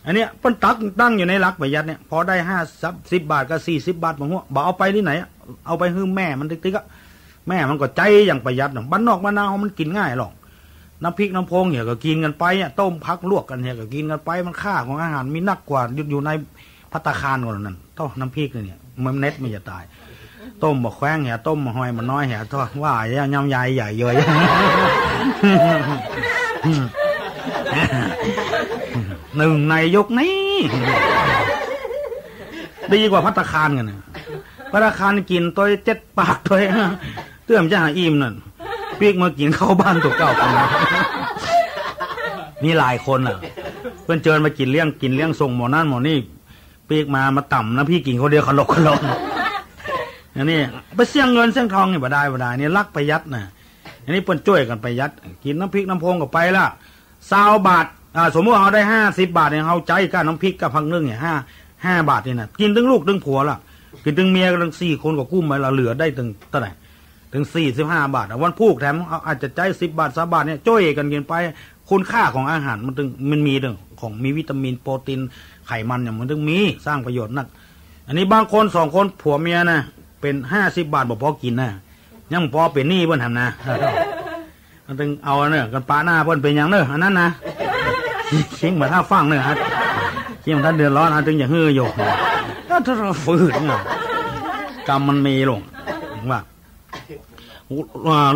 อันเนี้ยเปิ้นตั้งอยู่ในหลักประหยัดเนี่ยพอได้50 บาทกับ40 บาทบางหัวบอกเอาไปที่ไหนเอาไปให้แม่มันติ๊กๆแม่มันก็ใจอย่างประหยัดบ้านนอกบ้านนามันกินง่ายหรอกน้ำพริกน้ำพงเนี่ยก็กินกันไปต้มพักลวกกันเนี่ยก็กินกันไปมันค่าของอาหารมีนักกว่าอยู่ในภัตตาคารก่อนนั่นต้องน้ำพริกเนี่ยมันเน็ตมันจะตายต้มบะแขวงเหี่ยต้มบะหอยมันน้อยเหี่ยทอดว่าย่างยำใหญ่ใหญ่เยอะหนึ่งในยกนี้ดีกว่าภัตตาคารกันนะภัตตาคารกินตัว7 ปากตัวเตื้อมจะหาอิ่มนั่นปีกมากินเข้าบ้านตัวเก่ากันมีหลายคนอ่ะเพื่อนเจิญมากินเลี้ยงส่งหมอนั่นหมอนี่ปีกมาต่ำนะพี่กินเขาเดียวขลกอันนี้ไปเสี่ยงเงินเสี่ยงทองนี่บ่ได้นี่รักประหยัดนะอันนี้เปิ้นช่วยกันประหยัดกินน้ำพริกน้ำพงก็ไปละ20 บาทสมมติเขาได้50 บาทเนี่ยเขาใจกับน้ำพริกกับพังนึ่งเนี่ย5 บาทนี่นะกินทั้งลูกทั้งผัวละกินทั้งเมียทั้ง4 คนก็กุ้มไปละเหลือได้ถึงเท่าไหร่ถึง45 บาทวันพูกแถมอาจจะใจ10 บาท3 บาทเนี่ยช่วยกันกินไปคุณค่าของอาหารมันมีเรื่องของมีวิตามินโปรตีนไขมันอย่างมันต้องมีสร้างประโยชน์นักอันนี้บางคน2 คนผัวเมียนะเป็น50 บาทบอกพอกินนะยังพอเป็นหนี้เพิ่นทำนะมันต้องเอาเนี่ยกันปาหน้าเพิ่นเป็นอย่างเนอะอันนั้นนะชิงมาถ้าฟังเนี่ยฮะชิงมาถ้าเดือดร้อนฮะถึงอย่างฮืออยู่ก็ถ้าเราฝืนเนี่ยกรรมมันมีลงว่า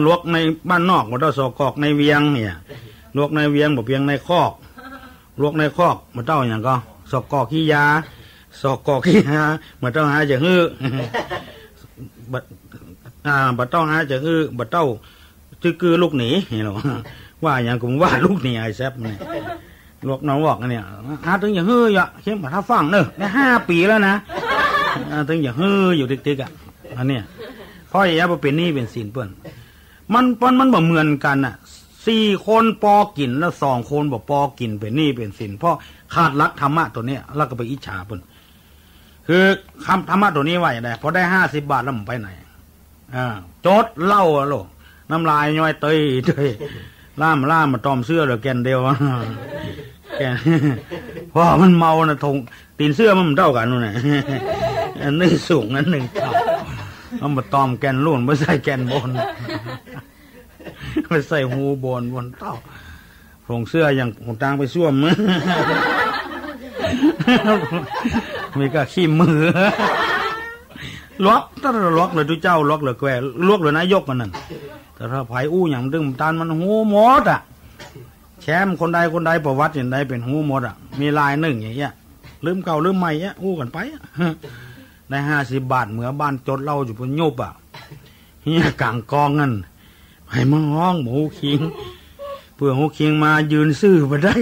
ลวกในบ้านนอกมันต้องสอกอกในเวียงเนี่ยลวกในเวียงบอกเพียงในคอกลวกในคอกมันต้องอย่างก็สอกอกขี้ยาสอกอกขี้ยามันต้องหาจะฮือบัดต้องหาจะฮือบัดเต้าคือลูกหนีเห็นหรอว่าอย่างผมว่าลูกหนีไอ้แซบเนี่ยลวกน้องบอกเนี่ยหาถึงอย่างฮืออย่าเข้มมาถ้าฟังเนอะได้5 ปีแล้วนะถึงอย่างฮืออยู่ติ๊กๆอ่ะอันเนี้ยพ่อใหญ่เป็นหนี้เป็นสินเปิ้นมันบ่เหมือนกันอ่ะ4 คนปอกินแล้ว2 คนบอกปอกินเป็นหนี้เป็นสินเพราะขาดหลักธรรมะตัวเนี้ยแล้วก็ไปอิจฉาเปิ้นคือคำธรรมะตัวนี้ไว้ได้พอได้50 บาทแล้วมันไปไหนโจดเล่าอะโลน้ำลายย่อยเตยล่ามมาตอมเสื้อหรือแกนเดียวแกนเพราะมันเมานะทงตีนเสื้อมันเท่ากันนู่นน่ะอันนี้สูงนั้น1 เท่าเอามาตอมแกนลุ่นไม่ใส่แกนบนไม่ใส่หูบนเท่าทงเสื้ออย่างของตางไปซ่วมมือมีก็ขี้มือล็อกถ้าเราล็อกเลยทุกเจ้าล็อกเลยแกลวกเลยนายกกันนั่นแต่ถ้าไผ่อู้อย่างดึงตาลมันหูหมดอ่ะแชมคนใดประวัติอย่างใดเป็นหูหมดอ่ะมีลาย1อย่างเงี้ยลืมเก่าลืมใหม่เงี้ยอู้กันไปได้50 บาทเหมือบ้านจดเล่าอยู่บนโยบอ่ะเฮียกลางกองนั่นให้มาห้องหมูคิงเพื่อหูคิงมายืนซื่อมาได้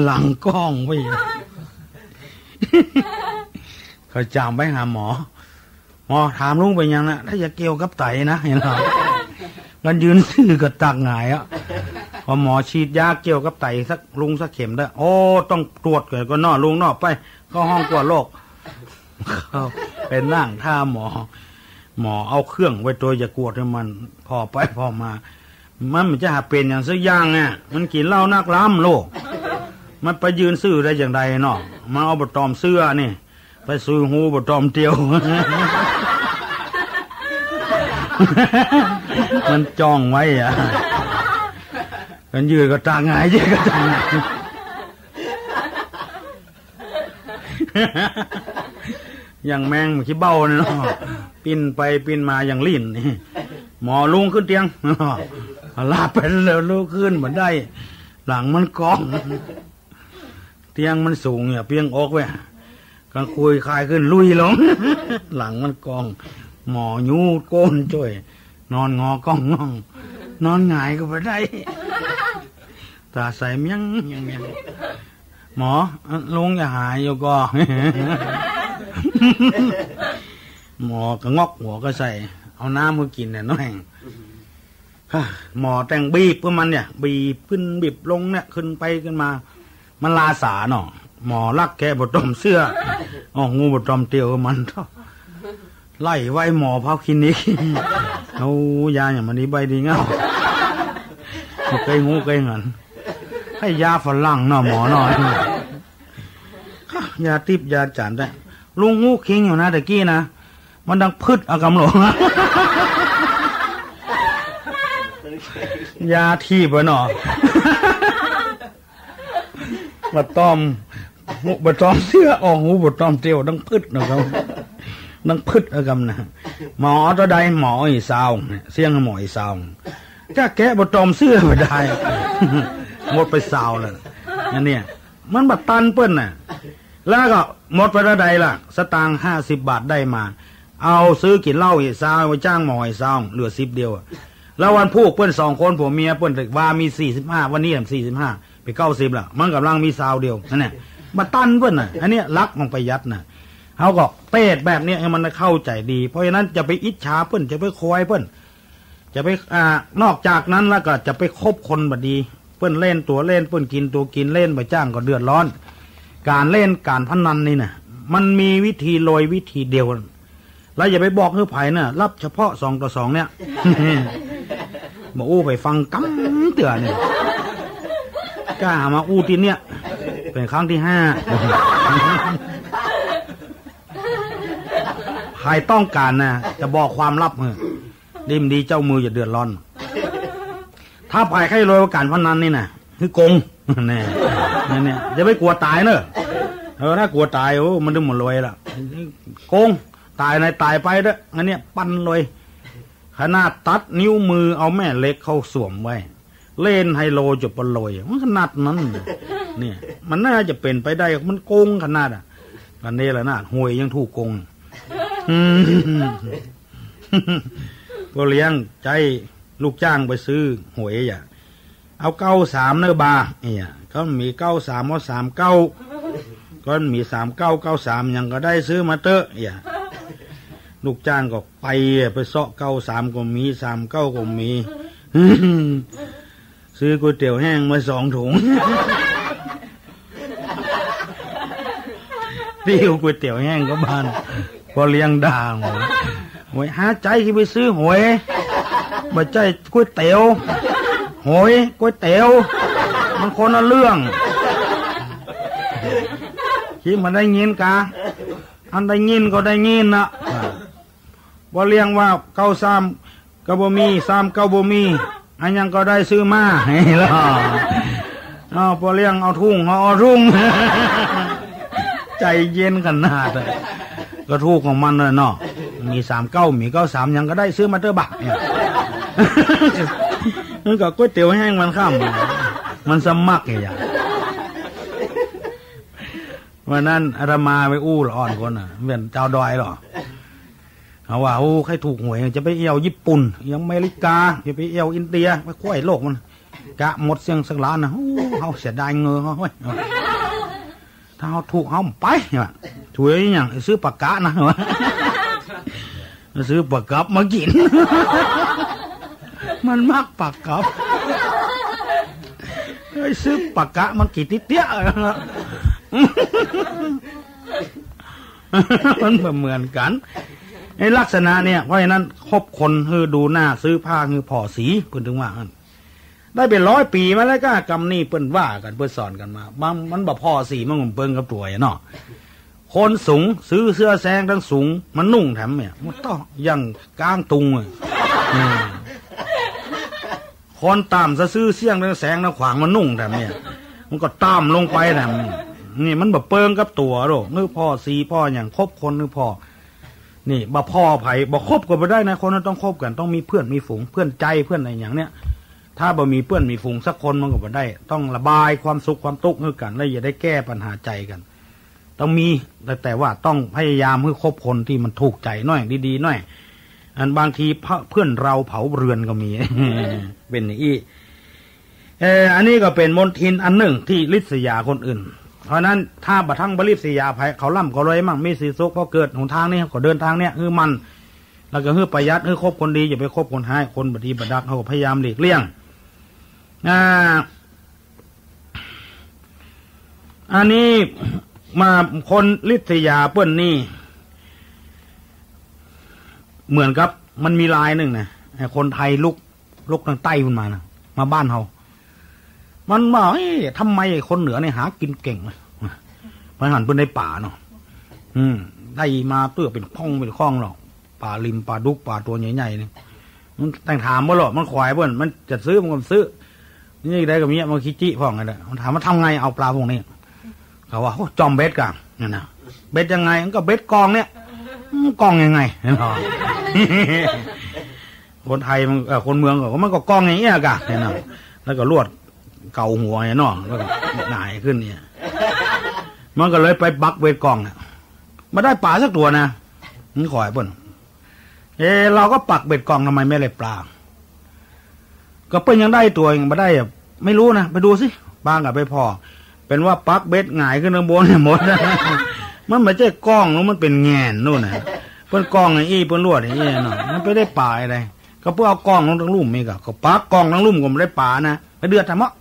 หลังกล้องไปเขาจำไปหาหมอถามลุงไปยังนะถ้าจะเกี่ยวกับไตนะเห็นหรอกันยืนซื่อกับตักหงายอ่ะ พอหมอฉีดยาเกี่ยวกับไตสักลุงสักเข็มได้โอ้ต้องตรวจเกิดก็นอลุงนอไปเข้าห้องตรวจโรคเป็นนั่งท่าหมอเอาเครื่องไว้ตัวอย่ากวดให้มันพอไปพอมามันจะหาเป็นอย่างสักอย่างเนี่ยมันกินเหล้านักล้ำโลกมันไปยืนซื่อได้อย่างไรเนาะมาเอาบะตอมเสื้อนี่ไปซื้อหูบะตอมเตียวมันจ้องไว้อะกันยืนก็ตาหงายยืนก็ตาหงายอย่างแมงขี้เบ้าเนี่ยเนาะปิ้นไปปิ้นมาอย่างลิ้นนี่หมอลุงขึ้นเตียงลาเป็นแล้วลุกขึ้นเหมือนได้หลังมันกองเตียงมันสูงเนี่ยเพียงอกไว้กลางคุยคายขึ้นลุยลงหลังมันกองหมอยูโกนจ่อยนอนงอกองง่องนอนหงายก็ไปได้ตาใส่เมียงหมอลุงอย่าหายอยู่ก็หมอก็งอกหัวก็ใส่เอาน้ำมากินเนี่ยน้องแห่งหมอแต่งบีบเพื่อมันเนี่ยบีบขึ้นบีบลงเนี่ยขึ้นไปขึ้นมามันลาสาเนาะหมอลักแกบดต้มเสื้ออ๋องูบดต้มเตียวมันไล่ไว้หมอเผาคลินิกเอายาอย่างมันนี้ใบดีเงาเคยงูเคยเงินให้ยาฝรั่งเนาะหมอหน่อยยาติบยาจานได้ลุงงูคิงอยู่นะตะกี้นะมันดังพืชอากำหลงยาที่ไปหนอมาต้อมมาต้อมเสื้อออกหูมาต้อมเตียวดังพืชนะครับดังพืชอากำนะหมอตัวใดหมออีสาวเสียงหมออีสาวก็แกะมาต้อมเสื้อไม่ได้หมดไปสาวเลยนั่นเนี่ยมันบัดตันเปิ้นน่ะแล้วก็หมดไปเท่าใดล่ะสตางค์50 บาทได้มาเอาซื้อกินเหล้าอีสาวไปจ้างหมออีสาวเหลือ10 เดียวแล้ววันพูกเปิ้น2 คนผัวเมียเปิ้นว่ามี45วันนี้45ไป90ล่ะมันกำลังมีสาวเดียวนั่นแหละบัดตันเปิ้นน่ะอันเนี้ยรักมันประหยัดน่ะเขาก็เป้แบบนี้ให้มันเข้าใจดีเพราะฉะนั้นจะไปอิจฉาเปิ้นจะไปคอยเปิ้นจะไปนอกจากนั้นแล้วก็จะไปคบคนบดีเปิ้นเล่นตัวเล่นเปิ้นกินตัวกินเล่นไปจ้างก็เดือดร้อนการเล่นการพนันนี่นะมันมีวิธีลอยวิธีเดียวแล้วอย่าไปบอกให้ไผ่น่ะรับเฉพาะ2 ต่อ 2เนี่ยมาอู้ไปฟังกำเตือนเนี่ยกล้ามาอู้ทีเนี้ยเป็นครั้งที่5ใครต้องการนะจะบอกความลับเหรอดิมดีเจ้ามืออย่าเดือดร้อนถ้าไผ่ใครลอยการพนันนี่นะคือโกงเนี่ยจะไม่กลัวตายเนอะถ้ากลัวตายโอ้มันจะหมดรวยละโกงตายในตายไปเด้ออันเนี้ยปั้นรวยขนาดตัดนิ้วมือเอาแม่เล็กเข้าสวมไว้เล่นไฮโลจบปลอยมันขนาดนั้นเนี่ยมันน่าจะเป็นไปได้มันโกงขนาดอ่ะกันนี้แหละนะหวยยังถูกโกงก็เลี้ยงใจลูกจ้างไปซื้อหวยอย่าเอา93เนื้อบาเนี่ยก็มี93เอา39ก็มี3993ยังก็ได้ซื้อมาเตอะอย่าลูกจ้างก็ไปเซาะ93ก็มี39ก็มีซื้อก๋วยเตี๋ยวแห้งมา2 ถุงที่ก๋วยเตี๋ยวแห้งก็บ้านก็เลี้ยงด่างหวยหาใจที่ไปซื้อหวยบ่ใจก๋วยเตี๋ยวหวยก๋วยเตี๋ยวมันคนละเรื่องคิดมันได้ยินกะอันได้ยินก็ได้ยินนะบ่เลี้ยงว่า93ก็บ่มี39บ่มีอันยังก็ได้ซื้อมาให้ล่ะบ่เลี้ยงเอาทุ่งเอาทุ่งใจเย็นขนาดก็ถูกของมันเลยเนาะมี39มี93ยังก็ได้ซื้อมาเตอร์บักเนี่ยมันก็ก๋วยเตี๋ยวแห้งมันข้ามมันสมัครอย่างวันนั้นอาตมาไปอู้ละอ่อนคนเป็นเจ้าดอยหรอเขาว่าโอ้ใครถูกหวยจะไปเอี่ยวญี่ปุ่นยังอเมริกาจะไปเอี่ยวอินเดียไปคว้ยโลกมันกะหมดเสียงสักล้านนะเขาเสียดายเงินเขาเว้ยถ้าเขาถูกเขาไปเนี่ยถูกอย่างซื้อปากกานะเหรอซื้อปากกับมากินมันมักปากกับ ซื้อปากกะมันกี่ติเตี้ยมันเหมือนกันไอ้ลักษณะเนี่ยเพราะฉะนั้นคบคนคือดูหน้าซื้อผ้าคือผ่อสีเพิ่นถึงว่าได้เป็น100 ปีมาแล้วก็กำนี่เปิ้นว่ากันเปิ้นสอนกันมามันบ่ผ่อสีมันเปิ้นกับตัวเนาะคนสูงซื้อเสื้อแซงทั้งสูงมันนุ่งแถมเนี่ยมันต้องยังกลางตุงคนต่ำจะซื้อเสี่ยงทั้งแสงทั้งขวางมันนุ่งแถมเนี่ยมันก็ต่ำลงไปแถมนี่มันแบบเปิงกับตัวโรนึกพ่อสีพ่ออย่างคบคนนึกพ่อนี่บ่พ่อไผ่บ่คบกันไปได้นะคนนั้นต้องคบกันต้องมีเพื่อนมีฝูงเพื่อนใจเพื่อนอะไรอย่างเนี้ยถ้าบ่มีเพื่อนมีฝูงสักคนมันก็บ่ได้ต้องระบายความสุขความทุกข์ให้กันแล้วอย่าได้แก้ปัญหาใจกันต้องมีแต่ว่าต้องพยายามให้คบคนที่มันถูกใจหน่อยดีๆหน่อยอันบางทีเพื่อนเราเผาเรือนก็มี เป็นอย่างนี้อันนี้ก็เป็นมลทินอันหนึ่งที่ลิษยาคนอื่นเพราะนั้นถ้าบัทั้งบริษยาภัยเขาล่ำเขารวยมั่งมีสีสุขพอเกิดหนทางนี้ก็เดินทางเนี้ยคือมันแล้วก็คือประหยัดคือคบคนดีอย่าไปคบคนให้คนบดีบดักเขาพยายามหลีกเลี่ยงอันนี้มาคนลิษยาเปิ้นนี่เหมือนกับมันมีลายหนึ่งนะคนไทยลุกทางใต้ขึ้นมานะมาบ้านเขามันว่าทำไมคนเหนือเนี่ยหากินเก่งไปหันเพิ่นในป่าเนาะได้มาเตื้อเป็นคล้องหรอกป่าริมป่าดุกป่าตัวใหญ่ๆนี่มันแต่งถามว่าหรอมันควายเพิ่นมันจะซื้อมันก็ซื้อนี่ได้กับเมียมันคิจิพ่องไงแหละมันถามว่าทำไงเอาปลาพวกนี้เขาว่าจอมเบ็ดกันนั่นนะเบ็ดยังไงมันก็เบ็ดกองเนี่ยกองยังไงเนาะคนไทยมันคนเมืองก็มันก็กองอย่างเงี้ยกันเนี่ยนะแล้วก็ลวดเก่าหัวเนาะแล้วก็หน่ายขึ้นเนี่ยมันก็เลยไปบักเบ็ดกองเนี่ยมาได้ปลาสักตัวนะมันขอยเปิ้นเราก็ปักเบ็ดกองทำไมไม่ได้ปลาก็เปิ้นยังได้ตัวยังไม่ได้ไม่รู้นะไปดูสิปลากับไปพอเป็นว่าปักเบ็ดหงายขึ้นข้างบนหมดมันไม่ใช่กล้องนู้นมันเป็นแงนนู่นน่ะเปิ้นกล้องไอ้เปิ้นลวดไอ้เนาะมันไปได้ปลาอะไรก็เพื่อเอากล้องลงทั้งลุ่มนี่ก็ปักกล้องทั้งลุ่มก็ไม่ได้ปลานะไปเดือดทำะ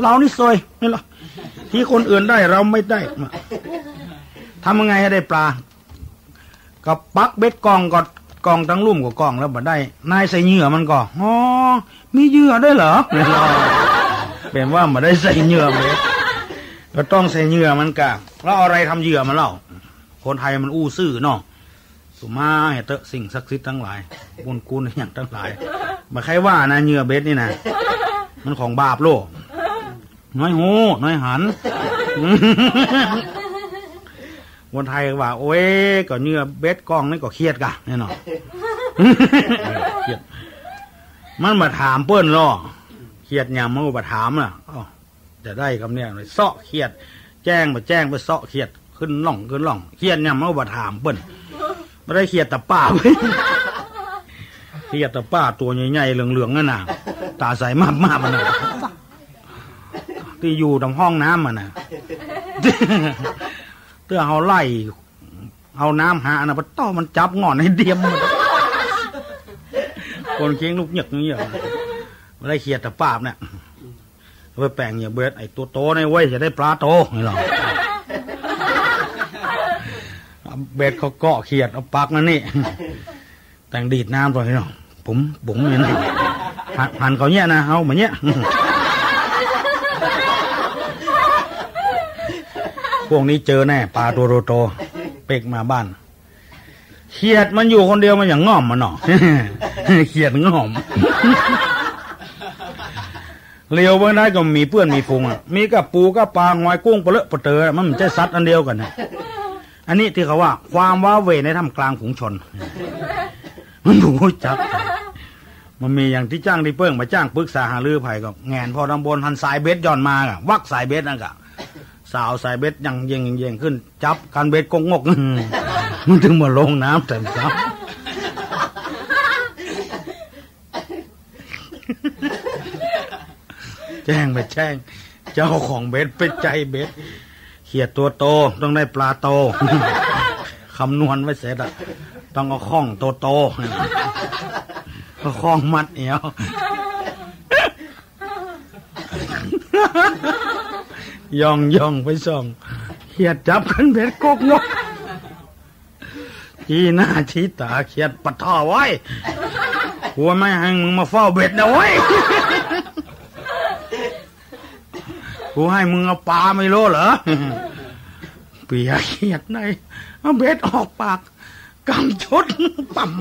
เรานี่ซวยนี่หรอที่คนอื่นได้เราไม่ได้ทำยังไงให้ได้ปลาก็ปักเบ็ดกล้องก็กล้องทั้งลุ่มก็กล้องแล้วบ่ได้นายใส่เหยื่อมันก็อ๋อมีเหยื่อได้เหรอเป็นว่าบ่ได้ใส่เหยื่อเบ็ดก็ต้องใส่เหยื่อมันกะแล้วอะไรทำเหยื่อมันเล่าคนไทยมันอู้ซื่อเนาะสุมาเหตุสิ่งศักดิ์สิทธิ์ทั้งหลายบุญคุณอย่างทั้งหลายมาใครว่านะเหยื่อเบ็ดนี่นะมันของบาปโลกน้อยหูน้อยหันคนไทยว่าโอ้ยก็เหยื่อเบ็ดกองนี่ก็เครียดกะแน่นอนเครียดมันมาถามเปิ้นล่อเครียดยามมันก็มาถามน่ะจะได้คำเนี้ยเลยเซาะเครียดแจ้งไปเซาะเครียดขึ้นล่องเครียดเนี่ยมันก็มาถามเปิ้นไม่ได้เครียดแต่ป้าเครียดแต่ป้าตัวใหญ่ๆเหลืองๆนั่นน่ะตาใสมากๆมันน่ะที่อยู่ตรงห้องน้ำมันน่ะเตื้อเอาไล่เอาน้ำหาอันนั้นต้อมันจับงอนให้เดียมมันคนเคียงลูกหยึกนี่เหรอไม่ได้เครียดแต่ป้าเนี่ยไปแปลงอย่างเบ็ดไอ้ตัวโตในไว้จะได้ปลาโตนี่หรอเบ็ดเขาเกาะเขียดเอาปักนั่นนี่แต่งดีดน้ำตัวนี้เนาะผมเนี่ยนะหันเขาเนี้ยนะเอาเหมือนเนี้ยพวกนี้เจอแน่ปลาตัวโตเป็กมาบ้านเขียดมันอยู่คนเดียวมันอย่างง่อมมันเนาะเขียดง่อมเลี้ยวเมื่อได้ก็มีเพื่อนมีฝูงมีกับปูกับปลาหอยกุ้งปลาเลอะปลาเตอมันไม่ใช่สัตว์อันเดียวกันนะอันนี้ที่เขาว่าความว้าเหวในท่ามกลางฝูงชนมันผูกจับมันมีอย่างที่จ้างที่เปิ้งมาจ้างปรึกษาหารือไผ่ก็แงนพอตำบลหันสายเบ็ดย่อนมาอะวักสายเบ็ดนั่นกะสาวสายเบ็ดยังเย่งขึ้นจับกันเบ็ดกงงกมันถึงมาลงน้ำแต่ซับแจ้งเจ้าของเบ็ดเป็นใจเบ็ดเขียดตัวโตต้องได้ปลาโตคำนวณไว้เสร็จอะต้องเอาข้องโตเอาข้องมัดเอว ย่องไปส่องเขียดจับกันเบ็ดกกงกที่หน้าชี้ตาเขียดปะท่อไว้หัวไม่ให้มึงมาเฝ้าเบ็ดนะไว้กูให้มึงเอาปลาไม่รู้เหรอเปียเขียดในเอาเบ็ดออกปากกำชดปั่ม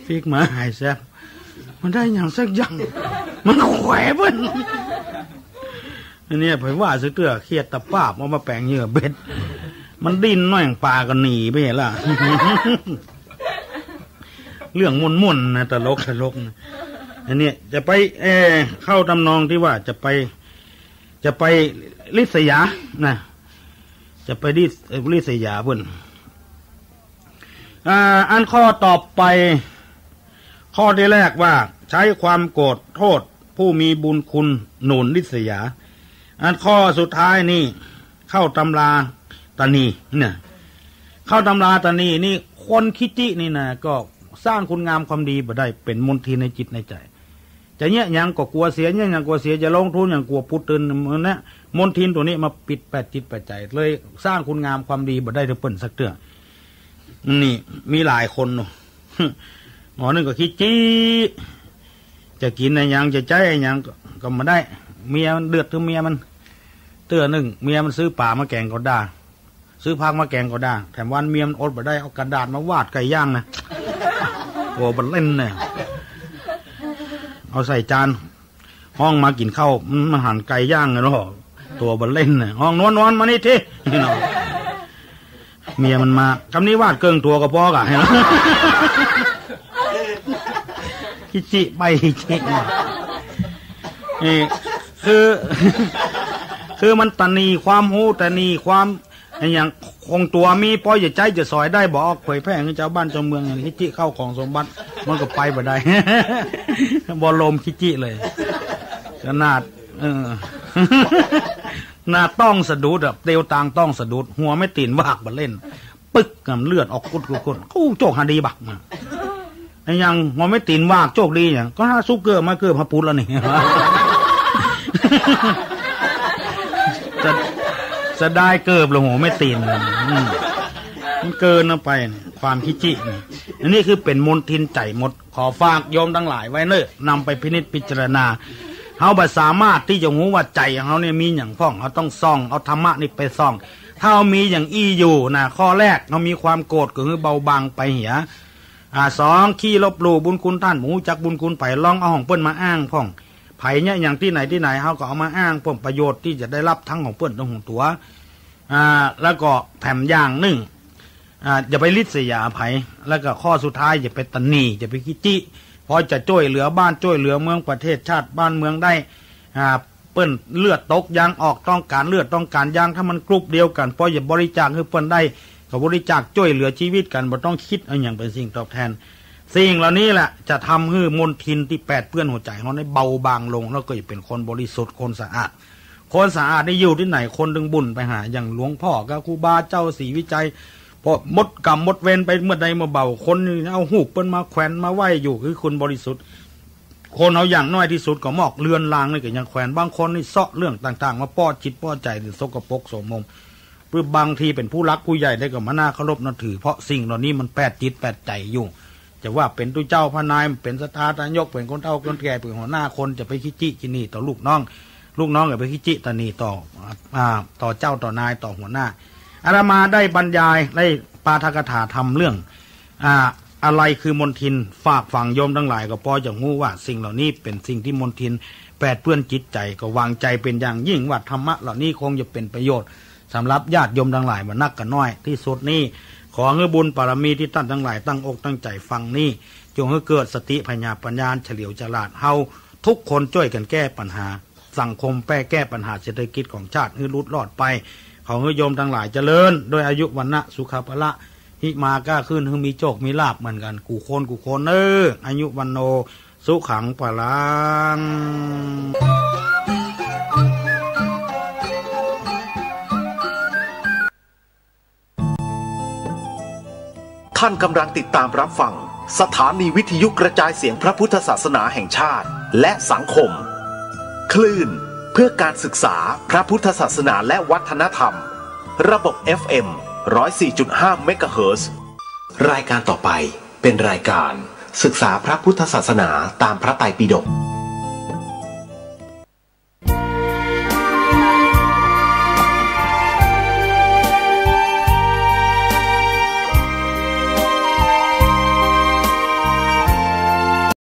ฟิกมาหายแซ่บมันได้อย่างสักอย่างมันแขวะมันอันนี้เผยว่าซื้อเตื้อเขียดตะป้าบเอามาแปลงเหยื่อเบ็ดมันดิ้นน้อยอย่างปลาก็หนีไปเห็นล่ะเรื่องม่วนๆนะตลกนะอันนี้จะไปเข้าตำนองที่ว่าจะไปลิษยานะจะไปลิษยาเพิ่นอันข้อต่อไปข้อที่แรกว่าใช้ความโกรธโทษผู้มีบุญคุณหนุนลิษยาอันข้อสุดท้ายนี่เข้าตำราตานีเนี่ยเข้าตำราตานีนี่คนคิจินี่นะก็สร้างคุณงามความดีบ่ได้เป็นมนทินในจิตในใจจะเนี้ยยังก็กลัวเสียเนี้ยยังกลัวเสียจะลงทุนอย่างกลัวพุทธตื่นมันนะมนทินตัวนี้มาปิดแปดจิตแปดใจเลยสร้างคุณงามความดีบ่ได้ถึงเปิ่นสักเตื้อนี่มีหลายคนเนาะหมอนึงก็คิจิจะกินอะไรยังจะใจอะไรยังก็มาได้เมียมันเดือดถึงเมียมันเตื้อหนึ่งเมียมันซื้อป่ามาแกงก็ได้ซื้อพักมาแกงก็ได้แถมวันเมียมันอดบ่ได้เอากระดาษมาวาดไก่ย่างนะโอ้บันเล่นเนี่ยเอาใส่จานห้องมากินข้าวมันหั่นไก่ย่างเนาะตัวบันเล่นเนี่ยห้องนอนมานี่ทีเมียมันมาคำนี้วาดเกิงตัวก็พอกะเห็นไหมคิจิไปคิจินี่คือมันตนีความหูตนีความอย่างคงตัวมีพอจะใจจะสอยได้บอกเผยแพร่ให้เจ้าบ้านเจ้าเมืองคิจิเข้าของสมบัติมันก็ไปบ่ได้บอลมคิจิเลยขนาดหน้าต้องสะดุดแบบเตียวตางต้องสะดุดหัวไม่ตีนวากมาเล่นปึ๊กกับเลือดออกกุดกู้โจกฮาดีบักมาไอ้ยังหัวไม่ตีนวากโจกดีอย่างก็ถ้าซุกเกอร์มาเกอร์พระพุทธแล้วนี่จะได้เกิบหรือหัวไม่ตีนมันเกินไปความคิจิอันนี้คือเป็นมนทินใจหมดขอฝากโยมทั้งหลายไว้เนอะนำไปพินิจพิจารณาเขาบ่สามารถที่จะรู้ว่าใจของเขาเนี่ยมีอย่างพ้องเขาต้องส่องเอาธรรมะนี่ไปส่องถ้าเขามีอย่างอยู่นะข้อแรกเขามีความโกรธก็คือเบาบางไปเหียสองขี้ลบหลู่บุญคุณท่านหมูจักบุญคุณไปลองเอาของเปิ้นมาอ้างพ้องไผ่เนี่ยอย่างที่ไหนเขาก็เอามาอ้างเพื่อประโยชน์ที่จะได้รับทั้งของเปิ้นทั้งของตัวแล้วก็แถมอย่างหนึ่งอย่าไปลิษยาไผ่แล้วก็ข้อสุดท้ายอย่าไปตนีอย่าไปคิจิพอจะช่วยเหลือบ้านช่วยเหลือเมืองประเทศชาติบ้านเมืองได้เปิ้นเลือดตกยางออกต้องการเลือดต้องการยางถ้ามันกลุ่มเดียวกันพออย่าบริจาคให้เปิ้นได้ก็บริจาคช่วยเหลือชีวิตกันบ่ต้องคิดเอาอย่างเป็นสิ่งตอบแทนสิ่งเหล่านี้แหละจะทำให้มลทินที่แปดเปื้อนหัวใจเขาได้เบาบางลงแล้วก็จะเป็นคนบริสุทธิ์คนสะอาดได้อยู่ที่ไหนคนดึงบุญไปหาอย่างหลวงพ่อกับครูบาเจ้าศรีวิจัยพอมดกรรมมดเวรไปเมื่อใดเมื่อเบาคนเอาหูเปิ้นมาแขวนมาไหวอยู่คือคนบริสุทธิ์คนเอาอย่างน้อยที่สุดก็มอกเลือนลางเลยก็ยังแขวนบางคนนี่เซาะเรื่องต่างๆมาป้อจิตป้อใจหรือสกปรกโสมมหรือบางทีเป็นผู้รักผู้ใหญ่ได้ก็มาน่าเคารพนับถือเพราะสิ่งเหล่านี้มันแปดจิตแปดใจอยู่จะว่าเป็นตู้เจ้าพระนายเป็นสถาตายกเป็นคนเฒ่าคนแก่เป็นหัวหน้าคนจะไปคิจิกินี่ต่อลูกน้องก็ไปคิจิตานีต่อเจ้าต่อนายต่อหัวหน้าอาตมาได้บรรยายได้ปาฐกถาทำเรื่องอะไรคือมนทินฝากฝังโยมทั้งหลายก็พอจะรู้ว่าสิ่งเหล่านี้เป็นสิ่งที่มนทินแปดเปื้อนจิตใจก็วางใจเป็นอย่างยิ่งว่าธรรมะเหล่านี้คงจะเป็นประโยชน์สำหรับญาติโยมทั้งหลายมานักกันน้อยที่สุดนี้ขอให้บุญบารมีที่ท่านทั้งหลายตั้งอกตั้งใจฟังนี้จงให้เกิดสติปัญญาเฉลียวฉลาดเฮาทุกคนช่วยกันแก้ปัญหาสังคมแก้ปัญหาเศรษฐกิจของชาติให้รุดรอดไปขอให้โยมทั้งหลายเจริญโดยอายุวรรณะสุขภละหิมาก้าขึ้นให้มีโชคมีลาภเหมือนกันกูคนอายุวันโนสุขังปะลังท่านกำลังติดตามรับฟังสถานีวิทยุกระจายเสียงพระพุทธศาสนาแห่งชาติและสังคมคลื่น เพื่อการศึกษาพระพุทธศาสนาและวัฒนธรรมระบบ FM 104.5 เมกะเฮิรตซ์รายการต่อไปเป็นรายการศึกษาพระพุทธศาสนาตามพระไตรปิฎก